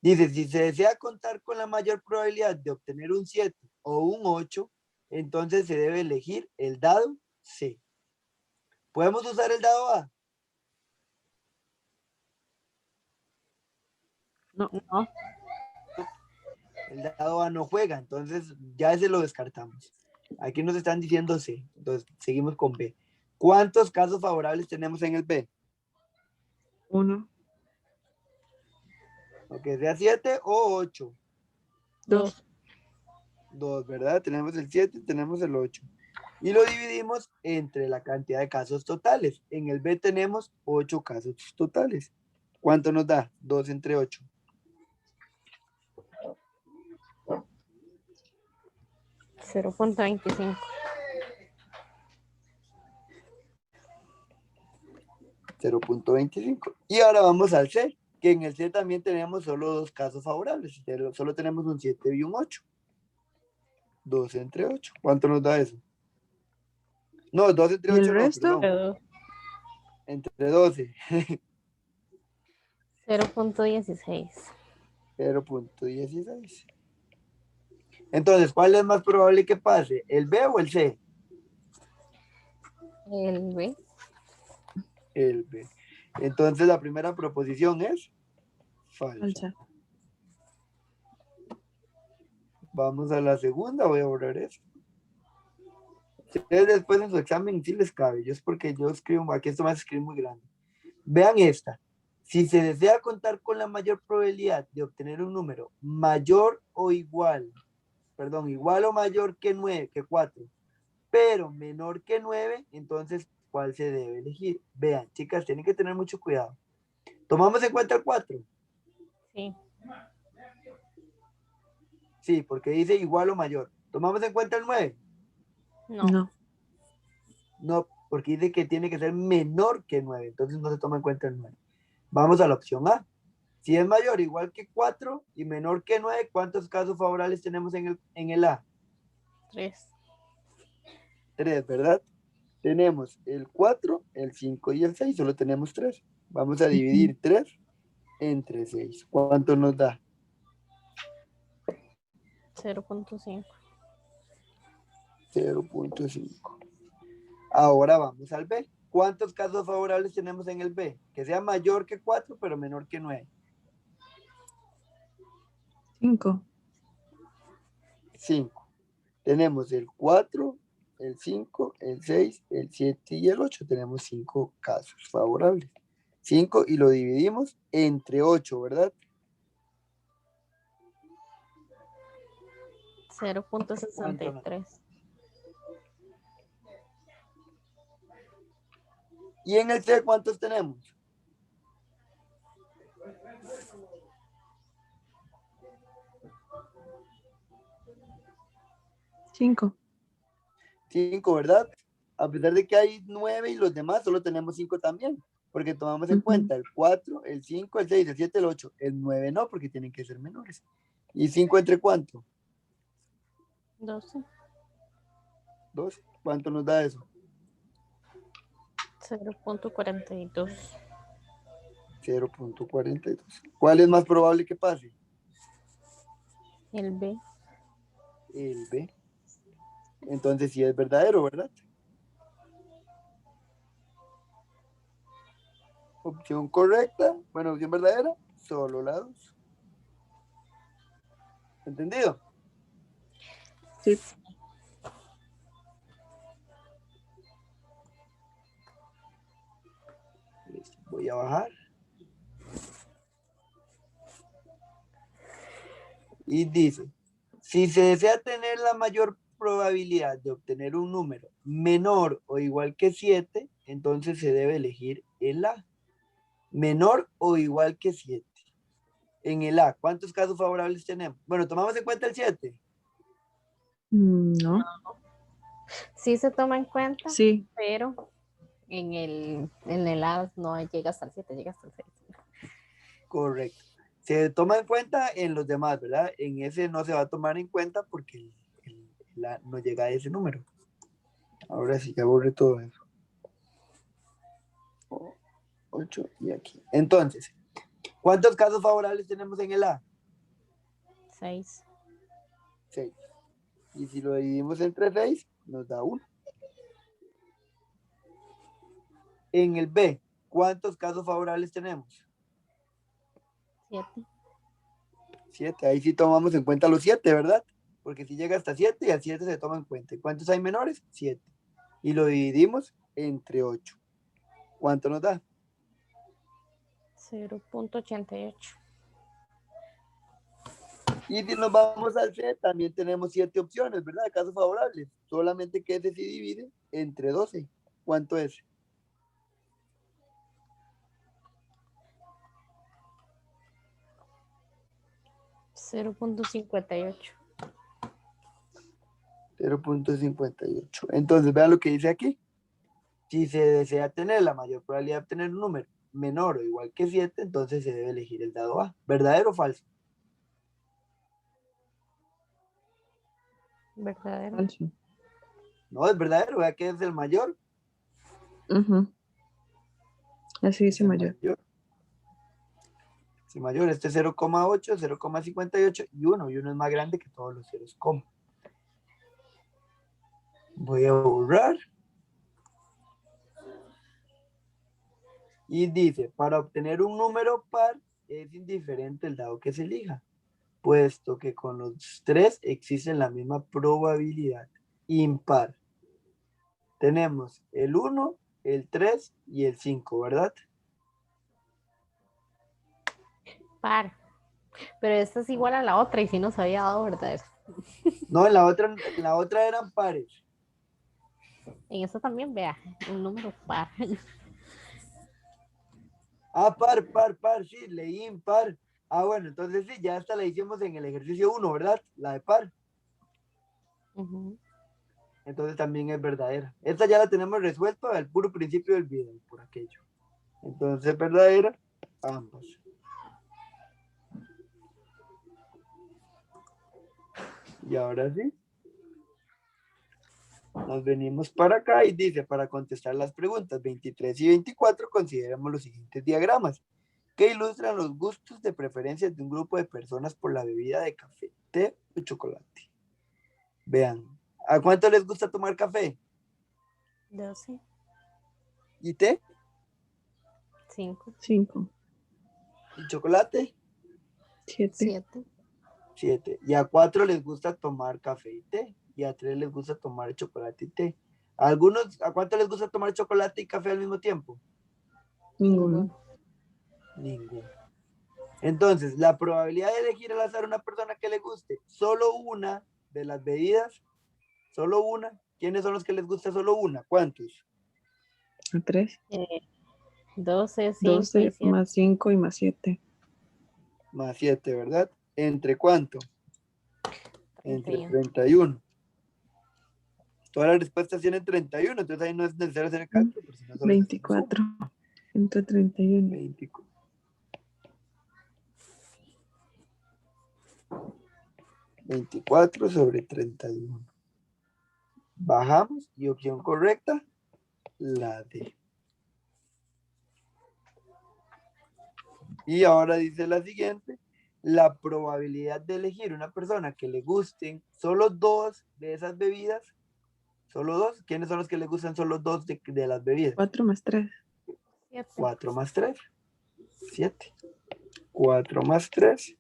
Speaker 1: Dice, si se desea contar con la mayor probabilidad de obtener un 7 o un 8, entonces se debe elegir el dado C. ¿Podemos usar el dado A?
Speaker 2: No.
Speaker 1: El dado A no juega, entonces ya ese lo descartamos. Aquí nos están diciendo C, entonces seguimos con B. ¿Cuántos casos favorables tenemos en el B?
Speaker 4: 1,
Speaker 1: Aunque sea 7 o 8.
Speaker 4: 2.
Speaker 1: 2, ¿verdad? Tenemos el 7, tenemos el 8. Y lo dividimos entre la cantidad de casos totales. En el B tenemos 8 casos totales. ¿Cuánto nos da? 2 entre 8.
Speaker 2: 0.25.
Speaker 1: 0.25. Y ahora vamos al C, que en el C también tenemos solo 2 casos favorables. Pero solo tenemos un 7 y un 8. 2 entre 8. ¿Cuánto nos da eso? No, 2 entre
Speaker 4: ¿Y el
Speaker 1: 8 no,
Speaker 4: resto?
Speaker 1: perdón. Entre 12.
Speaker 2: 0.16.
Speaker 1: 0.16. Entonces, ¿cuál es más probable que pase? ¿El B o el C?
Speaker 2: El B.
Speaker 1: El B. Entonces, la primera proposición es falsa.
Speaker 4: Falsa.
Speaker 1: Vamos a la segunda, voy a borrar esto. Ustedes después en su examen sí les cabe. Yo es porque yo escribo, aquí esto más escribo muy grande. Vean esta. Si se desea contar con la mayor probabilidad de obtener un número mayor o igual, perdón, igual o mayor que 9, que 4, pero menor que 9, entonces, ¿cuál se debe elegir? Vean, chicas, tienen que tener mucho cuidado. ¿Tomamos en cuenta el 4?
Speaker 2: Sí.
Speaker 1: Sí, porque dice igual o mayor. ¿Tomamos en cuenta el 9?
Speaker 2: No.
Speaker 4: No.
Speaker 1: No, porque dice que tiene que ser menor que 9, entonces no se toma en cuenta el 9. Vamos a la opción A. Si es mayor o igual que 4 y menor que 9, ¿cuántos casos favorables tenemos en el A?
Speaker 2: 3.
Speaker 1: 3, ¿verdad? Tenemos el 4, el 5 y el 6, solo tenemos 3. Vamos a dividir 3 entre 6. ¿Cuánto nos da?
Speaker 2: 0.5.
Speaker 1: 0.5. Ahora vamos al B. ¿Cuántos casos favorables tenemos en el B? Que sea mayor que 4, pero menor que 9.
Speaker 4: 5.
Speaker 1: 5. Tenemos el 4, el 5, el 6, el 7 y el 8. Tenemos 5 casos favorables. 5 y lo dividimos entre 8, ¿verdad?
Speaker 2: 0.63.
Speaker 1: ¿Y en el C cuántos tenemos?
Speaker 4: 5.
Speaker 1: 5, ¿verdad? A pesar de que hay 9 y los demás, solo tenemos 5 también, porque tomamos en cuenta el 4, el 5, el 6, el 7, el 8. El 9 no, porque tienen que ser menores. ¿Y 5 entre cuánto?
Speaker 2: 12.
Speaker 1: 2. ¿Cuánto nos da eso?
Speaker 2: 0.42.
Speaker 1: 0.42. ¿Cuál es más probable que pase?
Speaker 2: El B.
Speaker 1: El B. Entonces sí es verdadero, ¿verdad? Opción correcta. Bueno, opción verdadera. Solo la 2. ¿Entendido?
Speaker 4: Sí.
Speaker 1: Listo. Voy a bajar. Y dice, si se desea tener la mayor probabilidad de obtener un número menor o igual que 7, entonces se debe elegir el A. Menor o igual que 7. En el A, ¿cuántos casos favorables tenemos? Bueno, tomamos en cuenta el 7.
Speaker 4: No.
Speaker 2: Sí se toma en cuenta,
Speaker 4: Sí.
Speaker 2: pero en el A no llega hasta el 7, llega hasta el 6.
Speaker 1: Correcto. Se toma en cuenta en los demás, ¿verdad? En ese no se va a tomar en cuenta porque el A no llega a ese número. Ahora sí, ya borré todo eso. 8 y aquí. Entonces, ¿cuántos casos favorables tenemos en el A?
Speaker 2: 6.
Speaker 1: 6. Y si lo dividimos entre 6, nos da 1. En el B, ¿cuántos casos favorables tenemos?
Speaker 2: 7.
Speaker 1: 7. Ahí sí tomamos en cuenta los 7, ¿verdad? Porque si llega hasta 7 y al 7 se toma en cuenta. ¿Y cuántos hay menores? 7. Y lo dividimos entre 8. ¿Cuánto nos da?
Speaker 2: 0.88.
Speaker 1: Y si nos vamos al C, también tenemos 7 opciones, ¿verdad? De casos favorables. Solamente que ese sí divide entre 12. ¿Cuánto es?
Speaker 2: 0.58.
Speaker 1: 0.58. Entonces, vean lo que dice aquí. Si se desea tener la mayor probabilidad de obtener un número menor o igual que 7, entonces se debe elegir el dado A. ¿Verdadero o falso?
Speaker 2: Verdadero.
Speaker 4: Falso.
Speaker 1: No, es verdadero. Vea que es el mayor.
Speaker 4: Así dice mayor.
Speaker 1: Sí, mayor. Este es 0,8, 0,58 y 1. Y 1 es más grande que todos los ceros. ¿Cómo? Voy a borrar. Y dice, para obtener un número par es indiferente el dado que se elija, puesto que con los 3 existe la misma probabilidad. Impar. Tenemos el 1, el 3 y el 5, ¿verdad?
Speaker 2: Par. Pero esta es igual a la otra y si nos había dado verdadero.
Speaker 1: No, en la otra eran pares.
Speaker 2: En esta también, vea, un número par.
Speaker 1: Ah, par, sí, leí impar. Ah, bueno, entonces sí, ya esta la hicimos en el ejercicio 1, ¿verdad? La de par. Entonces también es verdadera. Esta ya la tenemos resuelta al puro principio del video, por aquello. Entonces es verdadera, ambas. Y ahora sí. Nos venimos para acá y dice, para contestar las preguntas 23 y 24, consideramos los siguientes diagramas que ilustran los gustos de preferencias de un grupo de personas por la bebida de café, té o chocolate. Vean, ¿a cuánto les gusta tomar café?
Speaker 2: 12,
Speaker 1: ¿Y té?
Speaker 2: 5,
Speaker 4: 5,
Speaker 1: ¿Y chocolate?
Speaker 4: 7,
Speaker 2: 7,
Speaker 1: 7. Y a 4 les gusta tomar café y té. Y a 3 les gusta tomar chocolate y té. ¿A cuánto les gusta tomar chocolate y café al mismo tiempo?
Speaker 4: ninguno.
Speaker 1: Ninguno. Entonces, la probabilidad de elegir al azar una persona que le guste solo una de las bebidas, solo una. ¿Quiénes son los que les gusta solo una? ¿Cuántos?
Speaker 4: A 3,
Speaker 2: 12, 5 y
Speaker 4: 12
Speaker 2: 7.
Speaker 4: más 5 y más 7.
Speaker 1: Más 7, ¿verdad? ¿Entre cuánto? Entre
Speaker 2: 31.
Speaker 1: 31. Todas las respuestas tienen 31, entonces ahí no es necesario hacer el cálculo, pero si no solo se hace una suma.
Speaker 4: 24 entre 31.
Speaker 1: 24. 24 sobre 31. Bajamos y opción correcta, la D. Y ahora dice la siguiente, la probabilidad de elegir una persona que le gusten solo dos de esas bebidas, solo dos. ¿Quiénes son los que le gustan solo dos de las bebidas?
Speaker 4: 4 más 3.
Speaker 2: 7.
Speaker 1: 4 más 3, 7. 4 más 3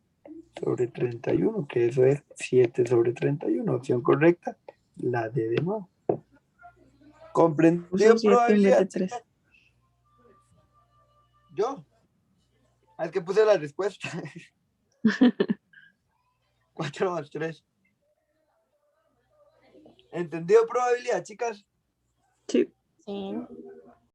Speaker 1: sobre 31, que eso es 7 sobre 31. Opción correcta, la D de nuevo. ¿Comprendido
Speaker 4: Puso 7 en vez
Speaker 1: probabilidad,
Speaker 4: de 3.
Speaker 1: chicas? Yo. Es que puse la respuesta. 4 más 3. ¿Entendido probabilidad, chicas?
Speaker 4: Sí.
Speaker 2: Sí.